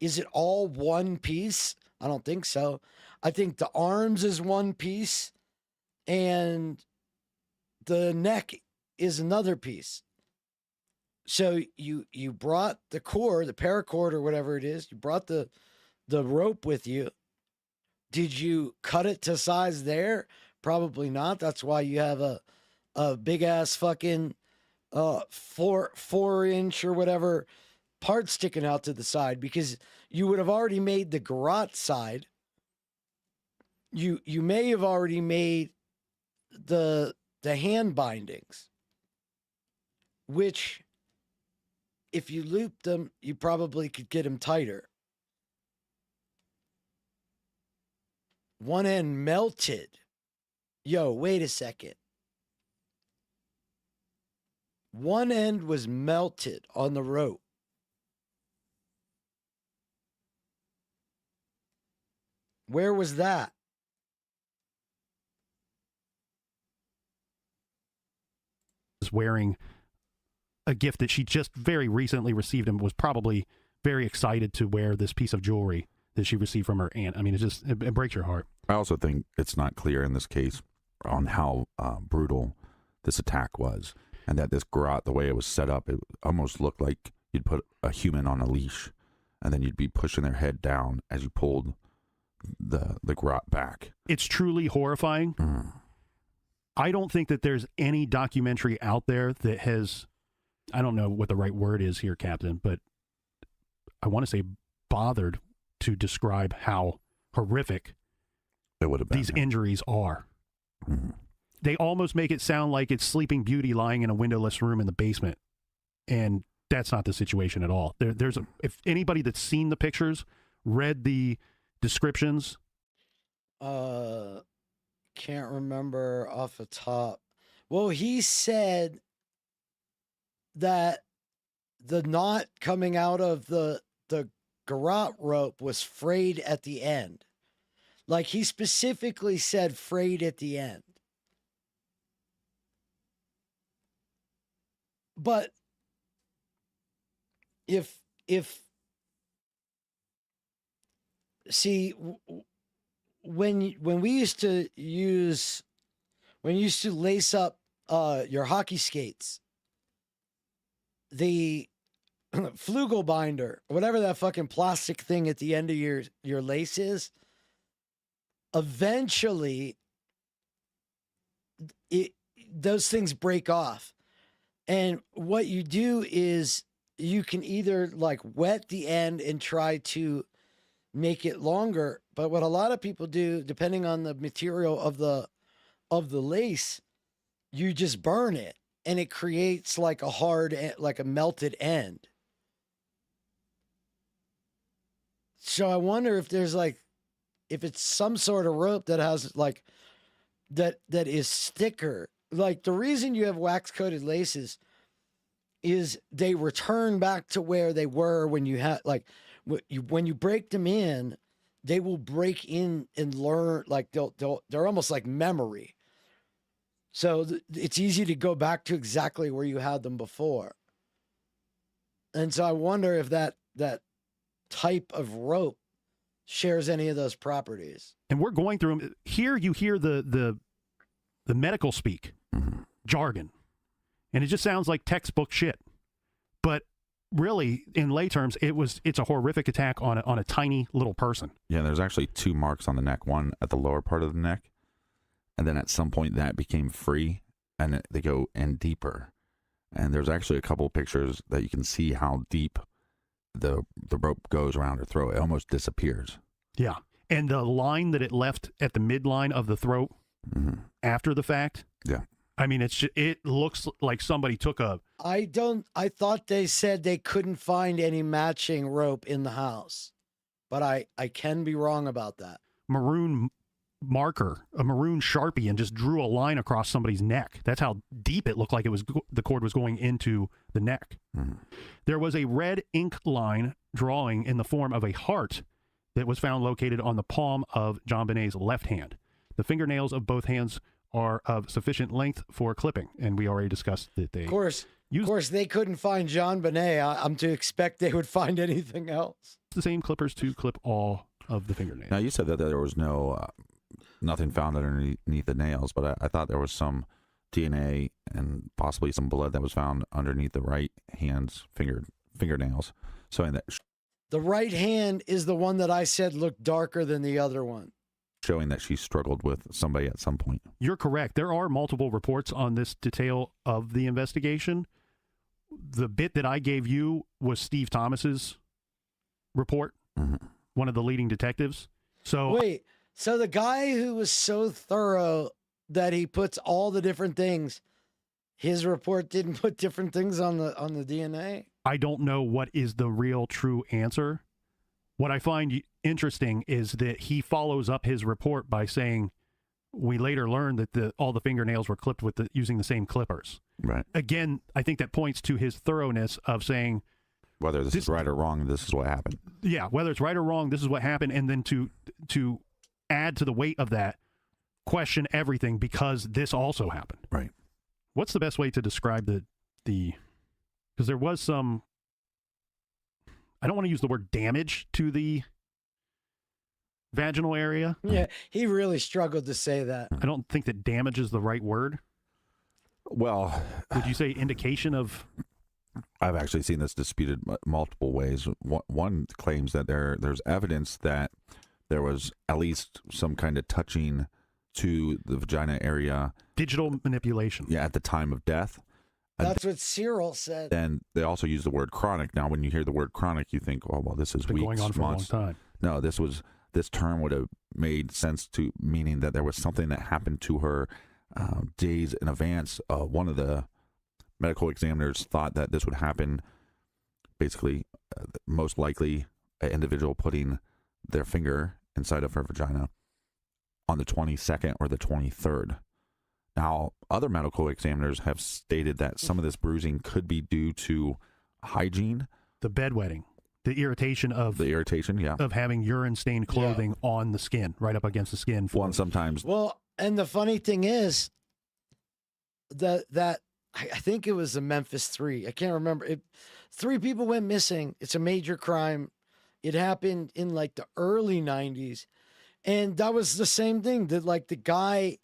Is it all one piece? I don't think so. I think the arms is one piece and the neck is another piece. So you brought the cord, the paracord or whatever it is, you brought the rope with you. Did you cut it to size there? Probably not. That's why you have a big ass fucking 4-inch or whatever part sticking out to the side, because you would have already made the garrote side. You may have already made the hand bindings, which if you looped them, you probably could get them tighter. One end melted. Yo, wait a second. One end was melted on the rope. Where was that? Is wearing a gift that she just very recently received and was probably very excited to wear this piece of jewelry that she received from her aunt. I mean, it breaks your heart. I also think it's not clear in this case on how brutal this attack was, and that this garrote, the way it was set up, it almost looked like you'd put a human on a leash, and then you'd be pushing their head down as you pulled the garrote back. It's truly horrifying. I don't think that there's any documentary out there that has, I don't know what the right word is here, Captain, but I want to say bothered to describe how horrific it would have been, these injuries are. They almost make it sound like it's Sleeping Beauty lying in a windowless room in the basement, and that's not the situation at all. If anybody that's seen the pictures, read the descriptions, can't remember off the top. Well, he said that the knot coming out of the garrote rope was frayed at the end. Like, he specifically said frayed at the end. But if see, when we used to lace up your hockey skates, the flugel binder, whatever that fucking plastic thing at the end of your lace is, eventually those things break off. And what you do is you can either like wet the end and try to make it longer, but what a lot of people do, depending on the material of the lace, you just burn it and it creates like a hard, like a melted end. So I wonder if there's like, if it's some sort of rope that has like, that is thicker. Like, the reason you have wax coated laces is they return back to where they were when you had, like, when you break them in, they will break in and learn, like they're almost like memory. So it's easy to go back to exactly where you had them before. And so I wonder if that type of rope shares any of those properties. And we're going through them. Here you hear the medical speak, jargon, and it just sounds like textbook shit. But really, in lay terms, it's a horrific attack on a tiny little person. Yeah, there's actually 2 marks on the neck, one at the lower part of the neck, and then at some point that became free, and they go in deeper. And there's actually a couple of pictures that you can see how deep the rope goes around her throat. It almost disappears. Yeah, and the line that it left at the midline of the throat after the fact. Yeah. I mean, it looks like somebody took a... I thought they said they couldn't find any matching rope in the house, but I can be wrong about that. Maroon marker, a maroon Sharpie, and just drew a line across somebody's neck. That's how deep it looked like the cord was going into the neck. There was a red ink line drawing in the form of a heart that was found located on the palm of JonBenet's left hand. The fingernails of both hands are of sufficient length for clipping, and we already discussed that they... Of course, they couldn't find JonBenet. I'm to expect they would find anything else. The same clippers to clip all of the fingernails. Now, you said that there was nothing found underneath the nails, but I thought there was some DNA and possibly some blood that was found underneath the right hand's fingernails, showing that... The right hand is the one that I said looked darker than the other one, showing that she struggled with somebody at some point. You're correct. There are multiple reports on this detail of the investigation. The bit that I gave you was Steve Thomas's report, one of the leading detectives. So wait, so the guy who was so thorough that he puts all the different things, his report didn't put different things on the DNA? I don't know what is the real true answer, What I find interesting is that he follows up his report by saying, we later learned that all the fingernails were clipped with using the same clippers. Right. Again, I think that points to his thoroughness of saying, whether this is right or wrong, this is what happened. Yeah, whether it's right or wrong, this is what happened, and then to add to the weight of that, question everything because this also happened. Right. What's the best way to describe the because there was some, I don't want to use the word damage to the vaginal area. Yeah, he really struggled to say that. I don't think that damage is the right word. Well, would you say indication of? I've actually seen this disputed multiple ways. One claims that there's evidence that there was at least some kind of touching to the vagina area. Digital manipulation. Yeah, at the time of death. That's what Cyril said. Then they also use the word chronic. Now, when you hear the word chronic, you think, oh, well, this is weeks, going on for months. A long time. No, this term would have made sense to meaning that there was something that happened to her days in advance. One of the medical examiners thought that this would happen basically, most likely, an individual putting their finger inside of her vagina on the 22nd or the 23rd. Now, other medical examiners have stated that some of this bruising could be due to hygiene. The bedwetting. The irritation, yeah. Of having urine-stained clothing on the skin, right up against the skin. One sometimes. Well, and the funny thing is that I think it was the Memphis 3. I can't remember. 3 people went missing. It's a major crime. It happened in like the early 90s. And that was the same thing. That like the guy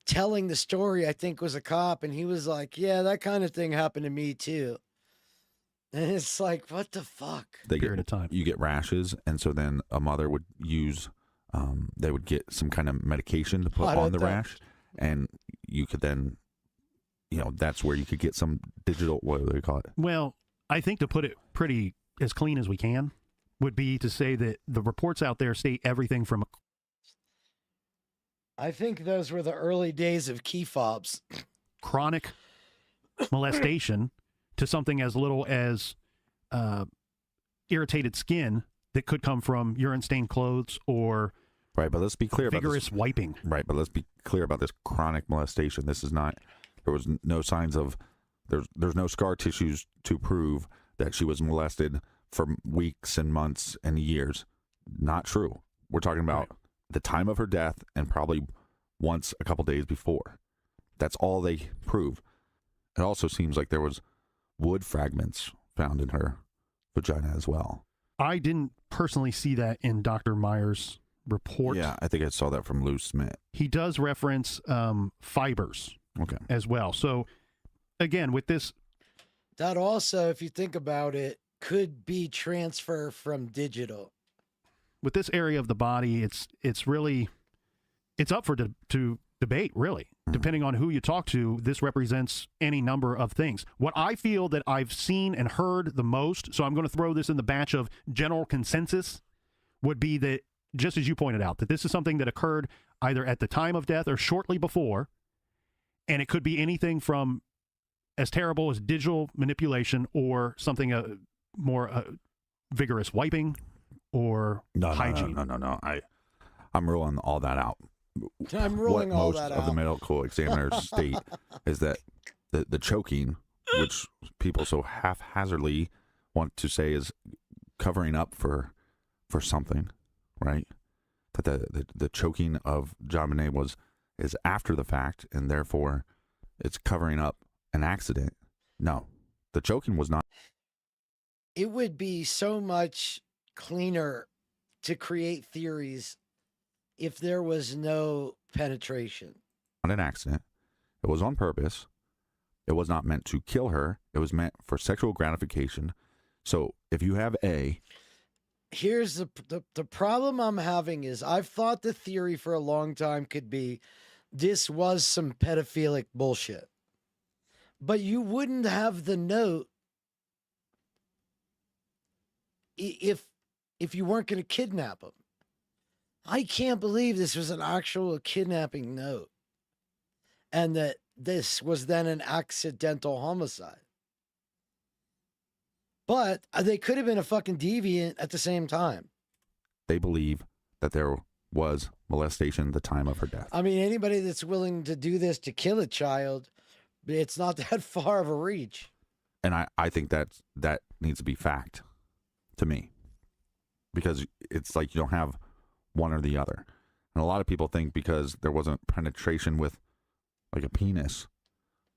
telling the story, I think, was a cop, and he was like, yeah, that kind of thing happened to me too. And it's like, what the fuck? You get rashes, and so then a mother would use, they would get some kind of medication to put on the rash, and you could then, that's where you could get some digital, what do they call it? Well, I think to put it pretty as clean as we can would be to say that the reports out there state everything from I think those were the early days of key fobs. Chronic molestation to something as little as irritated skin that could come from urine-stained clothes or right. But let's be clear vigorous about this. Wiping. Right, but let's be clear about this chronic molestation. This is not. There was no signs of. There's no scar tissues to prove that she was molested for weeks and months and years. Not true. We're talking about the time of her death and probably once a couple days before. That's all they prove. It also seems like there was wood fragments found in her vagina as well. I didn't personally see that in Dr. Meyer's report. Yeah, I think I saw that from Lou Smith. He does reference fibers as well. So again, with this, that also, if you think about it, could be transfer from digital. With this area of the body, it's really up for to debate, really. Depending on who you talk to, this represents any number of things. What I feel that I've seen and heard the most, so I'm going to throw this in the batch of general consensus, would be that, just as you pointed out, that this is something that occurred either at the time of death or shortly before, and it could be anything from as terrible as digital manipulation or something more vigorous wiping or hygiene. No. I'm ruling all that out. I'm ruling all that out. What most of the medical examiners state is that the choking, which people so haphazardly want to say is covering up for something, right? That the choking of JonBenet is after the fact, and therefore it's covering up an accident. No, the choking was not. It would be so much cleaner to create theories if there was no penetration. Not an accident. It was on purpose. It was not meant to kill her. It was meant for sexual gratification. So if you have here's the problem I'm having is I've thought the theory for a long time could be this was some pedophilic bullshit. But you wouldn't have the note if you weren't going to kidnap him. I can't believe this was an actual kidnapping note and that this was then an accidental homicide. But they could have been a fucking deviant at the same time. They believe that there was molestation at the time of her death. I mean, anybody that's willing to do this to kill a child, it's not that far of a reach. And I think that needs to be fact to me, because it's like you don't have one or the other. And a lot of people think because there wasn't penetration with like a penis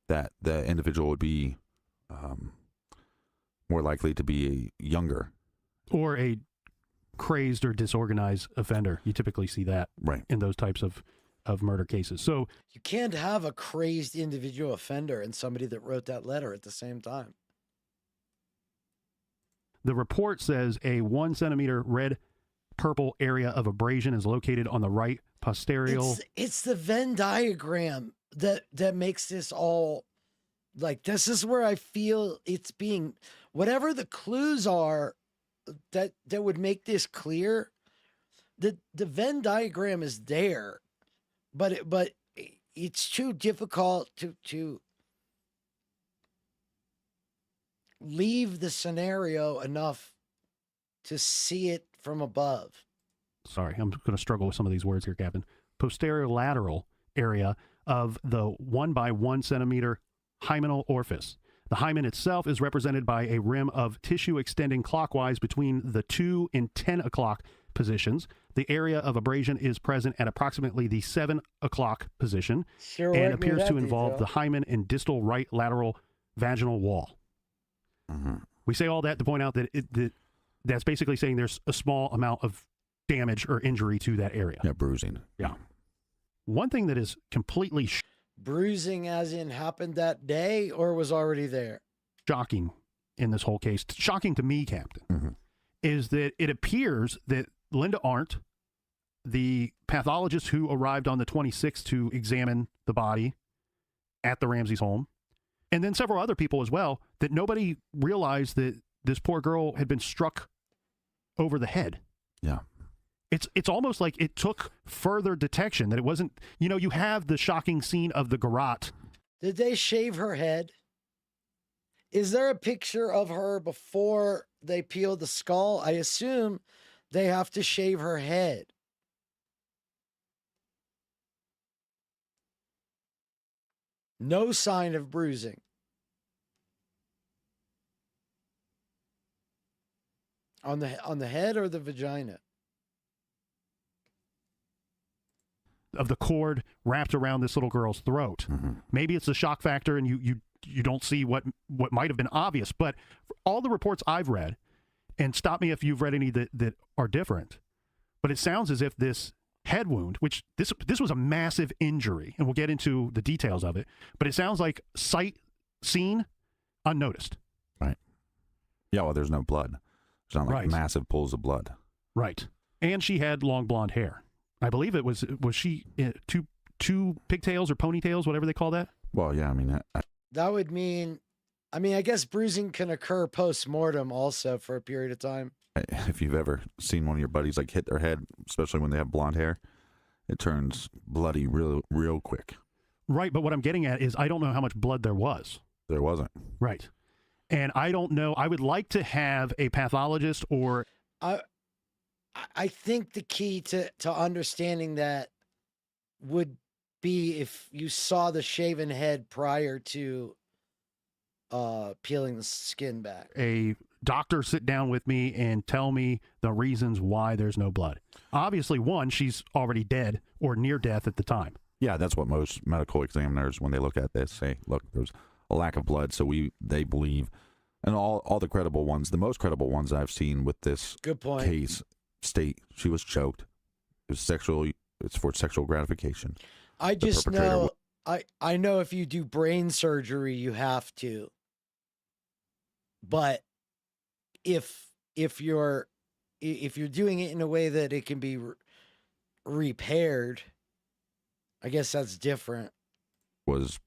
that the individual would be more likely to be younger. Or a crazed or disorganized offender. You typically see that in those types of murder cases. So you can't have a crazed individual offender and somebody that wrote that letter at the same time. the report says a 1 centimeter red-purple area of abrasion is located on the right posterior. It's the Venn diagram that makes this all, like, this is where I feel it's being, whatever the clues are that would make this clear, the Venn diagram is there, but it's too difficult to leave the scenario enough to see it from above. Sorry, I'm going to struggle with some of these words here, Captain. Posterior lateral area of the 1 by 1 centimeter hymenal orifice. The hymen itself is represented by a rim of tissue extending clockwise between the 2 and 10 o'clock positions. The area of abrasion is present at approximately the 7 o'clock position and appears to involve the hymen and distal right lateral vaginal wall. Mm-hmm. We say all that to point out that that's basically saying there's a small amount of damage or injury to that area. Yeah, bruising. Yeah. One thing that is completely bruising as in happened that day or was already there? Shocking in this whole case, shocking to me, Captain, is that it appears that Linda Arndt, the pathologist who arrived on the 26th to examine the body at the Ramsey's home, and then several other people as well, that nobody realized that this poor girl had been struck over the head. Yeah. It's almost like it took further detection, that it wasn't, you have the shocking scene of the garrote. Did they shave her head? Is there a picture of her before they peeled the skull? I assume they have to shave her head. No sign of bruising. On the head or the vagina? Of the cord wrapped around this little girl's throat. Maybe it's a shock factor and you don't see what might have been obvious, but all the reports I've read, and stop me if you've read any that are different, but it sounds as if this head wound, which this was a massive injury, and we'll get into the details of it, but it sounds like sight seen unnoticed. Right. Yeah, well, there's no blood. There's not like massive pools of blood. Right. And she had long blonde hair. I believe it was she two pigtails or ponytails, whatever they call that? Well, yeah, I mean... That would mean, I guess bruising can occur post-mortem also for a period of time. If you've ever seen one of your buddies like hit their head, especially when they have blonde hair, it turns bloody real quick. Right, but what I'm getting at is I don't know how much blood there was. There wasn't. Right. And I don't know. I would like to have a pathologist or... I think the key to understanding that would be if you saw the shaven head prior to peeling the skin back. A doctor sit down with me and tell me the reasons why there's no blood. Obviously, one, she's already dead or near death at the time. Yeah, that's what most medical examiners, when they look at this, say, look, there's a lack of blood, so they believe, and all the credible ones, the most credible ones I've seen with this case state she was choked. It's for sexual gratification. I just know, I know if you do brain surgery, you have to. But if you're doing it in a way that it can be repaired, I guess that's different. Was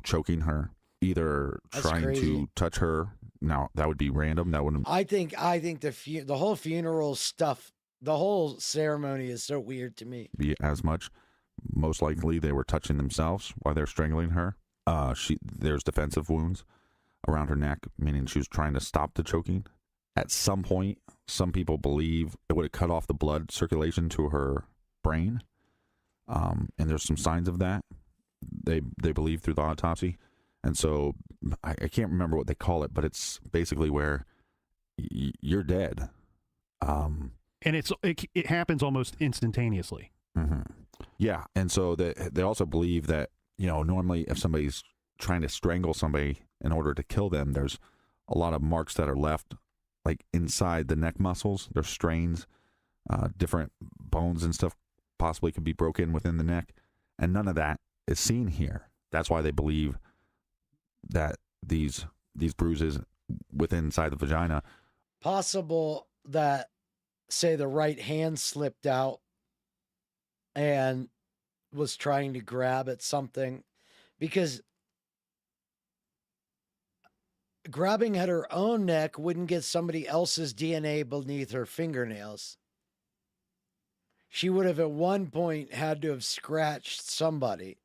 choking her, either trying to touch her. Now that would be random. That wouldn't. I think the whole funeral stuff, the whole ceremony is so weird to me. Be as much. Most likely they were touching themselves while they're strangling her. There's defensive wounds around her neck, meaning she was trying to stop the choking. At some point, some people believe it would have cut off the blood circulation to her brain. And there's some signs of that. They believe through the autopsy. And so I can't remember what they call it, but it's basically where you're dead. And it happens almost instantaneously. Mm-hmm. Yeah. And so they also believe that, normally if somebody's trying to strangle somebody in order to kill them, there's a lot of marks that are left like inside the neck muscles. There's strains, different bones and stuff possibly could be broken within the neck. And none of that is seen here. That's why they believe that these bruises within inside the vagina. Possible that, say, the right hand slipped out and was trying to grab at something, because grabbing at her own neck wouldn't get somebody else's DNA beneath her fingernails. She would have at one point had to have scratched somebody.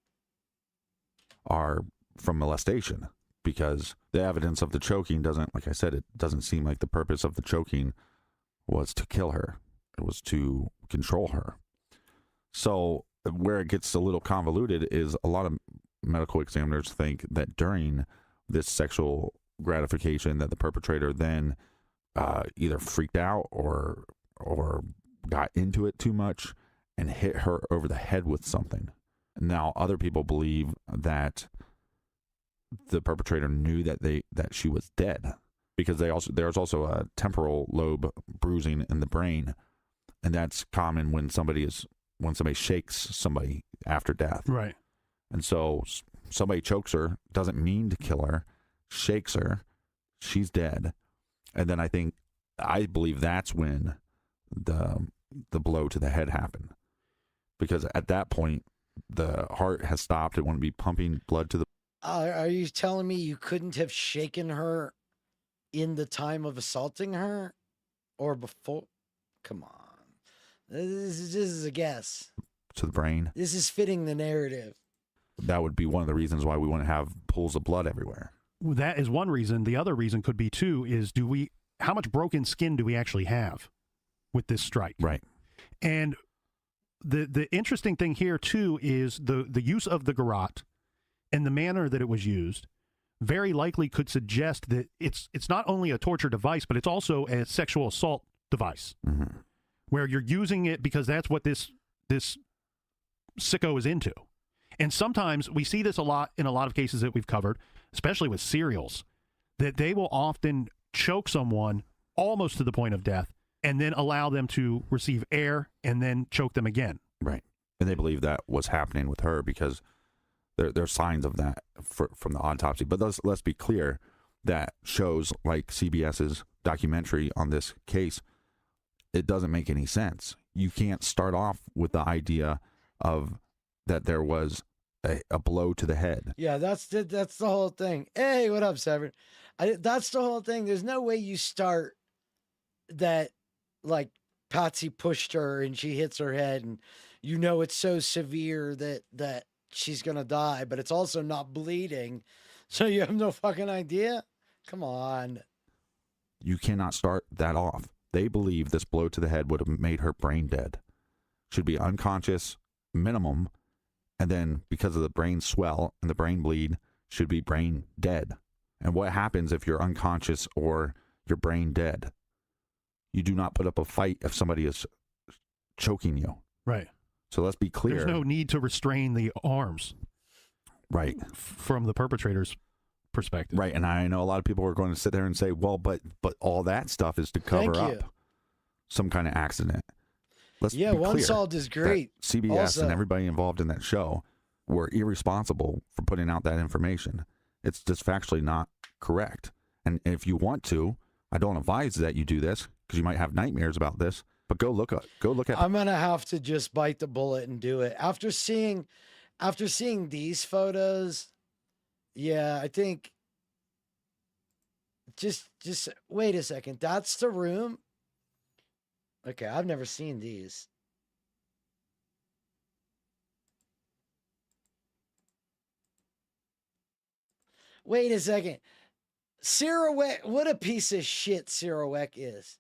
Are from molestation, because the evidence of the choking doesn't, like I said, it doesn't seem like the purpose of the choking was to kill her. It was to control her. So where it gets a little convoluted is a lot of medical examiners think that during this sexual gratification that the perpetrator then either freaked out or got into it too much and hit her over the head with something. Now, other people believe that the perpetrator knew that she was dead, because there's also a temporal lobe bruising in the brain, and that's common when somebody shakes somebody after death. Right. And so somebody chokes her, doesn't mean to kill her, shakes her, she's dead. And then I believe that's when the blow to the head happened, because at that point the heart has stopped. It wouldn't be pumping blood to the. Are you telling me you couldn't have shaken her in the time of assaulting her or before? Come on. This is a guess. To the brain. This is fitting the narrative. That would be one of the reasons why we wouldn't have pools of blood everywhere. That is one reason. The other reason could be too is how much broken skin do we actually have with this strike? Right. And the interesting thing here too is the use of the garrote and the manner that it was used very likely could suggest that it's not only a torture device, but it's also a sexual assault device, mm-hmm. where you're using it because that's what this sicko is into. And sometimes we see this a lot in a lot of cases that we've covered, especially with serials, that they will often choke someone almost to the point of death and then allow them to receive air and then choke them again. Right. And they believe that was happening with her because there are signs of that from the autopsy. But let's be clear that shows like CBS's documentary on this case, it doesn't make any sense. You can't start off with the idea of that there was a blow to the head. Yeah, that's the whole thing. Hey, what up, Severin? That's the whole thing. There's no way you start that like Patsy pushed her and she hits her head and it's so severe that she's gonna die, but it's also not bleeding, so you have no fucking idea. Come on. You cannot start that off. They believe this blow to the head would have made her brain dead. Should be unconscious, minimum, and then because of the brain swell and the brain bleed, should be brain dead. And what happens if you're unconscious or your brain dead? You do not put up a fight if somebody is choking you. Right. So let's be clear. There's no need to restrain the arms. Right. From the perpetrator's perspective. Right. And I know a lot of people are going to sit there and say, well, but all that stuff is to cover up some kind of accident. Let's be one clear salt is great. CBS also, and everybody involved in that show were irresponsible for putting out that information. It's just factually not correct. And if you want to, I don't advise that you do this because you might have nightmares about this. But go look at. I'm gonna have to just bite the bullet and do it after seeing these photos. Yeah, I think. Just wait a second. That's the room. Okay, I've never seen these. Wait a second. Sarawak, what a piece of shit Sarawak is.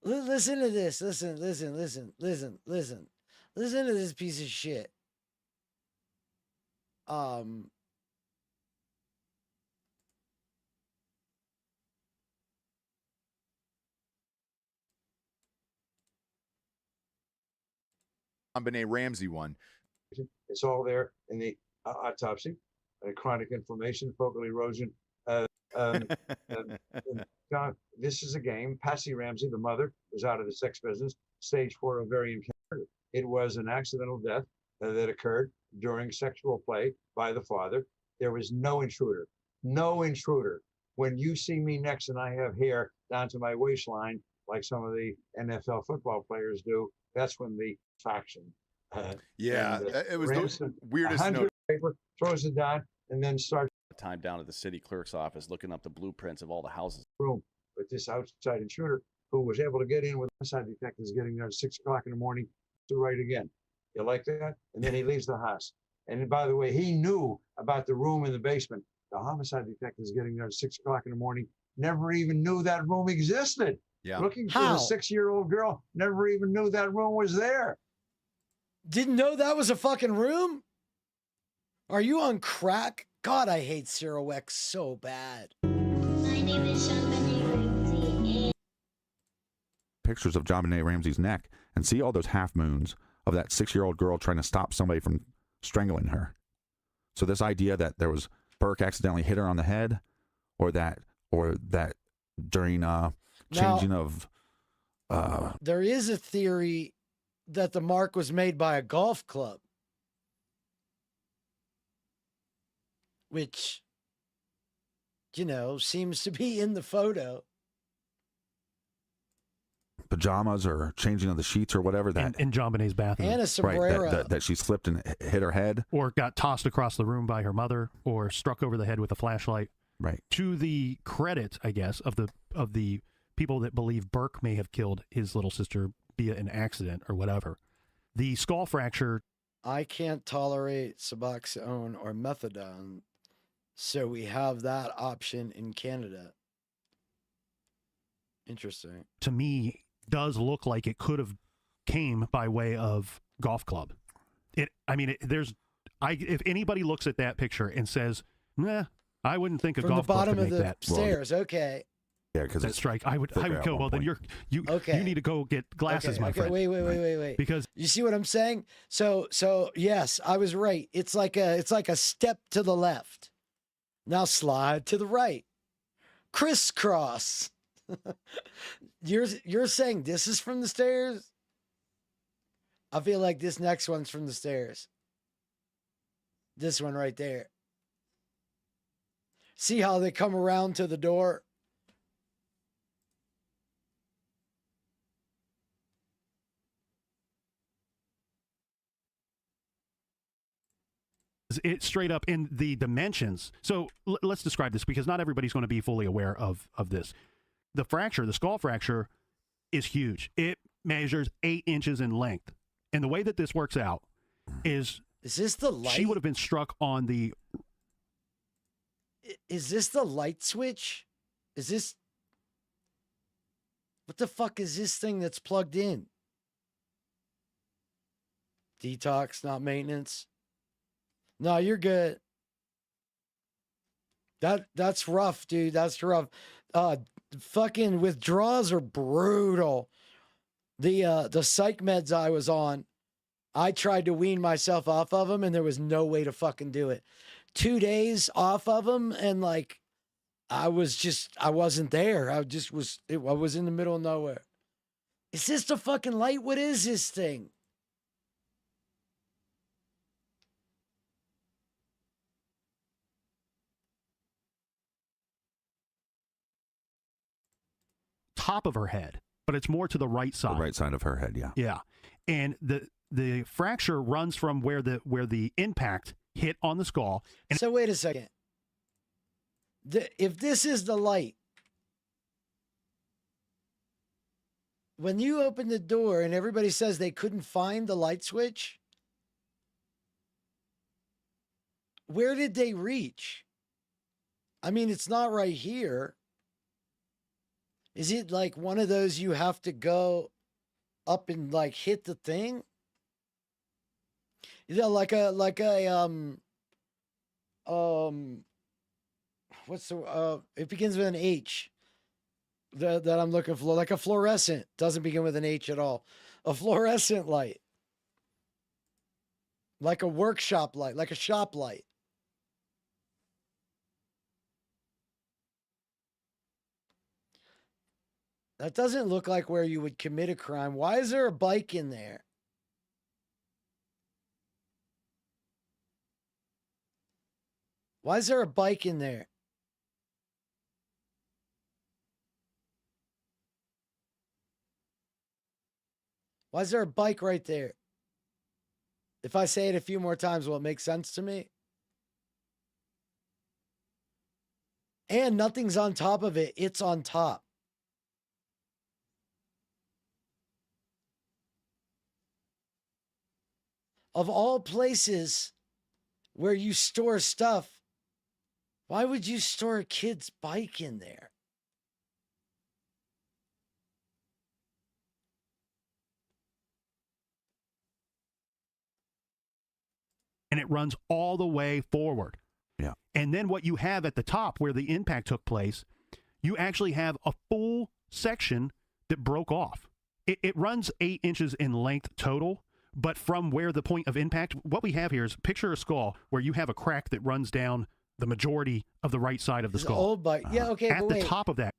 Listen to this. Listen to this piece of shit. JonBenet Ramsey one. It's all there in the autopsy. Chronic inflammation, focal erosion. John, this is a game. Patsy Ramsey, the mother, was out of the sex business. Stage 4 ovarian cancer. It was an accidental death that occurred during sexual play by the father. There was no intruder. No intruder. When you see me next and I have hair down to my waistline, like some of the NFL football players do, that's when the faction. It was the weirdest note. Paper, throws it down, and then starts time down at the city clerk's office looking up the blueprints of all the houses. Room with this outside intruder who was able to get in with homicide detectives getting there at 6 o'clock in the morning to write again. You like that? And then he leaves the house. And by the way, he knew about the room in the basement. The homicide detectives getting there at 6 o'clock in the morning never even knew that room existed. Yeah. Looking for the 6-year-old girl, never even knew that room was there. Didn't know that was a fucking room? Are you on crack? God, I hate Sarawak so bad. My name is JonBenet Ramsey. Pictures of JonBenet Ramsey's neck and see all those half moons of that 6-year-old girl trying to stop somebody from strangling her. So this idea that there was Burke accidentally hit her on the head, or that during changing of there is a theory that the mark was made by a golf club, which, you know, seems to be in the photo. pajamas or changing of the sheets or whatever that in JonBenet's bathroom, and a sombrero, right, that she slipped and hit her head, or got tossed across the room by her mother, or struck over the head with a flashlight. Right. To the credit, I guess, of the people that believe Burke may have killed his little sister via an accident or whatever, the skull fracture. I can't tolerate Suboxone or methadone, so we have that option in Canada. Interesting. To me, does look like it could have came by way of golf club. If anybody looks at that picture and says, "Nah, I wouldn't think a From golf the club bottom could of make the that." stairs, okay. Yeah, because that strike, I would go. Well, then you need to go get glasses, my friend. Wait. Because you see what I'm saying? So yes, I was right. It's like a step to the left. Now slide to the right. Crisscross. You're saying this is from the stairs? I feel like this next one's from the stairs. This one right there. See how they come around to the door? It's straight up in the dimensions. So let's describe this, because not everybody's going to be fully aware of this. The fracture, the skull fracture, is huge. It measures 8 inches in length. And the way that this works out is this the light? She would have been struck on the... Is this the light switch? Is this... What the fuck is this thing that's plugged in? Detox, not maintenance. No, you're good. That's rough, dude. That's rough. Fucking withdrawals are brutal. The psych meds I was on, I tried to wean myself off of them, and there was no way to fucking do it. 2 days off of them, and like, I wasn't there. I was in the middle of nowhere. Is this the fucking light? What is this thing? Top of her head, but it's more to the right side. The right side of her head, yeah. Yeah. And the fracture runs from where the impact hit on the skull. And so wait a second. If this is the light, when you open the door and everybody says they couldn't find the light switch, where did they reach? I mean, it's not right here. Is it like one of those you have to go up and like hit the thing? You know, like a what's the it begins with an H that I'm looking for, like a fluorescent. Doesn't begin with an H at all. A fluorescent light. Like a workshop light, like a shop light. That doesn't look like where you would commit a crime. Why is there a bike in there? Why is there a bike in there? Why is there a bike right there? If I say it a few more times, will it make sense to me? And nothing's on top of it. It's on top. Of all places where you store stuff, why would you store a kid's bike in there? And it runs all the way forward. Yeah. And then what you have at the top where the impact took place, you actually have a full section that broke off. It runs 8 inches in length total, but from where the point of impact, what we have here is picture a skull where you have a crack that runs down the majority of the right side of the It's skull. old bike. Yeah, okay, At but the wait. top of that.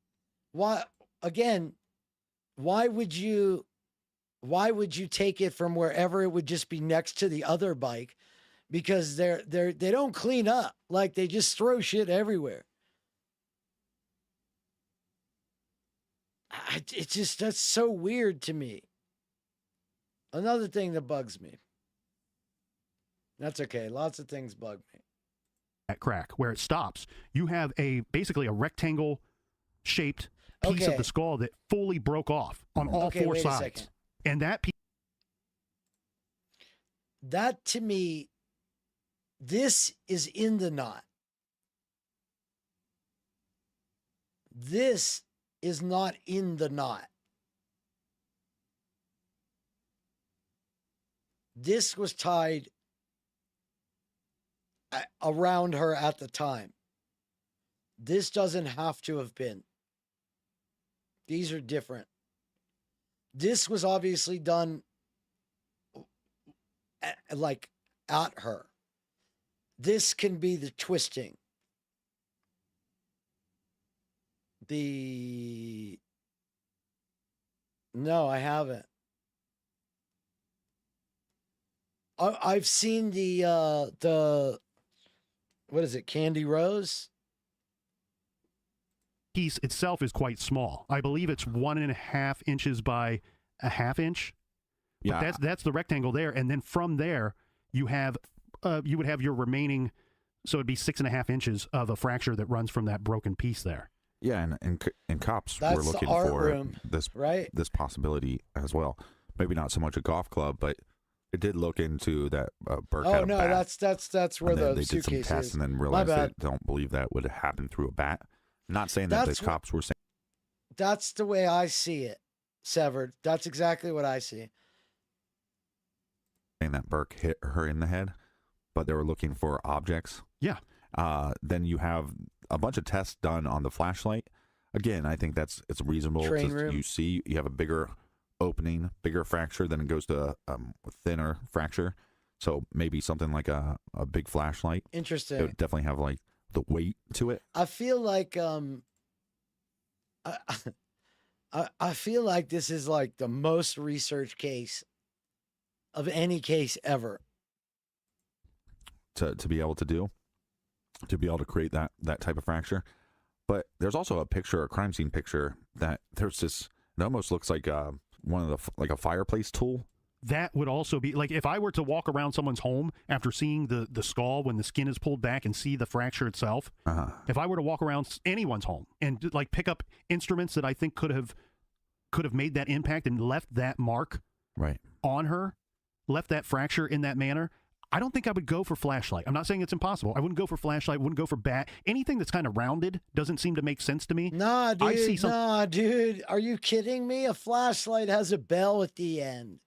Why again, why would you take it from wherever it would just be next to the other bike? Because they don't clean up. Like they just throw shit everywhere. It's just, that's so weird to me. Another thing that bugs me. That's okay. Lots of things bug me. That crack where it stops, you have basically a rectangle shaped piece Okay. of the skull that fully broke off on all four wait a sides. second. And that piece, That to me, this is in the knot. This is not in the knot. This was tied around her at the time. This doesn't have to have been. These are different. This was obviously done like at her. This can be the twisting. No, I haven't. I've seen the what is it, Candy Rose? piece itself is quite small. I believe it's 1.5 inches by a half inch. But Yeah. that's the rectangle there, and then from there you have you would have your remaining, so it'd be 6.5 inches of a fracture that runs from that broken piece there. Yeah, and cops That's were the looking art for room, this right? this possibility as well. Maybe not so much a golf club, but it did look into that Burke had Oh a no, bat. that's where And then the they did some suitcase tests is. and then My realized they bad. don't believe that would happen through a bat. Not saying that That's the wh- cops were saying That's the way I see it. Severed. That's exactly what I see. that Burke hit her in the head, but they were looking for objects. Yeah. Then you have a bunch of tests done on the flashlight. Again, I think it's reasonable. Train room. You see, you have a bigger opening, bigger fracture, then it goes to a thinner fracture. So maybe something like a big flashlight. It Interesting. would definitely have like the weight to it. I feel like I feel like this is like the most researched case of any case ever. To be able to create that type of fracture. But there's also a crime scene picture that there's this. It almost looks like one of the like a fireplace tool. That would also be like if I were to walk around someone's home after seeing the skull when the skin is pulled back and see the fracture itself. If I were to walk around anyone's home and like pick up instruments that I think could have made that impact and left that mark right on her, left that fracture in that manner, I don't think I would go for flashlight. I'm not saying it's impossible. I wouldn't go for flashlight, wouldn't go for bat. Anything that's kind of rounded doesn't seem to make sense to me. Nah, dude. I see some... Nah, dude. Are you kidding me? A flashlight has a bell at the end.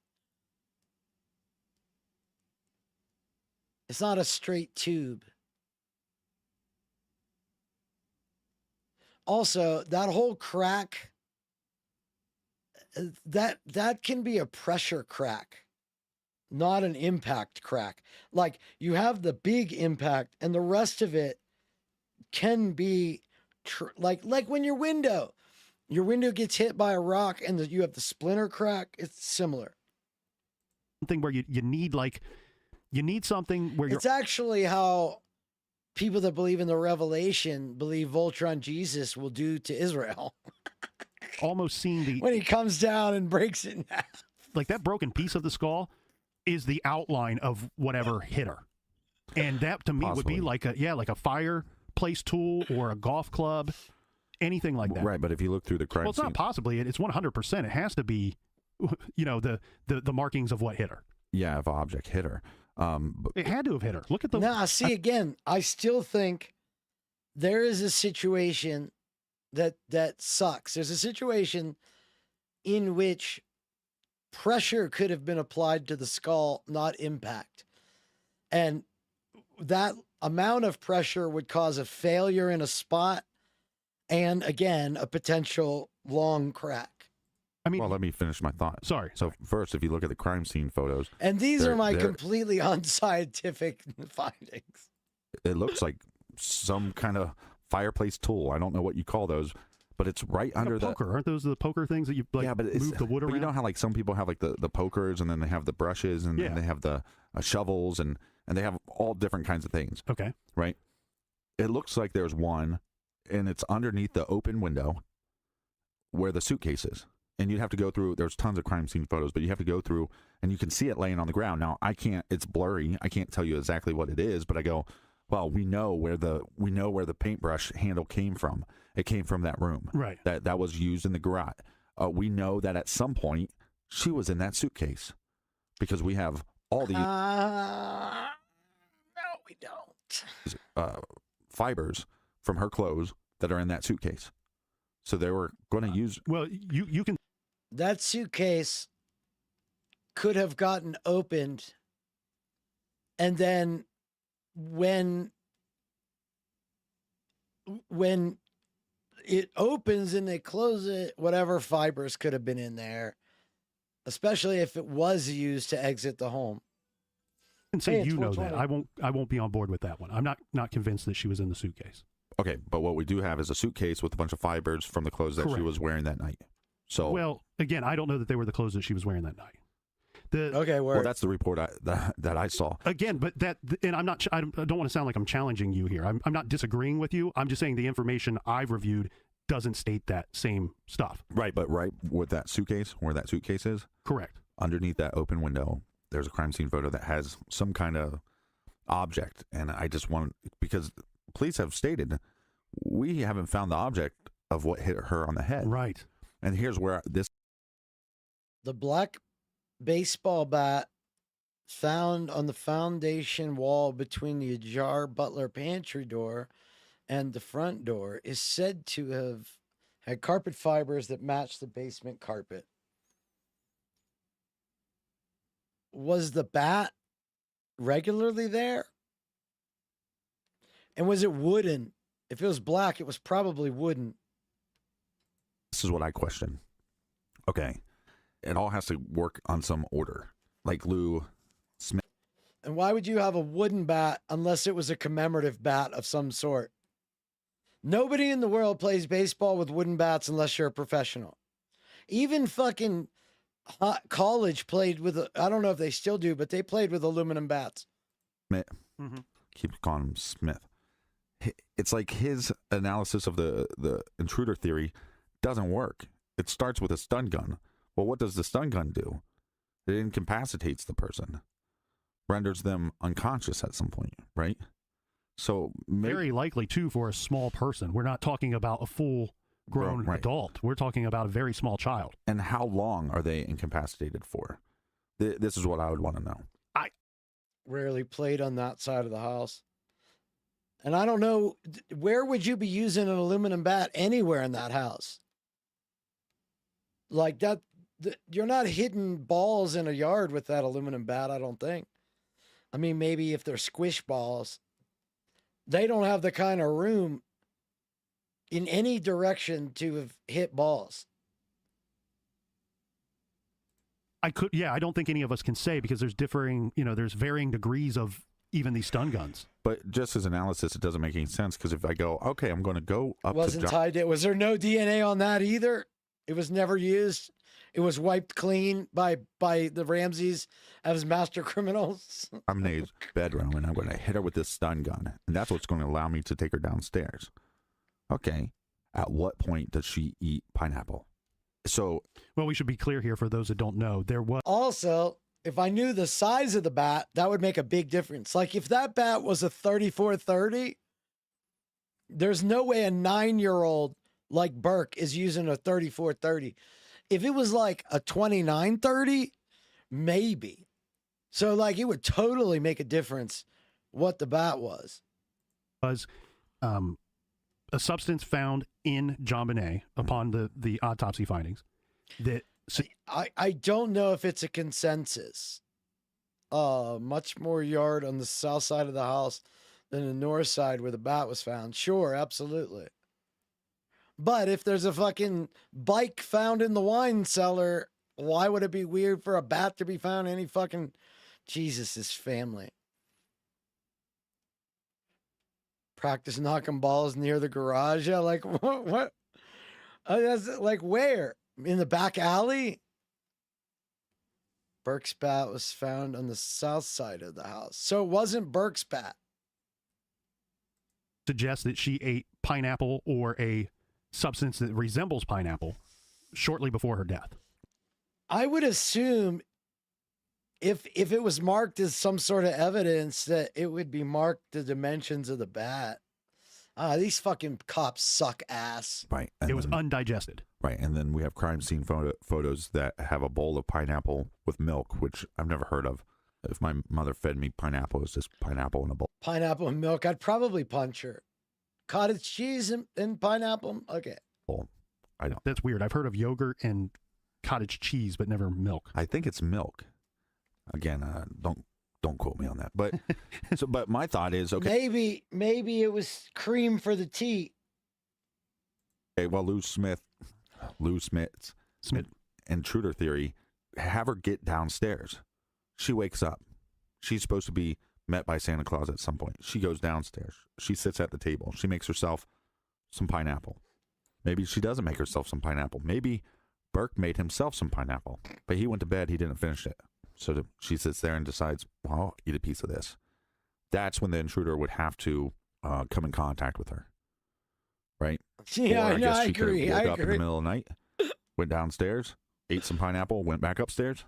It's not a straight tube. Also, that whole crack, that can be a pressure crack, not an impact crack. Like, you have the big impact and the rest of it can be like when your window gets hit by a rock and you have the splinter crack. It's similar. Something where you need something where it's actually how people that believe in the revelation believe Voltron Jesus will do to Israel. Almost seeing when he comes down and breaks it in half. Like, that broken piece of the skull is the outline of whatever hit her. And that to me would be like a fireplace tool or a golf club, anything like that. Right, but if you look through the crime well, it's not possibly. It's 100%. It has to be, the markings of what hit her. Yeah, if an object hit her. It had to have hit her. Look at the... Nah, see, again, I still think there is a situation that sucks. There's a situation in which pressure could have been applied to the skull, not impact. And that amount of pressure would cause a failure in a spot and, again, a potential long crack. I mean, well, let me finish my thought. Sorry. So first, if you look at the crime scene photos, and these are my completely unscientific findings. It looks like some kind of fireplace tool. I don't know what you call those, but it's right under the poker. Aren't those the poker things that you move the wood around? But you know how like some people have like the pokers, and then they have the brushes, and then they have the shovels, and they have all different kinds of things. Okay. Right. It looks like there's one, and it's underneath the open window where the suitcase is. And you'd have to go through, there's tons of crime scene photos, but you have to go through and you can see it laying on the ground. Now, it's blurry. I can't tell you exactly what it is, but I go, well, we know where the paintbrush handle came from. It came from that room. Right. That was used in the garage. We know that at some point she was in that suitcase because we have all the no, we don't. Fibers from her clothes that are in that suitcase. So they were going to use. Well, you can. That suitcase could have gotten opened, and then when it opens and they close it, whatever fibers could have been in there, especially if it was used to exit the home. I can say you know that. I won't be on board with that one. I'm not convinced that she was in the suitcase. Okay, but what we do have is a suitcase with a bunch of fibers from the clothes that she was wearing that night. So, well, again, I don't know that they were the clothes that she was wearing that night. Well, that's the report that I saw. Again, but and I don't want to sound like I'm challenging you here. I'm not disagreeing with you. I'm just saying the information I've reviewed doesn't state that same stuff. Right, but right with that suitcase, where that suitcase is, correct. Underneath that open window, there's a crime scene photo that has some kind of object, and I just want, because police have stated we haven't found the object of what hit her on the head. Right. And here's where the black baseball bat found on the foundation wall between the ajar butler pantry door and the front door is said to have had carpet fibers that matched the basement carpet. Was the bat regularly there? And was it wooden? If it was black, it was probably wooden. This is what I question. Okay. It all has to work on some order. Like Lou Smith. And why would you have a wooden bat unless it was a commemorative bat of some sort? Nobody in the world plays baseball with wooden bats unless you're a professional. Even fucking college played with, I don't know if they still do, but they played with aluminum bats. Smith. Mm-hmm. Keep calling him Smith. It's like his analysis of the intruder theory doesn't work. It starts with a stun gun. Well, what does the stun gun do? It incapacitates the person, renders them unconscious at some point, right? So very likely too for a small person. We're not talking about a full-grown adult. We're talking about a very small child. And how long are they incapacitated for? This is what I would want to know. rarely played on that side of the house. And I don't know, where would you be using an aluminum bat anywhere in that house? Like that, you're not hitting balls in a yard with that aluminum bat, I don't think. I mean, maybe if they're squish balls, they don't have the kind of room in any direction to have hit balls. I don't think any of us can say because there's there's varying degrees of even these stun guns. But just as analysis, it doesn't make any sense because if I go, okay, I'm going to go up Wasn't to tied to, was there no DNA on that either? It was never used. It was wiped clean by the Ramseys as master criminals. I'm in a bedroom and I'm going to hit her with this stun gun, and that's what's going to allow me to take her downstairs. Okay, at what point does she eat pineapple? So, well, we should be clear here for those that don't know. There was also, if I knew the size of the bat, that would make a big difference. Like if that bat was a 34-30, there's no way a 9-year-old like Burke is using a 34-30. If it was like a 29-30, maybe. So like it would totally make a difference what the bat was. A substance found in JonBenet upon the autopsy findings. I don't know if it's a consensus. Much more yard on the south side of the house than the north side where the bat was found. Sure, absolutely. But if there's a fucking bike found in the wine cellar, why would it be weird for a bat to be found in any fucking Jesus' family? Practice knocking balls near the garage. Yeah, like what? That's like where? In the back alley? Burke's bat was found on the south side of the house. So it wasn't Burke's bat. Suggests that she ate pineapple or a substance that resembles pineapple shortly before her death. I would assume if it was marked as some sort of evidence that it would be marked the dimensions of the bat. These fucking cops suck ass. Right. It was undigested. Right. And then we have crime scene photos that have a bowl of pineapple with milk, which I've never heard of. If my mother fed me pineapple, it's just pineapple in a bowl. Pineapple and milk, I'd probably punch her. Cottage cheese and pineapple? Okay. Well, I don't. That's weird. I've heard of yogurt and cottage cheese, but never milk. I think it's milk. Again, don't quote me on that. But but my thought is, okay. Maybe it was cream for the tea. Okay, well, Lou Smith's intruder theory, have her get downstairs. She wakes up. She's supposed to be met by Santa Claus at some point. She goes downstairs. She sits at the table. She makes herself some pineapple. Maybe she doesn't make herself some pineapple. Maybe Burke made himself some pineapple, but he went to bed. He didn't finish it. So she sits there and decides, well, I'll eat a piece of this. That's when the intruder would have to come in contact with her. Right? Yeah, I agree. Woke up in the middle of the night, went downstairs, ate some pineapple, went back upstairs.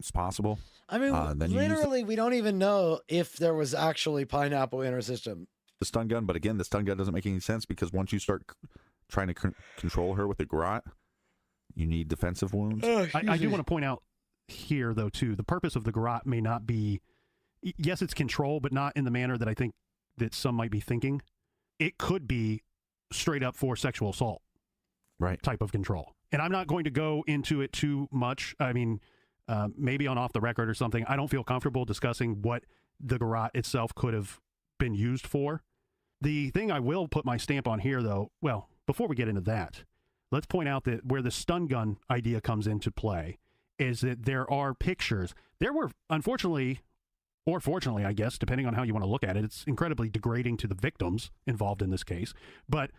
It's possible. I mean, literally, we don't even know if there was actually pineapple in her system. The stun gun, but again, the stun gun doesn't make any sense because once you start trying to control her with the garrote, you need defensive wounds. I do want to point out here, though, too, the purpose of the garrote may not be, yes, it's control, but not in the manner that I think that some might be thinking. It could be straight up for sexual assault, right? Type of control. And I'm not going to go into it too much. I mean, maybe on off the record or something. I don't feel comfortable discussing what the garrote itself could have been used for. The thing I will put my stamp on here, though, well, before we get into that, let's point out that where the stun gun idea comes into play is that there are pictures. There were, unfortunately, or fortunately, I guess, depending on how you want to look at it, it's incredibly degrading to the victims involved in this case. But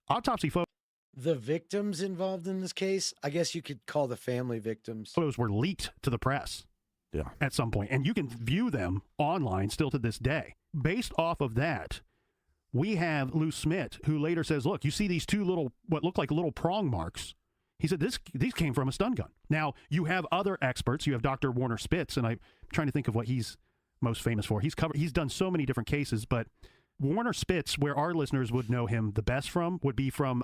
autopsy photos. The victims involved in this case, I guess you could call the family victims. Photos were leaked to the press at some point, and you can view them online still to this day. Based off of that, we have Lou Smith, who later says, look, you see these two little, what look like little prong marks. He said, these came from a stun gun. Now, you have other experts. You have Dr. Warner Spitz, and I'm trying to think of what he's most famous for. He's done so many different cases, but Warner Spitz, where our listeners would know him the best from, would be from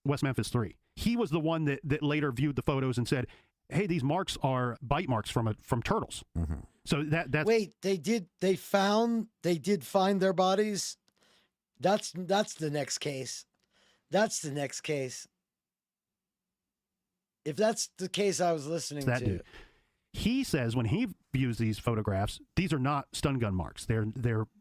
West Memphis 3. He was the one that later viewed the photos and said, hey, these marks are bite marks from turtles. Mm-hmm. So that's wait, they did find their bodies. That's the next case. That's the next case. If that's the case I was listening that to. dude. He says when he views these photographs, these are not stun gun marks.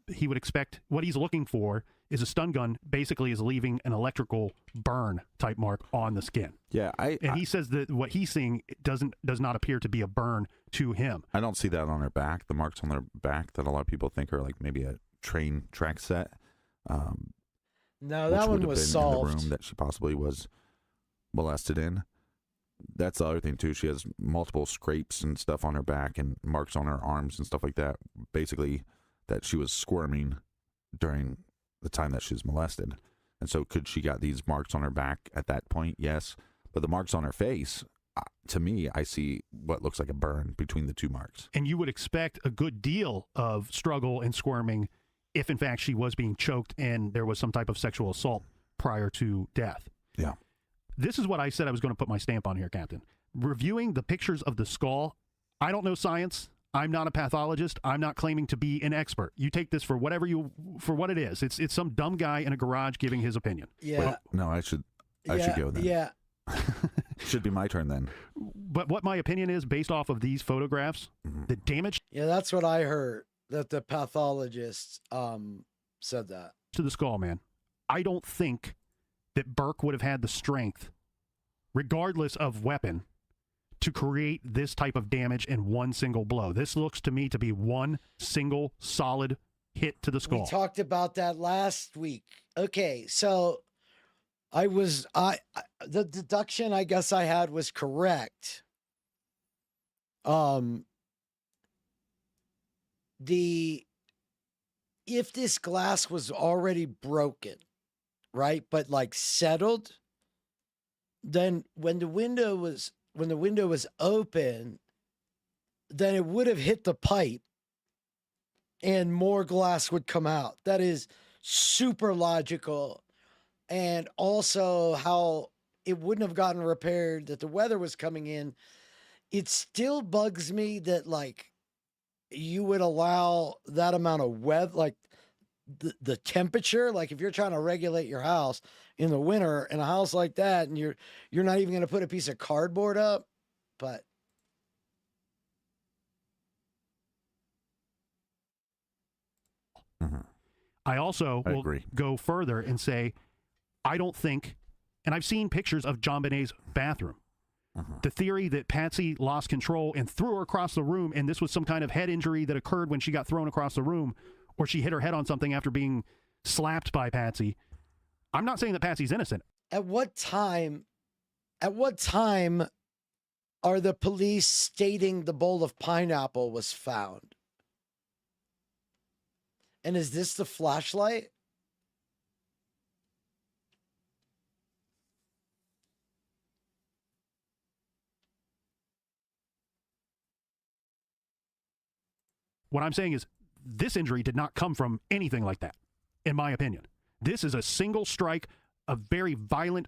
He would expect what he's looking for is a stun gun basically is leaving an electrical burn type mark on the skin. Yeah, he says that what he's seeing does not appear to be a burn to him. I don't see that on her back. The marks on their back that a lot of people think are like maybe a train track set. No, that one was solved. In the room that she possibly was molested in. That's the other thing too. She has multiple scrapes and stuff on her back and marks on her arms and stuff like that. Basically, that she was squirming during the time that she was molested. And so could she got these marks on her back at that point? Yes. But the marks on her face, to me, I see what looks like a burn between the two marks. And you would expect a good deal of struggle and squirming if, in fact, she was being choked and there was some type of sexual assault prior to death. Yeah. This is what I said I was going to put my stamp on here, Captain. Reviewing the pictures of the skull, I don't know science. I'm not a pathologist. I'm not claiming to be an expert. You take this for what it is. It's some dumb guy in a garage giving his opinion. Yeah. Wait, no, I should go then. Yeah. Should be my turn then. But what my opinion is based off of these photographs, the damage. Yeah, that's what I heard. That the pathologist said that to the skull, man. I don't think that Burke would have had the strength, regardless of weapon, to create this type of damage in one single blow. This looks to me to be one single solid hit to the skull. We talked about that last week. Okay, so the deduction I guess I had was correct. If this glass was already broken, right, but like settled, then when the window was open, then it would have hit the pipe and more glass would come out. That is super logical. And also how it wouldn't have gotten repaired, that the weather was coming in. It still bugs me that like you would allow that amount of weather, like the temperature, like if you're trying to regulate your house in the winter in a house like that, and you're not even going to put a piece of cardboard up, but I also will agree. Go further and say, I don't think, and I've seen pictures of JonBenet's bathroom. The theory that Patsy lost control and threw her across the room, and this was some kind of head injury that occurred when she got thrown across the room, or she hit her head on something after being slapped by Patsy. I'm not saying that Patsy's innocent. At what time are the police stating the bowl of pineapple was found? And is this the flashlight? What I'm saying is this injury did not come from anything like that, in my opinion. This is a single strike, a very violent.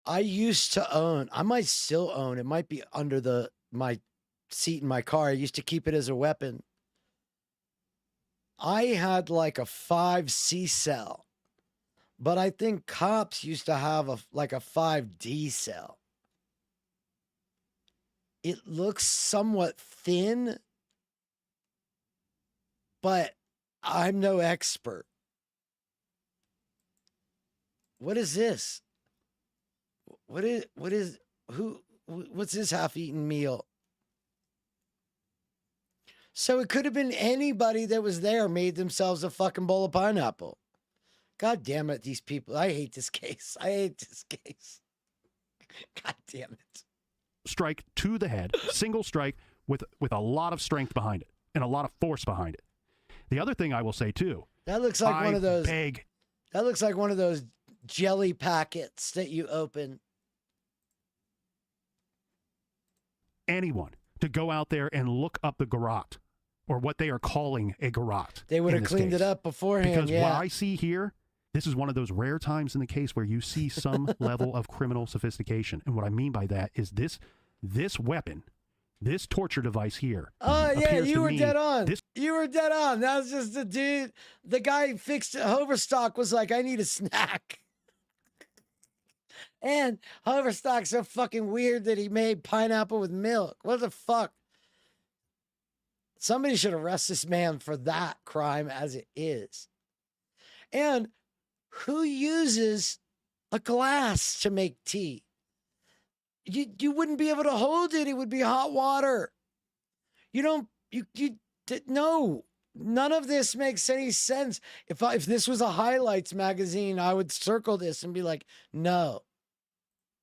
I used to own, I might still own, it might be under my seat in my car. I used to keep it as a weapon. I had like a 5C cell, but I think cops used to have a 5D cell. It looks somewhat thin, but I'm no expert. What is this? What's this half-eaten meal? So it could have been anybody that was there made themselves a fucking bowl of pineapple. God damn it, these people. I hate this case. God damn it. Strike to the head, single strike with a lot of strength behind it and a lot of force behind it. The other thing I will say too. That looks like one of those. That looks like one of those jelly packets that you open. Anyone to go out there and look up the garrote, or what they are calling a garrote. They would have cleaned it up beforehand. Because what I see here This is one of those rare times in the case where you see some level of criminal sophistication. And what I mean by that is this weapon, this torture device here. Oh, yeah, you were dead on. This You were dead on. That was just the dude. The guy fixed Hoverstock was like, I need a snack. And Hoverstock's so fucking weird that he made pineapple with milk. What the fuck? Somebody should arrest this man for that crime as it is. And who uses a glass to make tea? You wouldn't be able to hold it. It would be hot water. No, none of this makes any sense. If this was a highlights magazine, I would circle this and be like, no.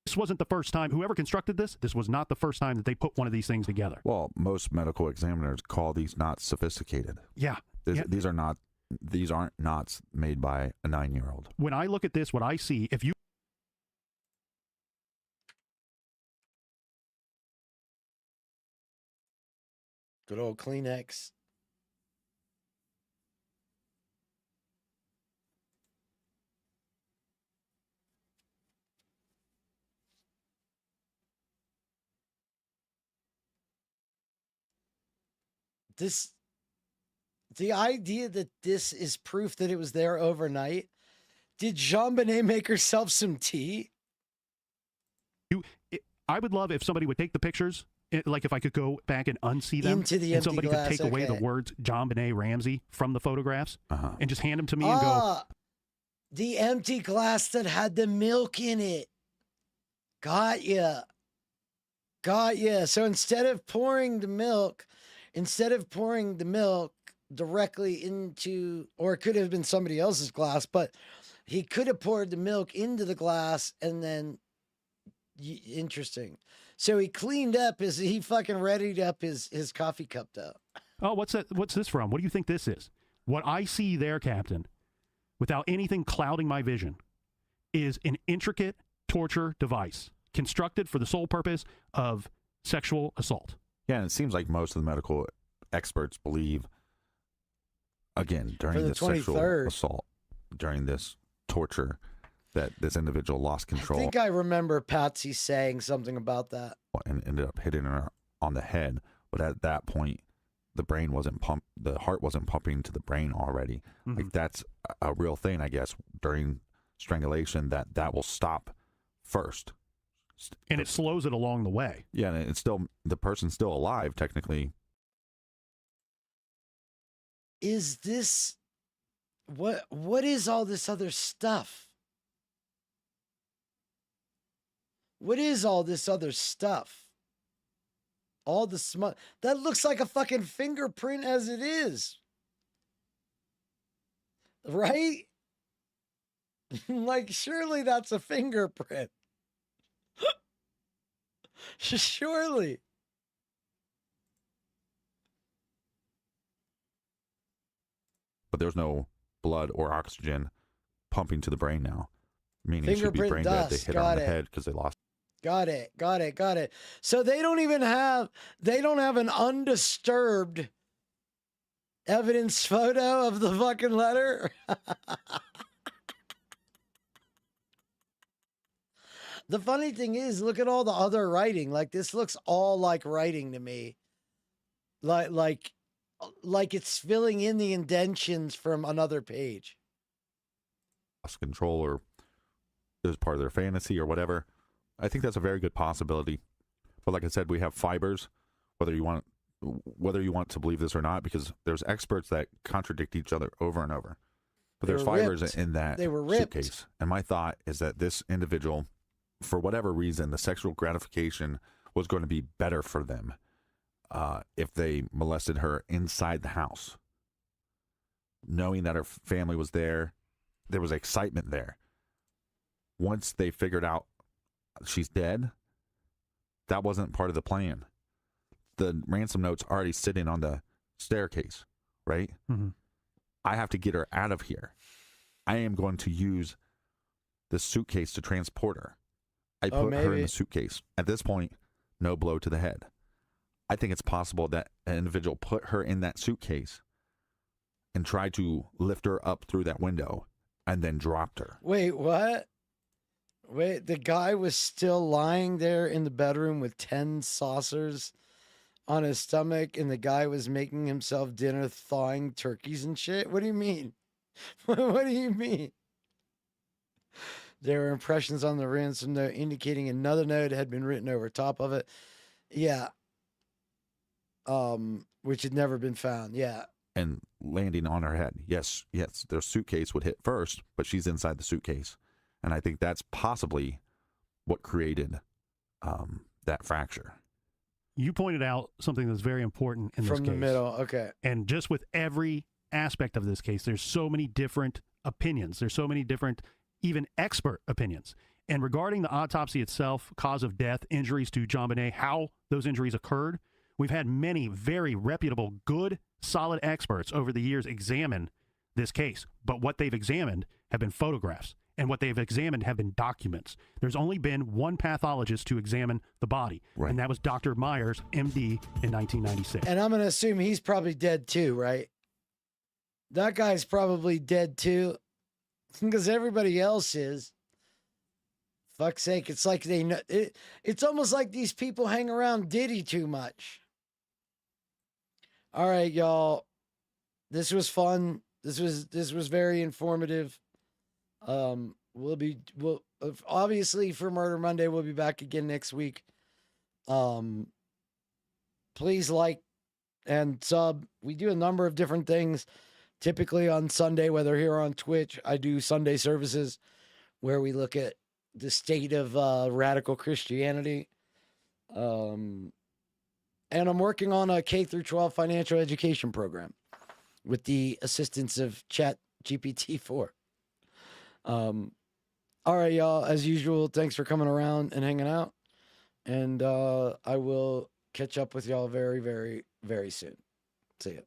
This wasn't the first time. Whoever constructed this was not the first time that they put one of these things together. Well, most medical examiners call these knots sophisticated. Yeah. These aren't knots made by a 9-year-old. When I look at this, what I see, if you Good old Kleenex. The idea that this is proof that it was there overnight. Did JonBenet make herself some tea? I would love if somebody would take the pictures, like if I could go back and unsee them, Into the and empty somebody glass, could take away the okay. words JonBenet Ramsey from the photographs and just hand them to me and go, The empty glass that had the milk in it. Got ya. So instead of pouring the milk directly into, or it could have been somebody else's glass, but he could have poured the milk into the glass and then, interesting. So he cleaned up he fucking readied up his coffee cup though. oh, what's that? What's this from? What do you think this is? What I see there, Captain, without anything clouding my vision, is an intricate torture device constructed for the sole purpose of sexual assault. Yeah, and it seems like most of the medical experts believe, again, during this sexual assault, during this torture, that this individual lost control. I think I remember Patsy saying something about that. And ended up hitting her on the head. But at that point, the heart wasn't pumping to the brain already. Mm-hmm. Like that's a real thing, I guess, during strangulation, that will stop first. And it slows it along the way. Yeah, and it's still, the person's still alive, technically. Is this, what is all this other stuff? What is all this other stuff? All the smut. That looks like a fucking fingerprint as it is. Right? Like, surely that's a fingerprint. Surely. But there's no blood or oxygen pumping to the brain now. Meaning it should be brain dead. They hit her on the head because they lost. Got it. So they don't have an undisturbed evidence photo of the fucking letter. The funny thing is, look at all the other writing. Like, this looks all like writing to me. Like it's filling in the indentions from another page. Lost control, or it was part of their fantasy or whatever. I think that's a very good possibility. But like I said, we have fibers, whether you want to believe this or not, because there's experts that contradict each other over and over. But there's fibers in that suitcase. And my thought is that this individual, for whatever reason, the sexual gratification was going to be better for them if they molested her inside the house. Knowing that her family was there, there was excitement there. Once they figured out she's dead, that wasn't part of the plan. The ransom note's already sitting on the staircase, right? Mm-hmm. I have to get her out of here. I am going to use the suitcase to transport her. I put her in the suitcase. At this point, no blow to the head. I think it's possible that an individual put her in that suitcase and tried to lift her up through that window and then dropped her. Wait, what? Wait, the guy was still lying there in the bedroom with 10 saucers on his stomach, and the guy was making himself dinner thawing turkeys and shit? What do you mean? What do you mean? There were impressions on the ransom note indicating another note had been written over top of it. Yeah. Which had never been found. Yeah. And landing on her head. Yes, their suitcase would hit first, but she's inside the suitcase. And I think that's possibly what created that fracture. You pointed out something that's very important in this case. From the middle, okay. And just with every aspect of this case, there's so many different opinions. There's so many different, even expert opinions. And regarding the autopsy itself, cause of death, injuries to JonBenet, how those injuries occurred, we've had many very reputable, good, solid experts over the years examine this case. But what they've examined have been photographs, and what they've examined have been documents. There's only been one pathologist to examine the body, and that was Dr. Myers, MD, in 1996. And I'm going to assume he's probably dead too, right? That guy's probably dead too, because everybody else is. Fuck's sake, it's like they know. It's almost like these people hang around Diddy too much. All right, y'all. This was fun. This was very informative. We'll obviously for Murder Monday, we'll be back again next week. Please like and sub. We do a number of different things. Typically on Sunday, whether here or on Twitch, I do Sunday services where we look at the state of radical Christianity. And I'm working on a K through 12 financial education program with the assistance of Chat GPT-4. All right, y'all. As usual, thanks for coming around and hanging out. And I will catch up with y'all very, very, very soon. See ya.